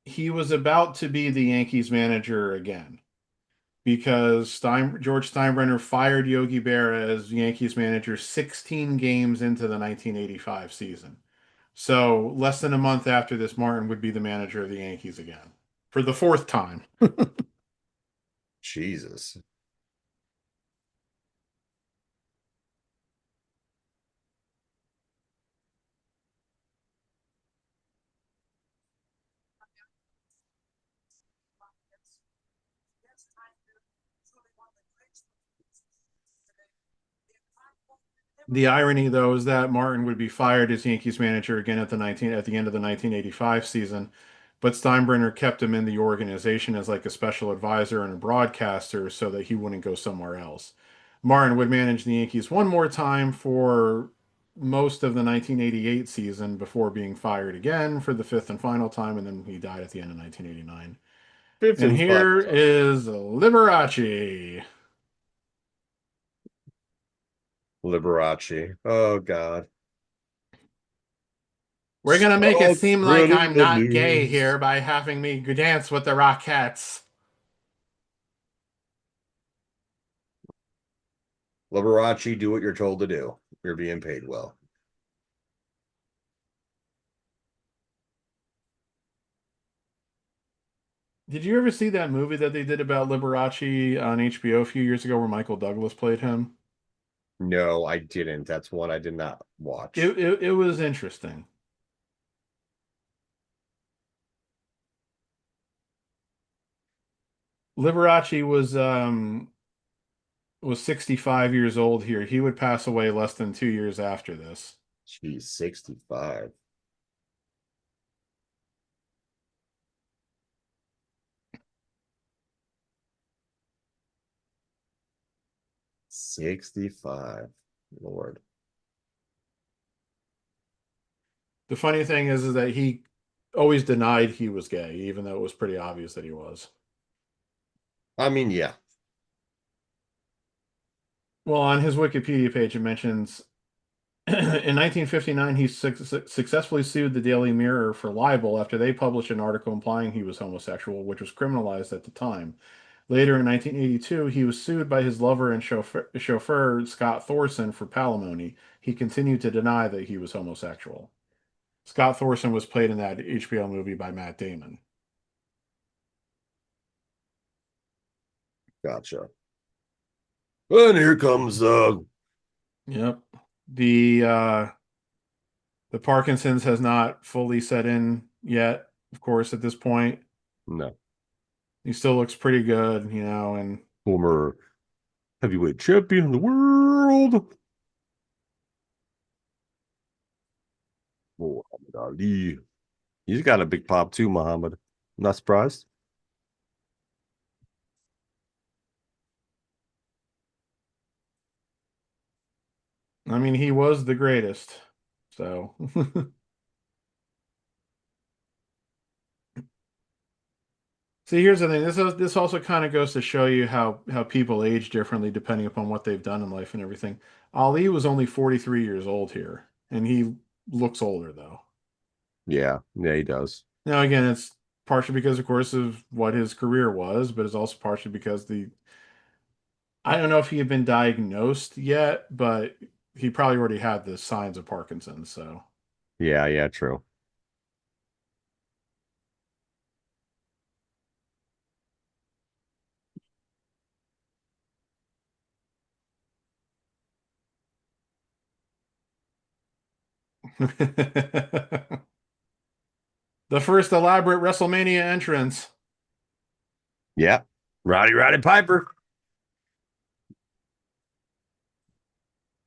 He was about to be the Yankees manager again because George Steinbrenner fired Yogi Berra as Yankees manager 16 games into the 1985 season. So less than a month after this, Martin would be the manager of the Yankees again for the fourth time. Jesus. The irony, though, is that Martin would be fired as Yankees manager again at the end of the 1985 season, but Steinbrenner kept him in the organization as like a special advisor and a broadcaster so that he wouldn't go somewhere else. Martin would manage the Yankees one more time for most of the 1988 season before being fired again for the fifth and final time, and then he died at the end of 1989. And here is Liberace. Liberace. Oh, God. We're going to make it seem like I'm not news. gay here by having me dance with the Rockettes. Liberace, do what you're told to do. You're being paid well. Did you ever see that movie that they did about Liberace on HBO a few years ago where Michael Douglas played him? No, I didn't. That's one I did not watch. It was interesting. Liberace was 65 years old here. He would pass away less than 2 years after this. She's 65. $65. Lord. The funny thing is that he always denied he was gay, even though it was pretty obvious that he was. I mean, yeah. Well, on his Wikipedia page, it mentions in 1959, he successfully sued the Daily Mirror for libel after they published an article implying he was homosexual, which was criminalized at the time. Later in 1982, he was sued by his lover and chauffeur Scott Thorson for palimony. He continued to deny that he was homosexual. Scott Thorson was played in that HBO movie by Matt Damon. Gotcha. And here comes Yep. The Parkinson's has not fully set in yet, of course, at this point. no, He still looks pretty good, and former heavyweight champion of the world. Muhammad Ali. He's got a big pop too, Muhammad. Not surprised. I mean, he was the greatest. So, see, here's the thing. This also kind of goes to show you how people age differently depending upon what they've done in life and everything. Ali was only 43 years old here, and he looks older though. Yeah, he does. Now, again, it's partially because, of course, of what his career was, but it's also partially because I don't know if he had been diagnosed yet, but he probably already had the signs of Parkinson's. So, Yeah, true. the first elaborate WrestleMania entrance. Yeah. Roddy Piper.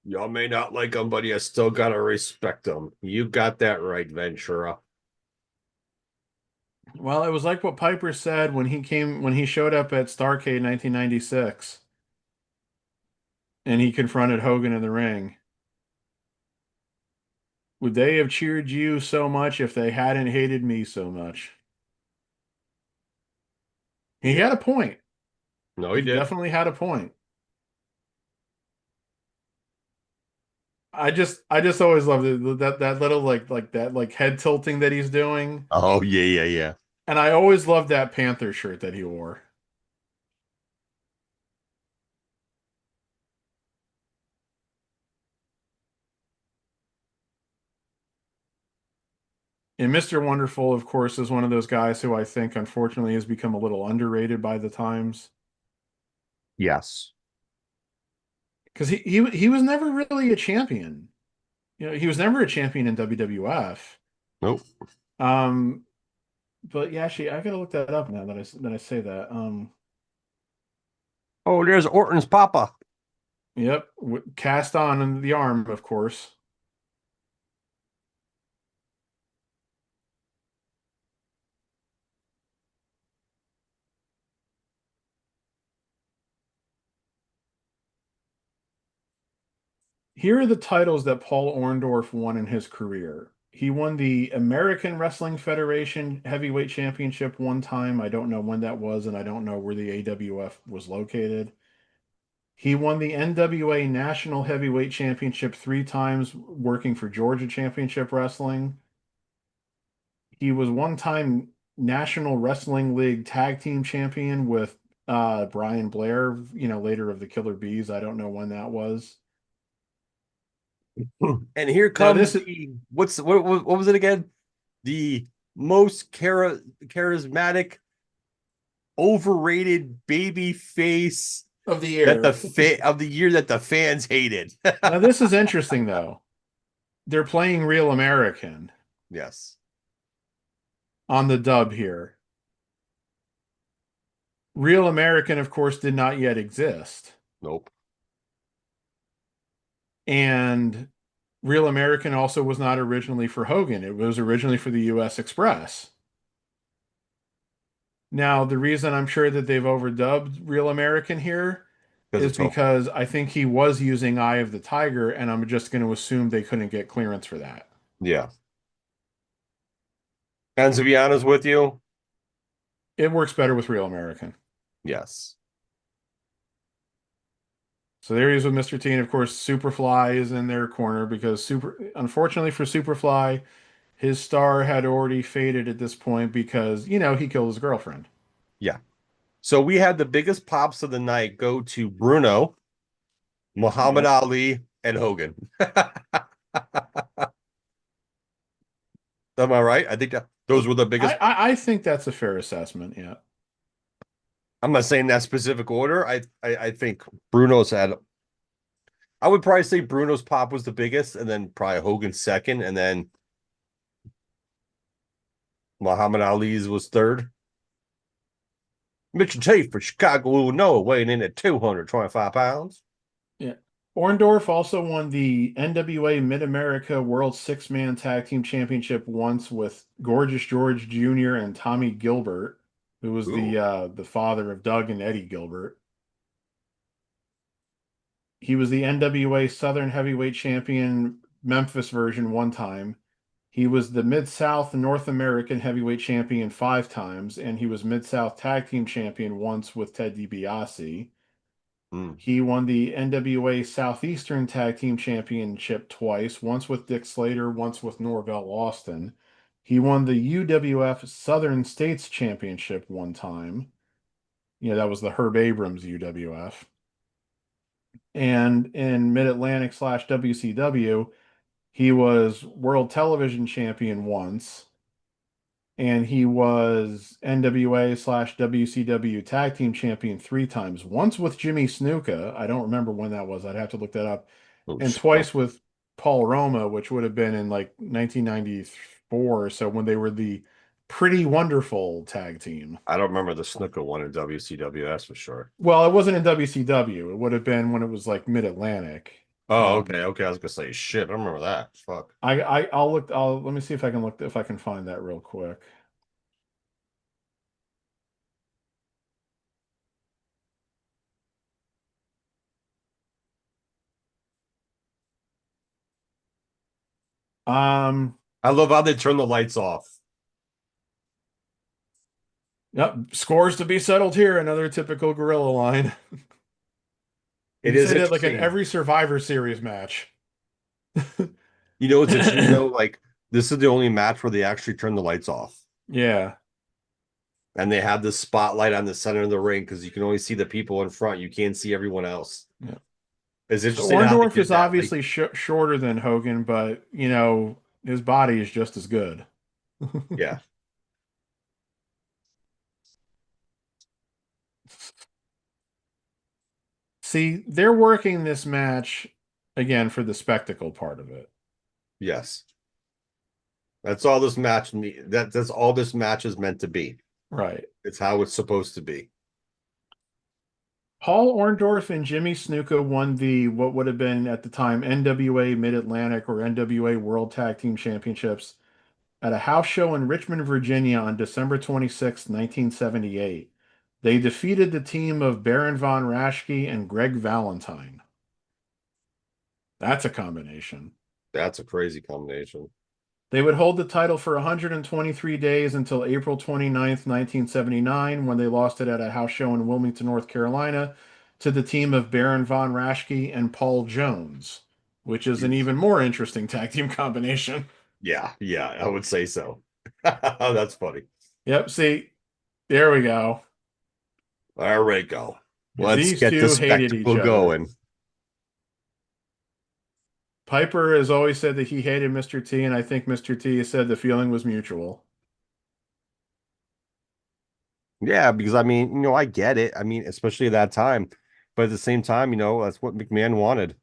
Y'all may not like him, but you still gotta respect him. You got that right, Ventura. Well, it was like what Piper said when he showed up at Starrcade 1996 and he confronted Hogan in the ring. Would they have cheered you so much if they hadn't hated me so much? He Yeah. had a point. No, he He did. definitely had a point. I just always loved that little like head tilting that he's doing. Oh, yeah. And I always loved that Panther shirt that he wore. And Mr. Wonderful, of course, is one of those guys who I think unfortunately has become a little underrated by the times. Yes. Because he was never really a champion. He was never a champion in WWF. Nope. Um, but yeah, actually, I gotta look that up now that I say that. Oh, there's Orton's Papa. Yep, cast on the arm, of course. Here are the titles that Paul Orndorff won in his career. He won the American Wrestling Federation Heavyweight Championship one time. I don't know when that was, and I don't know where the AWF was located. He won the NWA National Heavyweight Championship 3 times, working for Georgia Championship Wrestling. He was one-time National Wrestling League Tag Team Champion with Brian Blair, later of the Killer Bees. I don't know when that was. And here Now comes this is the what was it again? The most charismatic, overrated baby face of the that year. of the year that the fans hated. Now this is interesting though. They're playing Real American Yes. on the dub here. Real American, of course, did not yet exist. Nope. And Real American also was not originally for Hogan. It was originally for the US Express. Now, the reason I'm sure that they've overdubbed Real American here Because is it's Hogan. because I think he was using Eye of the Tiger, and I'm just going to assume they couldn't get clearance for that. Yeah. And to be honest with you, It works better with Real American. yes. So there he is with Mr. T, and of course, Superfly is in their corner because unfortunately for Superfly, his star had already faded at this point because, he killed his girlfriend. Yeah. So we had the biggest pops of the night go to Bruno, Muhammad Yep. Ali, and Hogan. Am I right? I think that those were the biggest. I think that's a fair assessment. Yeah. I'm not saying that specific order. I think Bruno's had. I would probably say Bruno's pop was the biggest, and then probably Hogan's second, and then Muhammad Ali's was third. Mitchell T for Chicago, Illinois, weighing in at 225 pounds. Yeah. Orndorff also won the NWA Mid-America World Six-Man Tag Team Championship once with Gorgeous George Jr. and Tommy Gilbert, who was Ooh. the father of Doug and Eddie Gilbert. He was the NWA Southern Heavyweight Champion Memphis version one time. He was the Mid-South North American Heavyweight Champion 5 times, and he was Mid-South Tag Team Champion once with Ted DiBiase. Mm. He won the NWA Southeastern Tag Team Championship twice, once with Dick Slater, once with Norvell Austin. He won the UWF Southern States Championship one time. That was the Herb Abrams UWF. And in Mid-Atlantic / WCW, he was World Television Champion once, and he was NWA / WCW Tag Team Champion 3 times. Once with Jimmy Snuka. I don't remember when that was. I'd have to look that up. Oh, And twice with Paul Roma, which would have been in like 1994 or so when they were the Pretty Wonderful tag team. I don't remember the Snooker one in WCW, that's for sure. Well, it wasn't in WCW. It would have been when it was like Mid-Atlantic. Oh, okay, okay. I was gonna say shit. I don't remember that. Fuck. I'll look. Let me see if I can look if I can find that real quick. Um, I love how they turn the lights off. Yep, scores to be settled here. Another typical Gorilla line. It You is say that like in interesting. every Survivor Series match. You know what's interesting though? Like this is the only match where they actually turn the lights off. Yeah. And they have the spotlight on the center of the ring because you can only see the people in front. You can't see everyone else. Yeah. It's So interesting how they Orndorff did is that. Like, obviously shorter than Hogan, but his body is just as good. yeah, See, they're working this match again for the spectacle part of it. yes. That's all this match that's all this match is meant to be. Right. It's how it's supposed to be. Paul Orndorff and Jimmy Snuka won the what would have been at the time NWA Mid-Atlantic or NWA World Tag Team Championships at a house show in Richmond, Virginia on December 26, 1978. They defeated the team of Baron von Raschke and Greg Valentine. That's a combination. That's a crazy combination. They would hold the title for 123 days until April 29th, 1979, when they lost it at a house show in Wilmington, North Carolina, to the team of Baron von Raschke and Paul Jones, which is an Yes. even more interesting tag team combination. Yeah, yeah, I would say so. That's funny. Yep, see, there we go. There we go. Let's These get the two hated each spectacle other. going. Piper has always said that he hated Mr. T, and I think Mr. T has said the feeling was mutual. Yeah, because I get it. I mean, especially at that time. But at the same time, that's what McMahon wanted.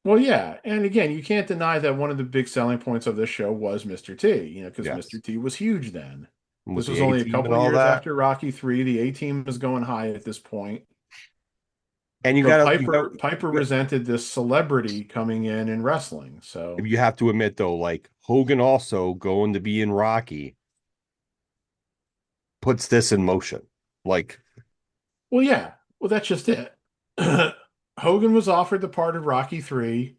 Well, yeah, and again, you can't deny that one of the big selling points of this show was Mr. T, because Yes. Mr. T was huge then. With This the was A only a team and couple all years that. after Rocky 3. The A team was going high at this point. And you But gotta Piper resented this celebrity coming in wrestling. So, you have to admit though, like Hogan also going to be in Rocky puts this in motion. Like, well, yeah, well, that's just it. Hogan was offered the part of Rocky 3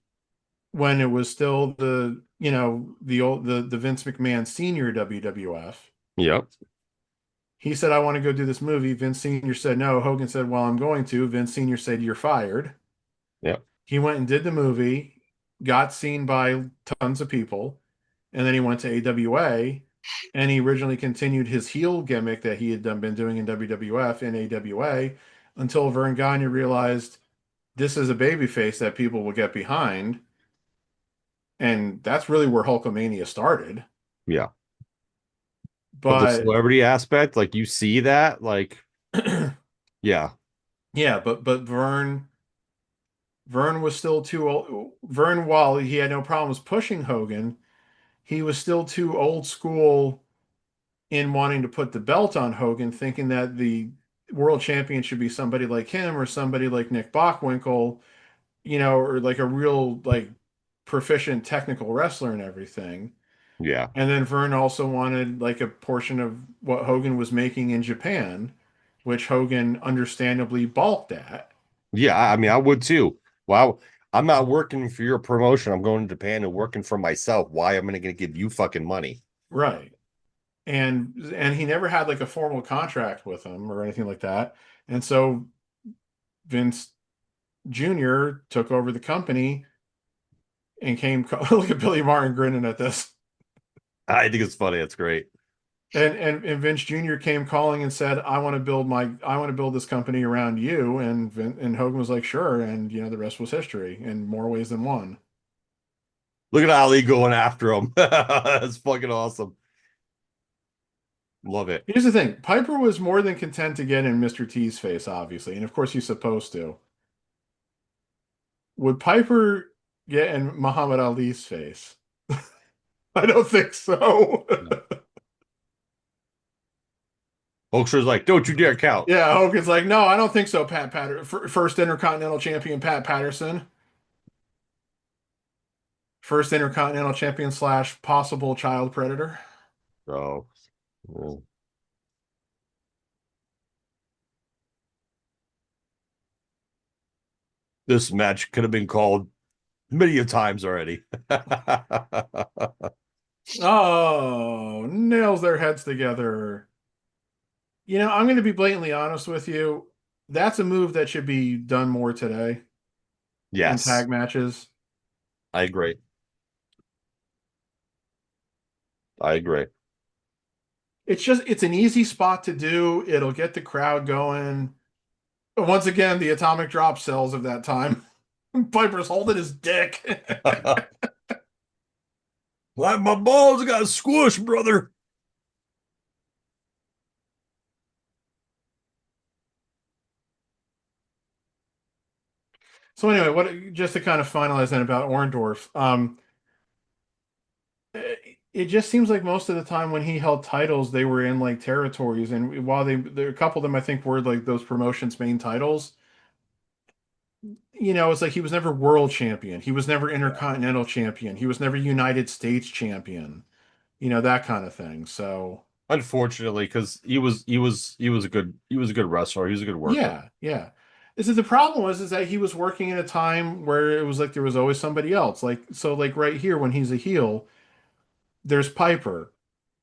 when it was still the Vince McMahon senior WWF. yep, He said, I want to go do this movie. Vince Sr. said no. Hogan said, well, I'm going to. Vince Sr. said, you're fired. yep, He went and did the movie, got seen by tons of people, and then he went to AWA, and he originally continued his heel gimmick that he had been doing in WWF in AWA until Vern Gagne realized this is a babyface that people will get behind. And that's really where Hulkamania started. yeah. Of the But celebrity aspect, like you see that, like, yeah, yeah, but Vern was still too old. Vern, while he had no problems pushing Hogan, he was still too old school in wanting to put the belt on Hogan, thinking that the world champion should be somebody like him or somebody like Nick Bockwinkel, or like a real like proficient technical wrestler and everything. yeah, And then Vern also wanted like a portion of what Hogan was making in Japan, which Hogan understandably balked at. yeah. I mean, I would too. Wow, I'm not working for your promotion. I'm going to Japan and working for myself. Why am I going to give you fucking money? Right. And he never had like a formal contract with him or anything like that. And so Vince Jr. took over the company and came look at Billy Martin grinning at this. I think it's funny. It's great. And Vince Jr. came calling and said, I want to build this company around you." And Hogan was like, "Sure." And the rest was history in more ways than one. Look at Ali going after him. That's fucking awesome. Love it. Here's the thing: Piper was more than content to get in Mr. T's face, obviously, and of course he's supposed to. Would Piper get in Muhammad Ali's face? I don't think so. Hulkster's like, don't you dare count. Yeah, Hogan's like, no, I don't think so, Pat First Intercontinental Champion Pat Patterson. First Intercontinental Champion / possible child predator. So, well, this match could have been called many a times already. Oh, nails their heads together. I'm going to be blatantly honest with you. That's a move that should be done more today in Yes, tag matches. I agree. I agree. It's an easy spot to do. It'll get the crowd going. Once again, the atomic drop cells of that time. Piper's holding his dick. Like my balls got squished, brother. So anyway, what just to kind of finalize then about Orndorff, it just seems like most of the time when he held titles, they were in like territories, and while there a couple of them I think were like those promotions' main titles. It's like he was never world champion, he was never Yeah. intercontinental champion, he was never United States champion, that kind of thing. So Unfortunately, because he was a good wrestler. He was a good worker. yeah, yeah. This is the problem is that he was working at a time where it was like there was always somebody else. Like so, like right here when he's a heel, there's Piper,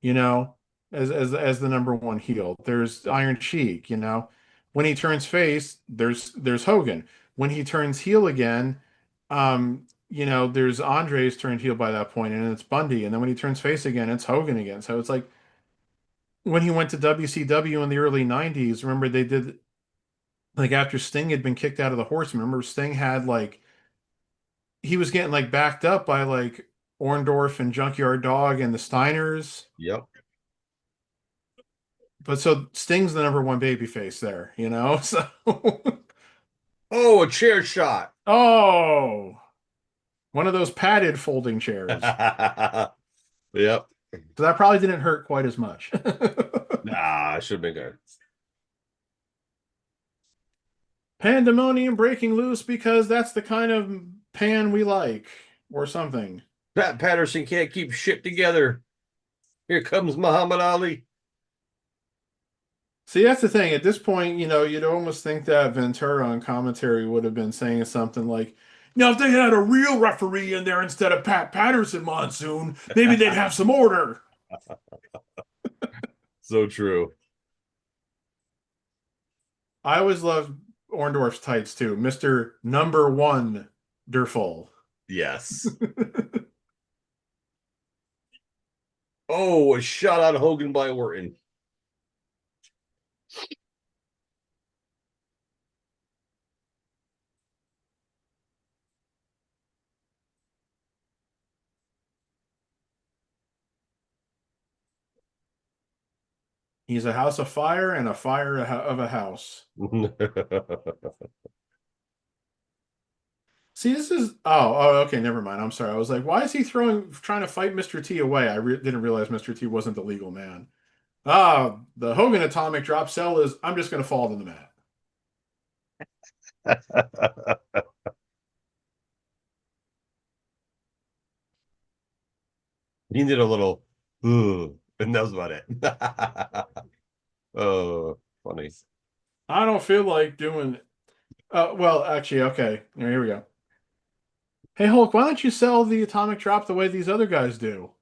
you know, as the number one heel. There's Iron Sheik, you know. When he turns face, there's Hogan. When he turns heel again, there's Andre's turned heel by that point, and it's Bundy. And then when he turns face again, it's Hogan again. So it's like when he went to WCW in the early '90s. Remember they did like after Sting had been kicked out of the Horsemen. Remember Sting had like he was getting like backed up by like Orndorff and Junkyard Dog and the Steiners. Yep. But so Sting's the number one babyface there, you know? So Oh, a chair shot. oh, one of those padded folding chairs. Yep. So that probably didn't hurt quite as much. Nah, should have been good. Pandemonium breaking loose because that's the kind of pan we like, or something. Pat Patterson can't keep shit together. Here comes Muhammad Ali. See, that's the thing. At this point, you'd almost think that Ventura on commentary would have been saying something like, now, if they had a real referee in there instead of Pat Patterson Monsoon, maybe they'd have some order. So true. I always loved Orndorff's tights too. Mr. Number One Derful. Yes. Oh, a shot on Hogan by Orton. He's a house of fire and a fire of a house. See, this is okay, never mind. I'm sorry. I was like, why is he trying to fight Mr. T away? Didn't realize Mr. T wasn't the legal man. Ah, the Hogan atomic drop cell is I'm just gonna fall to the mat. He did a little, ooh, and that was about it. Oh, funny. I don't feel like doing well, actually, okay. Here we go. Hey Hulk, why don't you sell the atomic drop the way these other guys do?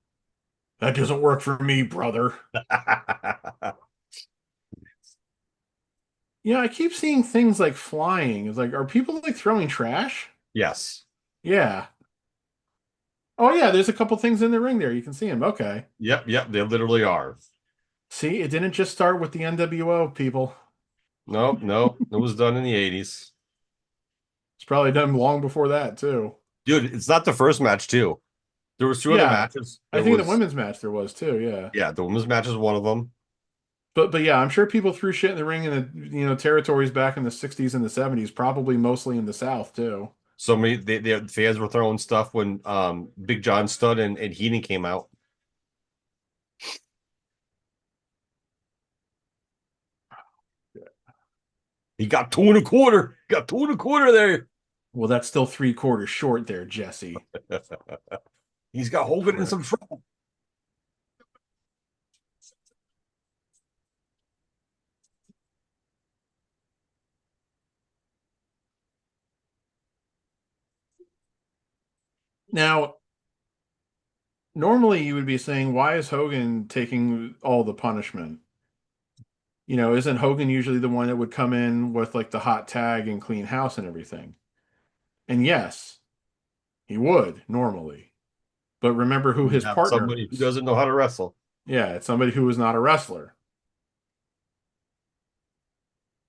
That doesn't work for me, brother. I keep seeing things like flying. It's like, are people like throwing trash? Yes. Yeah. Oh yeah, there's a couple things in the ring there. You can see them. Okay. Yep, they literally are. See, it didn't just start with the NWO people. No, it was done in the 80s. It's probably done long before that too. Dude, it's not the first match, too. There was two other Yeah, matches. I There think the was, women's match there was too. Yeah, yeah, the women's match is one of them. but yeah, I'm sure people threw shit in the ring in the territories back in the '60s and the '70s, probably mostly in the South too. So many the fans were throwing stuff when Big John Studd and Heenan came out. He got 2.25. Got 2.25 there. Well, that's still 3/4 short there, Jesse. He's got Hogan in Prick. some trouble. Now, normally you would be saying, why is Hogan taking all the punishment? Isn't Hogan usually the one that would come in with like the hot tag and clean house and everything? And yes, he would normally. But remember who You his have partner somebody who is. doesn't know how to wrestle. Yeah, it's somebody who is not a wrestler.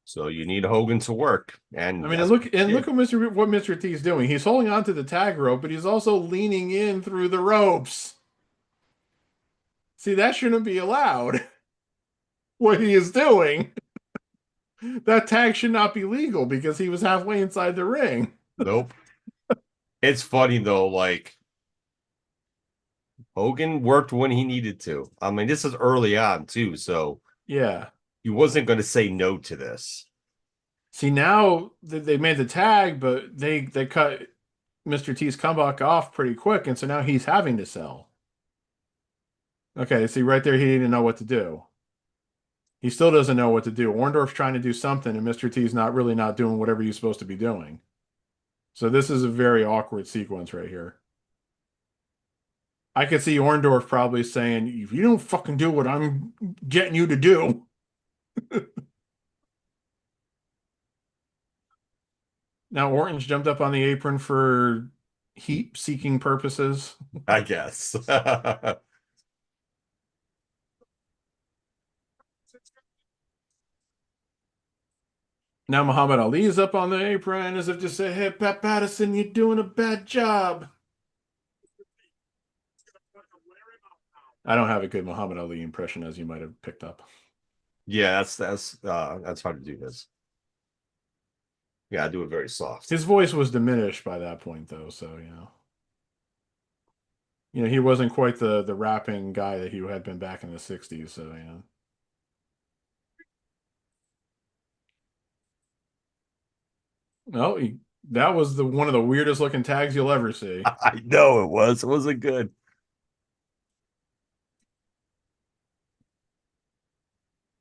So you need Hogan to work. I And mean, and that's look and it. look at what Mr. T is doing. He's holding on to the tag rope, but he's also leaning in through the ropes. See, that shouldn't be allowed. What he is doing. That tag should not be legal because he was halfway inside the ring. Nope. It's funny though, like Hogan worked when he needed to. I mean, this is early on too, so Yeah. he wasn't going to say no to this. See, now they made the tag, but they cut Mr. T's comeback off pretty quick, and so now he's having to sell. Okay, see right there, he didn't know what to do. He still doesn't know what to do. Orndorff's trying to do something, and Mr. T's not doing whatever he's supposed to be doing. So this is a very awkward sequence right here. I could see Orndorff probably saying, "If you don't fucking do what I'm getting you to do." Now Orton's jumped up on the apron for heat-seeking purposes. I guess. Now Muhammad Ali is up on the apron as if to say, "Hey, Pat Patterson, you're doing a bad job." I don't have a good Muhammad Ali impression, as you might have picked up. Yeah, that's how to do this. Yeah, I do it very soft. His voice was diminished by that point, though, so he wasn't quite the rapping guy that he had been back in the '60s. So no, that was the one of the weirdest looking tags you'll ever see. I know it was. It wasn't good.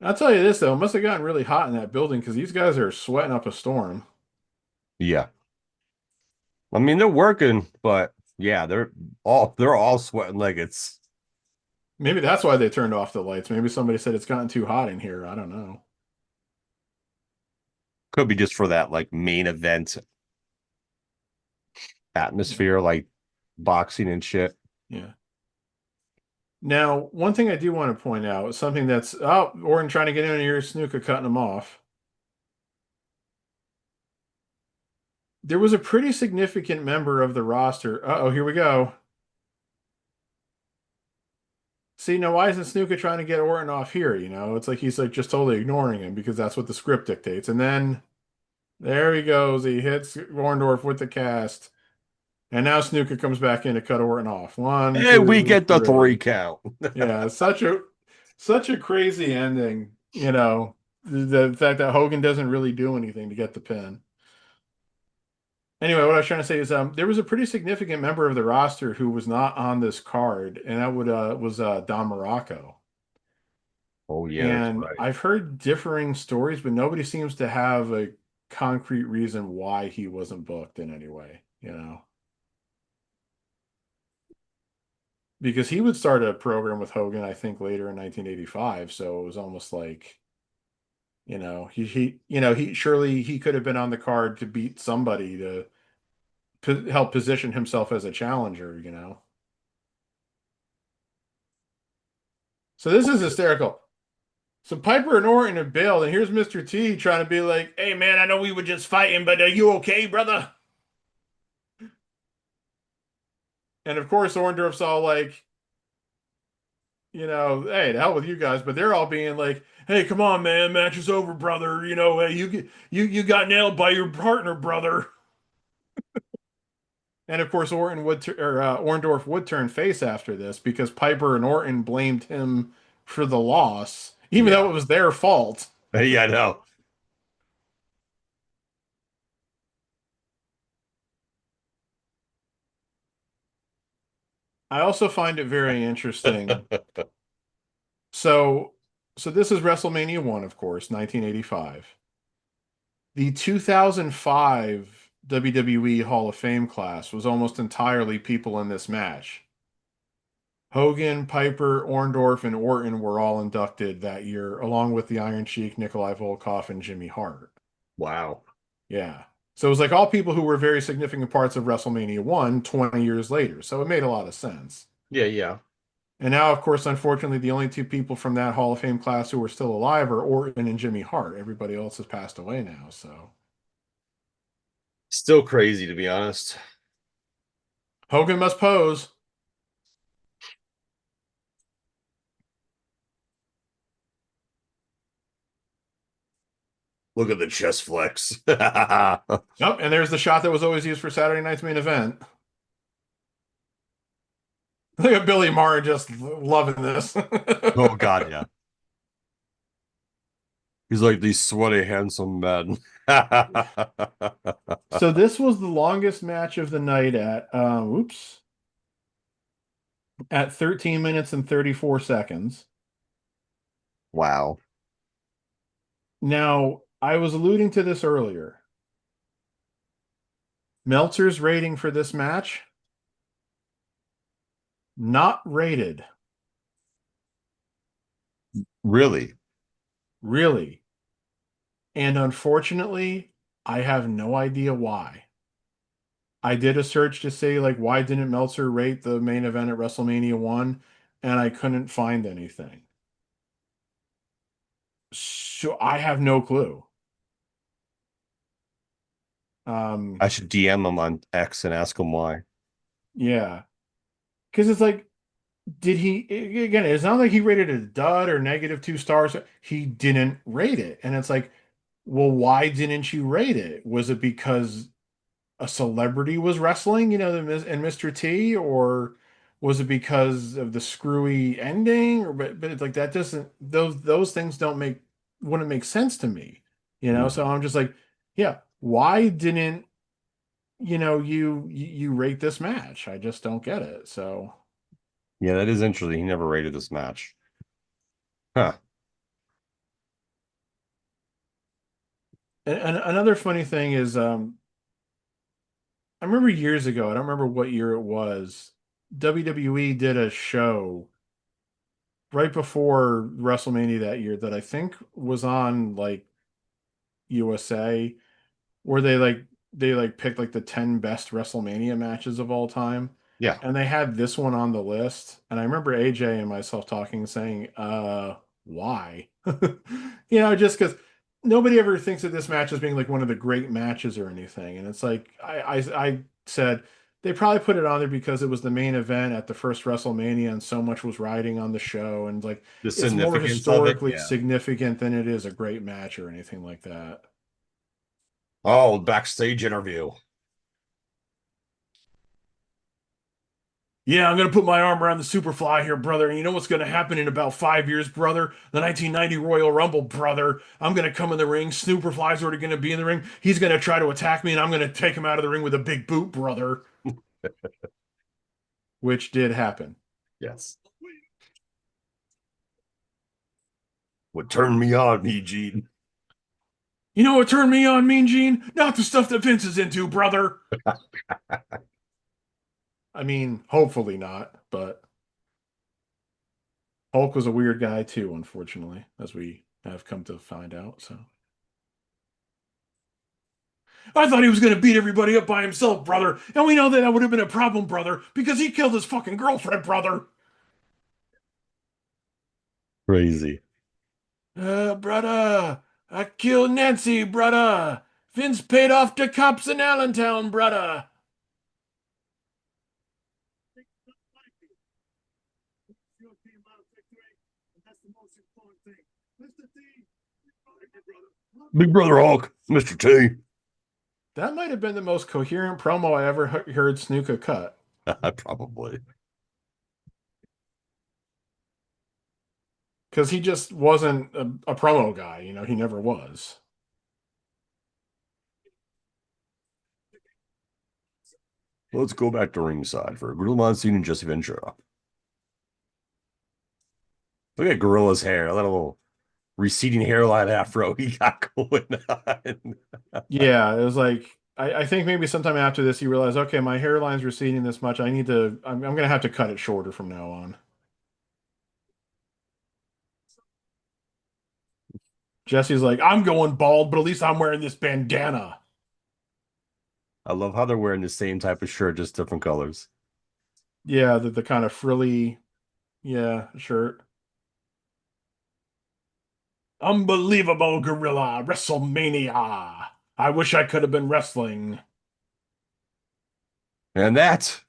I'll tell you this though, it must have gotten really hot in that building because these guys are sweating up a storm. Yeah. I mean, they're working, but yeah, they're all sweating like it's Maybe that's why they turned off the lights. Maybe somebody said it's gotten too hot in here. I don't know. could be just for that like main event atmosphere, like boxing and shit. Yeah. Now, one thing I do want to point out, something that's Orton trying to get in here, Snuka cutting him off. There was a pretty significant member of the roster. Uh-oh, here we go. See, now why isn't Snuka trying to get Orton off here? It's like he's like just totally ignoring him because that's what the script dictates. And then there he goes. He hits Orndorff with the cast. And now Snuka comes back in to cut Orton off. One, And we two, get the three three. count. Yeah, such a crazy ending. The fact that Hogan doesn't really do anything to get the pin. Anyway, what I was trying to say is there was a pretty significant member of the roster who was not on this card, and that was Don Morocco. Oh yeah, that's And right. I've heard differing stories, but nobody seems to have a concrete reason why he wasn't booked in any way. Because he would start a program with Hogan, I think, later in 1985. So it was almost like, he surely he could have been on the card to beat somebody to help position himself as a challenger. So this is hysterical. So Piper and Orton have bailed, and here's Mr. T trying to be like, "Hey man, I know we were just fighting, but are you okay, brother?" And of course, Orndorff's all like, hey, to hell with you guys, but they're all being like, "Hey, come on, man, match is over, brother. Hey, you got nailed by your partner, brother." And of course, Orndorff would turn face after this because Piper and Orton blamed him for the loss, even though Yeah. it was their fault. Yeah, I know. I also find it very interesting. So, so this is WrestleMania 1, of course, 1985. The 2005 WWE Hall of Fame class was almost entirely people in this match. Hogan, Piper, Orndorff, and Orton were all inducted that year, along with the Iron Sheik, Nikolai Volkov, and Jimmy Hart. Wow. Yeah. So it was like all people who were very significant parts of WrestleMania 1 20 years later. So it made a lot of sense. Yeah, yeah. And now, of course, unfortunately, the only two people from that Hall of Fame class who are still alive are Orton and Jimmy Hart. Everybody else has passed away now. So Still crazy to be honest. Hogan must pose. Look at the chest flex. Yep. And there's the shot that was always used for Saturday night's main event. Look at Billy Martin just loving this. Oh God, yeah. He's like these sweaty, handsome men. So this was the longest match of the night at 13 minutes and 34 seconds. Wow. Now, I was alluding to this earlier. Meltzer's rating for this match, not rated. Really? Really. And unfortunately, I have no idea why. I did a search to say, like, why didn't Meltzer rate the main event at WrestleMania 1? And I couldn't find anything. So I have no clue. I should DM him on X and ask him why. Yeah. Because it's like, did he, again, it's not like he rated it a dud or negative 2 stars. He didn't rate it. And it's like, well, why didn't you rate it? Was it because a celebrity was wrestling, and Mr. T, or was it because of the screwy ending? But it's like that doesn't those things wouldn't make sense to me. So I'm just like, yeah, why didn't you rate this match? I just don't get it. So Yeah, that is interesting. He never rated this match. Huh. and another funny thing is I remember years ago, I don't remember what year it was, WWE did a show right before WrestleMania that year that I think was on like USA, where they picked like the 10 best WrestleMania matches of all time. Yeah. And they had this one on the list. And I remember AJ and myself talking, saying, why? Just because nobody ever thinks of this match as being like one of the great matches or anything. And it's like I said They probably put it on there because it was the main event at the first WrestleMania and so much was riding on the show and like The it's more significance of it, historically yeah. significant than it is a great match or anything like that. Oh, backstage interview. Yeah, I'm gonna put my arm around the Superfly here, brother. And you know what's gonna happen in about 5 years, brother? The 1990 Royal Rumble, brother. I'm gonna come in the ring. Superfly's already gonna be in the ring. He's gonna try to attack me, and I'm gonna take him out of the ring with a big boot, brother. Which did happen. Yes. What turned me on, Eugene? You know what turned me on, Mean Gene? Not the stuff that Vince is into, brother. I mean, hopefully not, but Hulk was a weird guy too, unfortunately, as we have come to find out. So I thought he was going to beat everybody up by himself, brother. And we know that would have been a problem, brother, because he killed his fucking girlfriend, brother. Crazy. Brother, I killed Nancy, brother. Vince paid off the cops in Allentown, brother. Big Brother Hulk, Mr. T. That might have been the most coherent promo I ever heard Snuka cut. Probably. Because he just wasn't a promo guy, you know, he never was. Let's go back to ringside for Gorilla Monsoon and Jesse Ventura. Look at Gorilla's hair, that little receding hairline afro he got going on. Yeah, it was like I think maybe sometime after this he realized, okay, my hairline's receding this much. I'm gonna have to cut it shorter from now on. Jesse's like, I'm going bald, but at least I'm wearing this bandana. I love how they're wearing the same type of shirt, just different colors. Yeah, the kind of frilly, yeah, shirt. Unbelievable Gorilla, WrestleMania. I wish I could have been wrestling. And that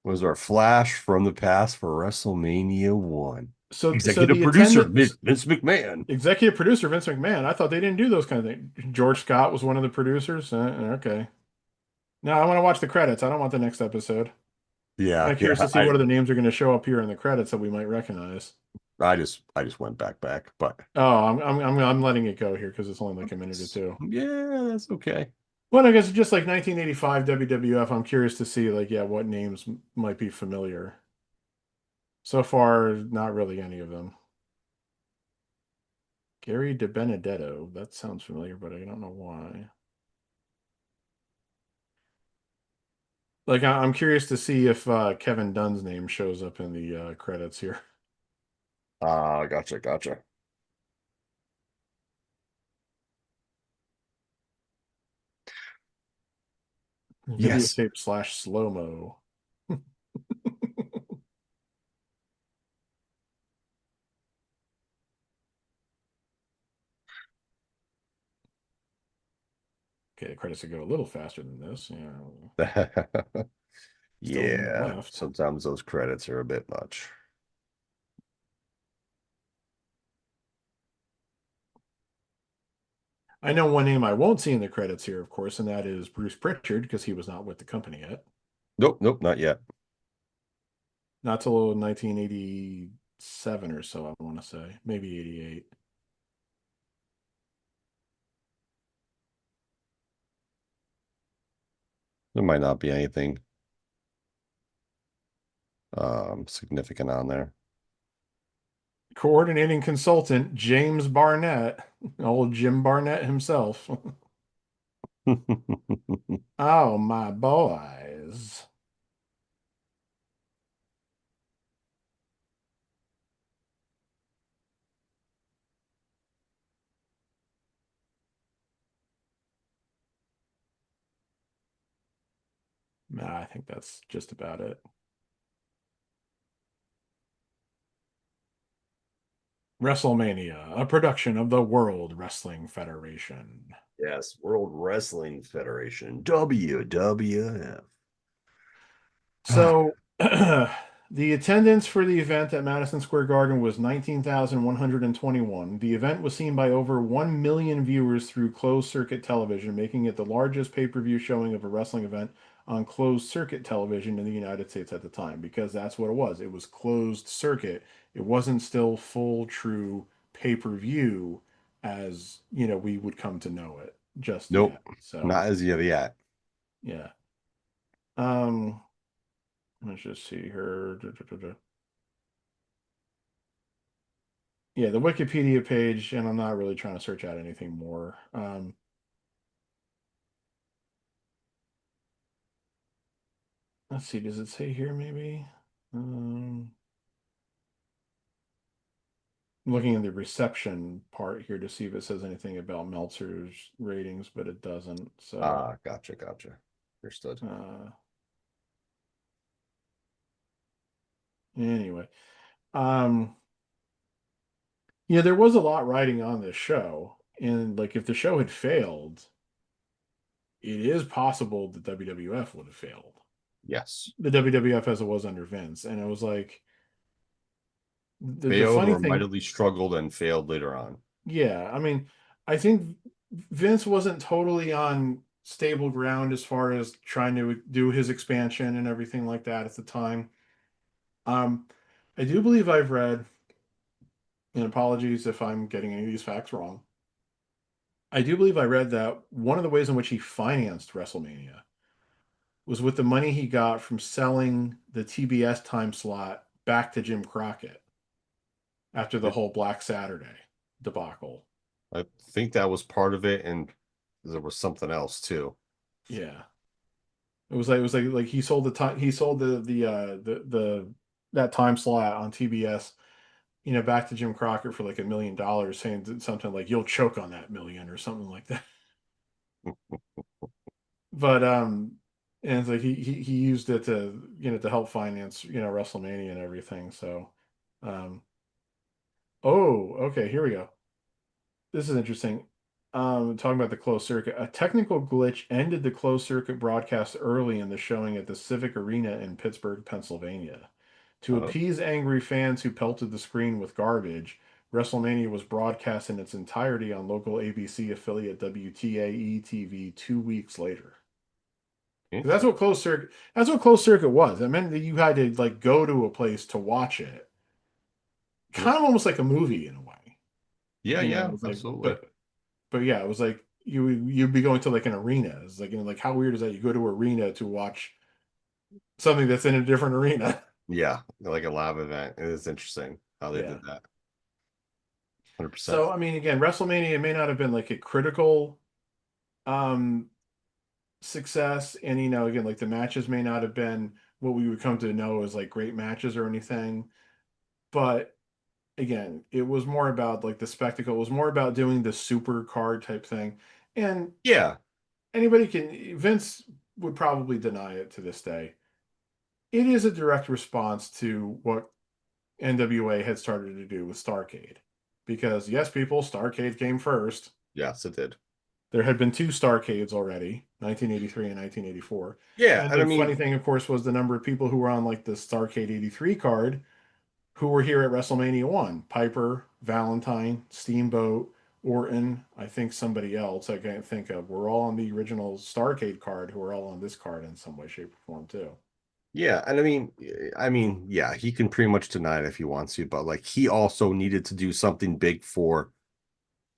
was our flash from the past for WrestleMania 1. So Executive the producer, attendance Vince McMahon. executive producer Vince McMahon. I thought they didn't do those kind of things. George Scott was one of the producers. Okay. Now I want to watch the credits. I don't want the next episode. Yeah, Kind of curious yeah. to see what other names are going to show up here in the credits that we might recognize. I just went back, but Oh, I'm letting it go here because it's only like a minute or two. yeah, that's okay. Well, I guess just like 1985 WWF, I'm curious to see like what names might be familiar. So far, not really any of them. Gary DiBenedetto. That sounds familiar, but I don't know why. Like I'm curious to see if Kevin Dunn's name shows up in the credits here. Gotcha. Yes. Videotape slash slow mo. Okay, the credits would go a little faster than this. Yeah, still a minute Yeah, left. sometimes those credits are a bit much. I know one name I won't see in the credits here, of course, and that is Bruce Pritchard because he was not with the company yet. Nope, not yet. Not till 1987 or so, I want to say. Maybe 88. There might not be anything significant on there. Coordinating consultant, James Barnett. Old Jim Barnett himself. Oh, my boys. Nah, I think that's just about it. WrestleMania, a production of the World Wrestling Federation. Yes, World Wrestling Federation, WWF. So, the attendance for the event at Madison Square Garden was 19,121. The event was seen by over 1 million viewers through closed circuit television, making it the largest pay-per-view showing of a wrestling event on closed circuit television in the United States at the time, because that's what it was. It was closed circuit. It wasn't still full, true pay-per-view as, we would come to know it just Nope, yet. So, not as yet. yeah. Um, let's just see here. Yeah, the Wikipedia page, and I'm not really trying to search out anything more. Let's see, does it say here maybe? Um, I'm looking at the reception part here to see if it says anything about Meltzer's ratings, but it doesn't. So, Ah, gotcha. Understood. uh, anyway, um, there was a lot riding on this show, and like if the show had failed, it is possible that WWF would have failed. Yes. The WWF as it was under Vince, and it was like the Failed funny or thing. mightily struggled and failed later on. Yeah, I mean, I think Vince wasn't totally on stable ground as far as trying to do his expansion and everything like that at the time. Um, I do believe I've read, and apologies if I'm getting any of these facts wrong. I do believe I read that one of the ways in which he financed WrestleMania was with the money he got from selling the TBS time slot back to Jim Crockett after the whole Black Saturday debacle. I think that was part of it, and there was something else too. Yeah. It was like he sold the time he sold the that time slot on TBS, back to Jim Crockett for like $1 million, saying something like "you'll choke on that million" or something like that. But and it's like he used it to help finance WrestleMania and everything. So, um, oh, okay, here we go. This is interesting. Talking about the closed circuit, a technical glitch ended the closed circuit broadcast early in the showing at the Civic Arena in Pittsburgh, Pennsylvania. To Oh, appease angry fans who pelted the screen with garbage, WrestleMania was broadcast in its entirety on local ABC affiliate WTAE TV 2 weeks later. 'Cause interesting. That's what closed circuit was. It meant that you had to like go to a place to watch it, Yep. kind of almost like a movie in a way. Yeah, It was like, absolutely. but yeah, it was like you'd be going to like an arena. It's like like how weird is that? You go to arena to watch something that's in a different arena. Yeah, like a live event. It is interesting how they Yeah. did that. 100%. So I mean, again, WrestleMania may not have been like a critical um success, and again, like the matches may not have been what we would come to know as like great matches or anything, but again, it was more about like the spectacle. It was more about doing the super card type thing, and Yeah, Vince would probably deny it to this day. It is a direct response to what NWA had started to do with Starcade. Because, yes, people, Starcade came first. yes, it did. There had been two Starcades already, 1983 and 1984. Yeah, And and I the funny mean, thing, of course, was the number of people who were on like the Starcade 83 card who were here at WrestleMania 1. Piper, Valentine, Steamboat, Orton, I think somebody else I can't think of. We're all on the original Starcade card who are all on this card in some way, shape, or form, too. yeah, and yeah, he can pretty much deny it if he wants to, but like he also needed to do something big for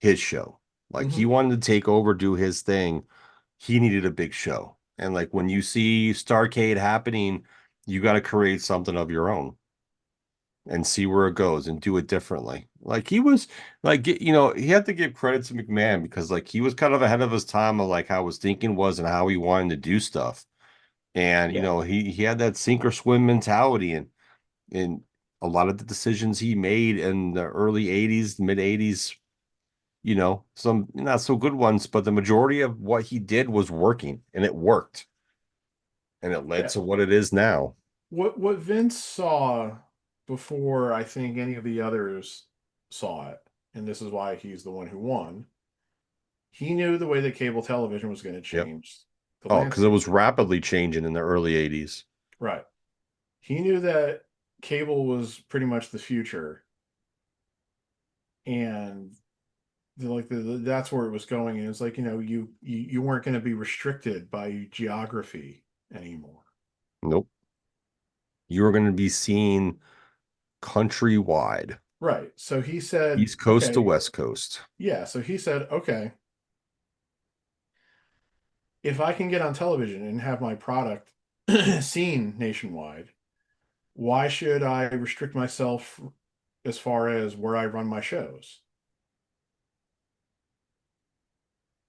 his show. Like he Hmm. wanted to take over, do his thing. He needed a big show. And like when you see Starcade happening, you got to create something of your own and see where it goes and do it differently. Like he was like he had to give credit to McMahon because like he was kind of ahead of his time of like how his thinking was and how he wanted to do stuff. And Yeah. he had that sink or swim mentality and a lot of the decisions he made in the early 80s, mid 80s, some not so good ones, but the majority of what he did was working and it worked and it led Yeah. to what it is now. What Vince saw before I think any of the others saw it, and this is why he's the one who won. He knew the way that cable television was going to Yep. change the Oh, because it landscape. was rapidly changing in the early 80s. Right. He knew that cable was pretty much the future, and that's where it was going. And it's like, you weren't going to be restricted by geography anymore. Nope. You were going to be seen countrywide, Right. So he said, East Coast to okay, West Coast. yeah. So he said, okay, if I can get on television and have my product seen nationwide, why should I restrict myself as far as where I run my shows?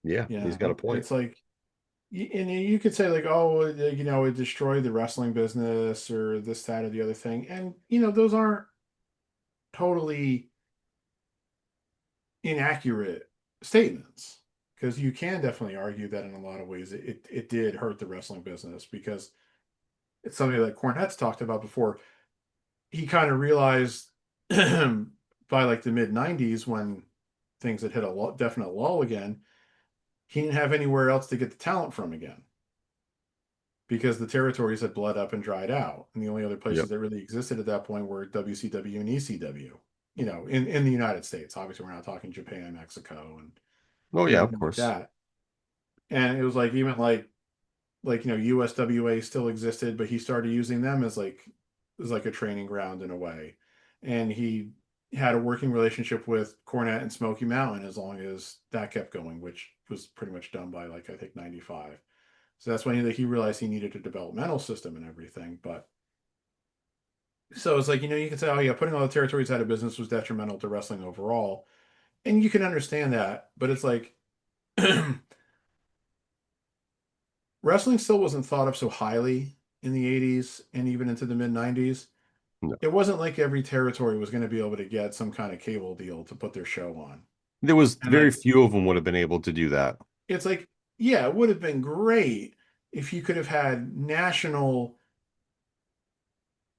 Yeah, he's got a point. It's like, and you could say like, oh, it destroyed the wrestling business or this, that, or the other thing, and those aren't totally inaccurate statements, because you can definitely argue that in a lot of ways it did hurt the wrestling business, because it's something that Cornette's talked about before. He kind of realized by like the mid 90s, when things had hit a definite lull again, he didn't have anywhere else to get the talent from again, because the territories had bled up and dried out. And the only other places Yep. that really existed at that point were WCW and ECW, in the United States. Obviously, we're not talking Japan, Mexico, and Oh, yeah, of anything like course. that. And it was like, even like USWA still existed, but he started using them as like a training ground in a way. And he had a working relationship with Cornette and Smoky Mountain as long as that kept going, which was pretty much done by like I think 95. So that's when he realized he needed a developmental system and everything. But so it's like, you can say, oh yeah, putting all the territories out of business was detrimental to wrestling overall. And you can understand that, but it's like wrestling still wasn't thought of so highly in the 80s and even into the mid 90s. No. It wasn't like every territory was going to be able to get some kind of cable deal to put their show on. There was And very few of them would have been able to do that. it's like, yeah, it would have been great if you could have had national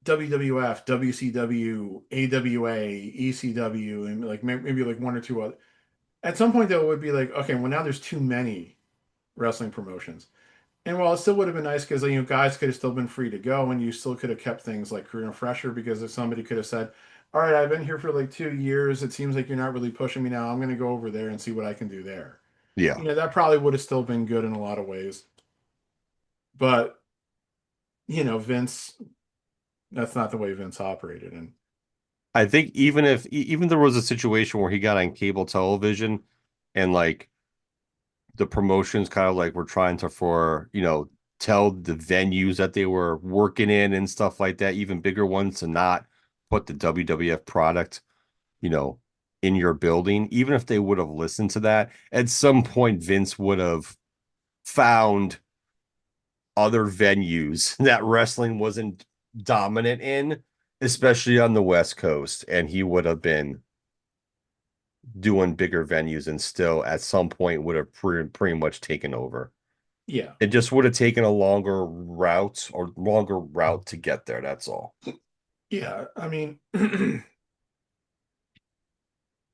WWF, WCW, AWA, ECW, and like maybe like one or two other. At some point, though, it would be like, okay, well, now there's too many wrestling promotions. And while it still would have been nice, because guys could have still been free to go, and you still could have kept things like fresher, because if somebody could have said, "All right, I've been here for like 2 years. It seems like you're not really pushing me now. I'm going to go over there and see what I can do there." Yeah. That probably would have still been good in a lot of ways. But Vince, that's not the way Vince operated, and I think even there was a situation where he got on cable television and like the promotions kind of like were trying to tell the venues that they were working in and stuff like that, even bigger ones, to not put the WWF product, you know, in your building. Even if they would have listened to that, at some point Vince would have found other venues that wrestling wasn't dominant in, especially on the West Coast, and he would have been doing bigger venues and still at some point would have pretty much taken over. yeah, It just would have taken a longer route to get there. That's all. yeah. I mean,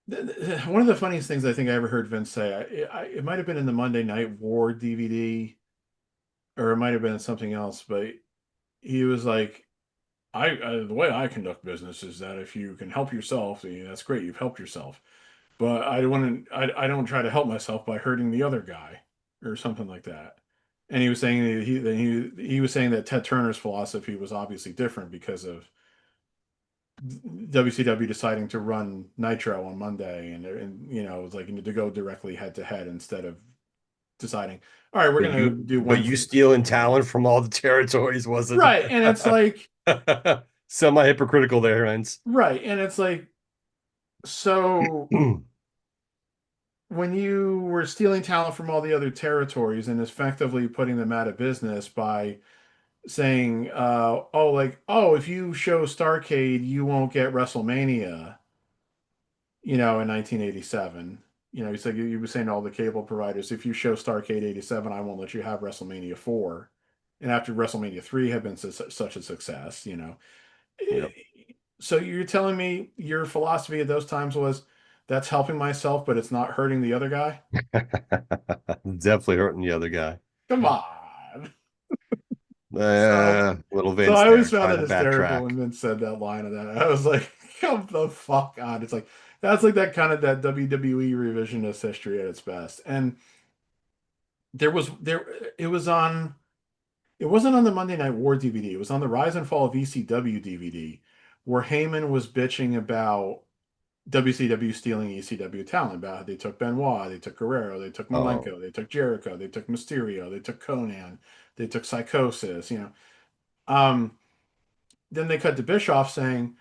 one of the funniest things I think I ever heard Vince say, it might have been in the Monday Night War DVD, or it might have been something else, but he was like, the way I conduct business is that if you can help yourself, that's great. You've helped yourself. But I don't try to help myself by hurting the other guy or something like that. And he was saying he was saying that Ted Turner's philosophy was obviously different because of WCW deciding to run Nitro on Monday, and it was like, to go directly head to head instead of deciding, all right, we're But gonna you do but you Wednesday. stealing talent from all the territories wasn't Right. And it's like, semi-hypocritical there, Hence. right. And it's like, so when you were stealing talent from all the other territories and effectively putting them out of business by saying, if you show Starcade, you won't get WrestleMania, in 1987. He said, you were saying to all the cable providers, if you show Starcade 87, I won't let you have WrestleMania 4. And after WrestleMania 3 had been such a success. Yep. So you're telling me your philosophy at those times was that's helping myself, but it's not hurting the other guy? Definitely hurting the other guy. Come on. So, Little so Vince I always there found trying that to hysterical backtrack. when Vince said that line of that. I was like, come the fuck on. It's like that's like that kind of that WWE revisionist history at its best. And there it was on it wasn't on the Monday Night War DVD. It was on the Rise and Fall of ECW DVD, where Heyman was bitching about WCW stealing ECW talent. About how they took Benoit, they took Guerrero, they took Oh, Malenko, they took Jericho, they took Mysterio, they took Conan, they took Psychosis. Um, then they cut to Bischoff saying,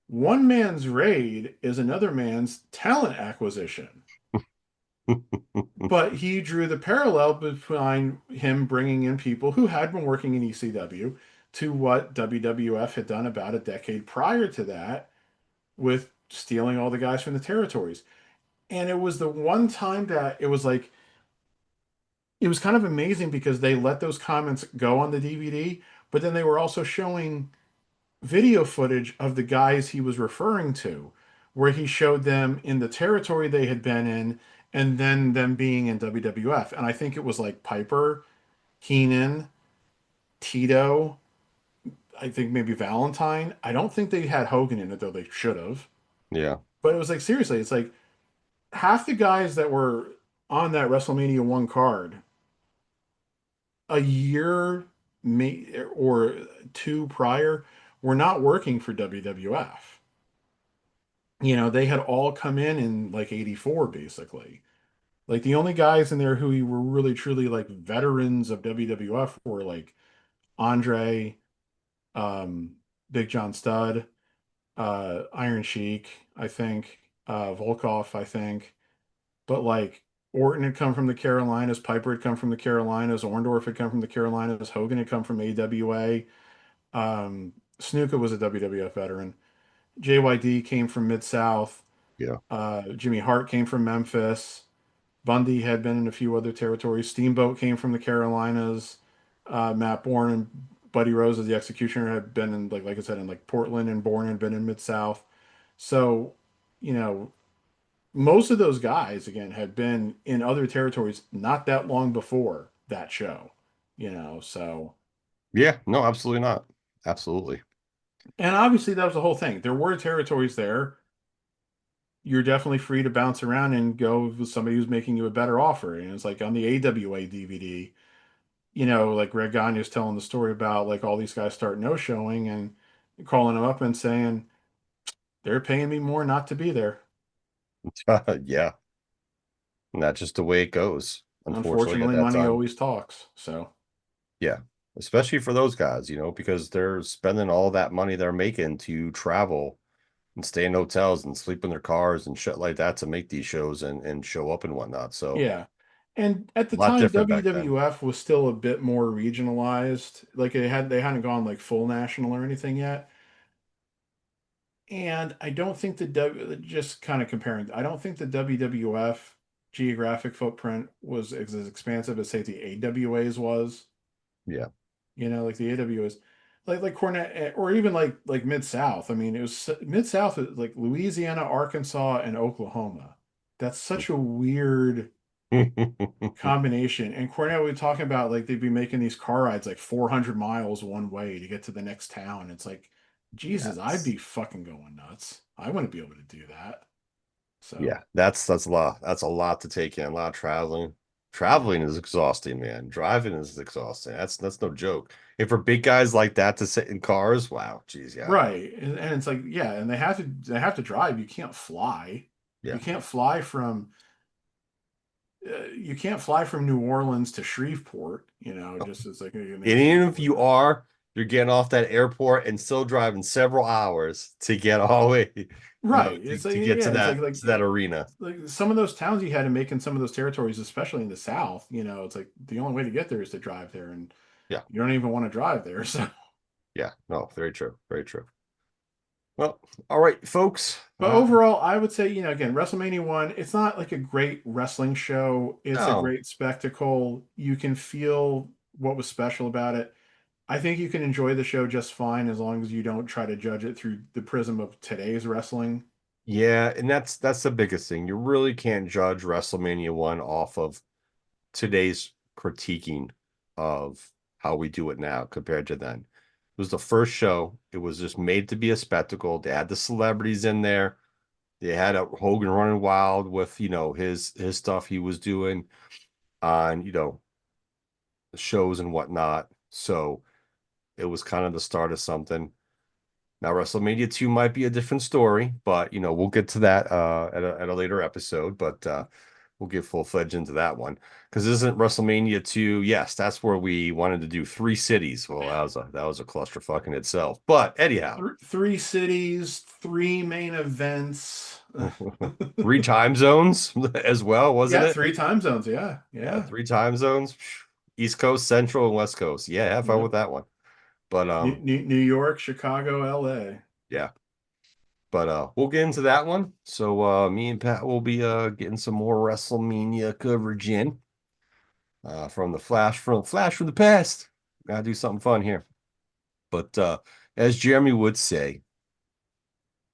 "One man's raid is another man's talent acquisition." But he drew the parallel between him bringing in people who had been working in ECW to what WWF had done about a decade prior to that with stealing all the guys from the territories. And it was the one time that it was like, it was kind of amazing because they let those comments go on the DVD, but then they were also showing video footage of the guys he was referring to, where he showed them in the territory they had been in and then them being in WWF. And I think it was like Piper, Heenan, Tito, I think maybe Valentine. I don't think they had Hogan in it, though they should have. yeah. But it was like, seriously, it's like half the guys that were on that WrestleMania 1 card a year or two prior were not working for WWF. They had all come in like 84 basically. Like the only guys in there who were really truly like veterans of WWF were like Andre, um, Big John Studd, Iron Sheik, I think, Volkov, I think. But like Orton had come from the Carolinas, Piper had come from the Carolinas, Orndorff had come from the Carolinas, Hogan had come from AWA, Snuka was a WWF veteran, JYD came from Mid South, Yeah. Jimmy Hart came from Memphis, Bundy had been in a few other territories, Steamboat came from the Carolinas, Matt Bourne and Buddy Rose as the Executioner had been in like I said in like Portland, and Bourne had been in Mid South. So, you know, most of those guys again had been in other territories not that long before that show, so Yeah. No, absolutely not. Absolutely. and obviously that was the whole thing. There were territories there. You're definitely free to bounce around and go with somebody who's making you a better offer. And it's like on the AWA DVD, like Greg Gagne's telling the story about like all these guys start no showing and calling them up and saying they're paying me more not to be there. Yeah. And that's just the way it goes, unfortunately, at Unfortunately, that money time. always talks. So Yeah. Especially for those guys, because they're spending all that money they're making to travel and stay in hotels and sleep in their cars and shit like that to make these shows and show up and whatnot. So yeah. And at a the lot time, different back then. WWF was still a bit more regionalized. Like they hadn't gone like full national or anything yet. And I don't think just kind of comparing, I don't think the WWF geographic footprint was as expansive as say the AWA's was. Yeah. Like the AWA's, like Cornet, or even like Mid South. I mean, it was Mid South, like Louisiana, Arkansas, and Oklahoma. That's such a weird combination. And Cornell, we were talking about like they'd be making these car rides like 400 miles one way to get to the next town. It's like, Jesus, I'd Yes. be fucking going nuts. I wouldn't be able to do that. Yeah, So, that's a lot. That's a lot to take in. A lot of traveling. yeah. Traveling is exhausting, man. Driving is exhausting. That's no joke. And for big guys like that to sit in cars, wow, geez, yeah, Right. And it's like, yeah, and they have to drive. You can't fly. yeah. You can't fly from you can't fly from New Orleans to Shreveport, just as like an And even example if of you that. are, you're getting off that airport and still driving several hours to get all the way, Right. to, It's like to get yeah, it's to that arena. like some of those towns you had to make in some of those territories, especially in the South, it's like the only way to get there is to drive there, and Yeah, you don't even want to drive there. So, yeah. No, very true. Very true. Well, all right, folks. but overall, I would say, again, WrestleMania 1, it's not like a great wrestling show. It's a No, great spectacle. You can feel what was special about it. I think you can enjoy the show just fine as long as you don't try to judge it through the prism of today's wrestling. Yeah, and that's the biggest thing. You really can't judge WrestleMania 1 off of today's critiquing of how we do it now compared to then. It was the first show. It was just made to be a spectacle. They had the celebrities in there. They had a Hogan running wild with, his stuff he was doing on, the shows and whatnot. So it was kind of the start of something. Now WrestleMania 2 might be a different story, but we'll get to that at a later episode, but we'll get full-fledged into that one. Because isn't WrestleMania 2, yes, that's where we wanted to do 3 cities. Well, that was a clusterfuck in itself. But anyhow, 3 cities, 3 main events. 3 time zones as well, wasn't Yeah, it? 3 time zones. Yeah, Yeah, yeah. 3 time zones. East Coast, Central, and West Coast. Yeah, have fun with that one. But New York, Chicago, LA. yeah. But we'll get into that one. So me and Pat will be getting some more WrestleMania coverage in from Flash from the past. Gotta do something fun here. But as Jeremy would say,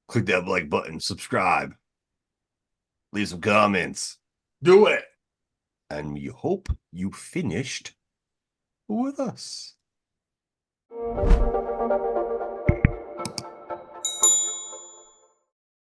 click that like button, subscribe, leave some comments, Do it. and we hope you finished with us.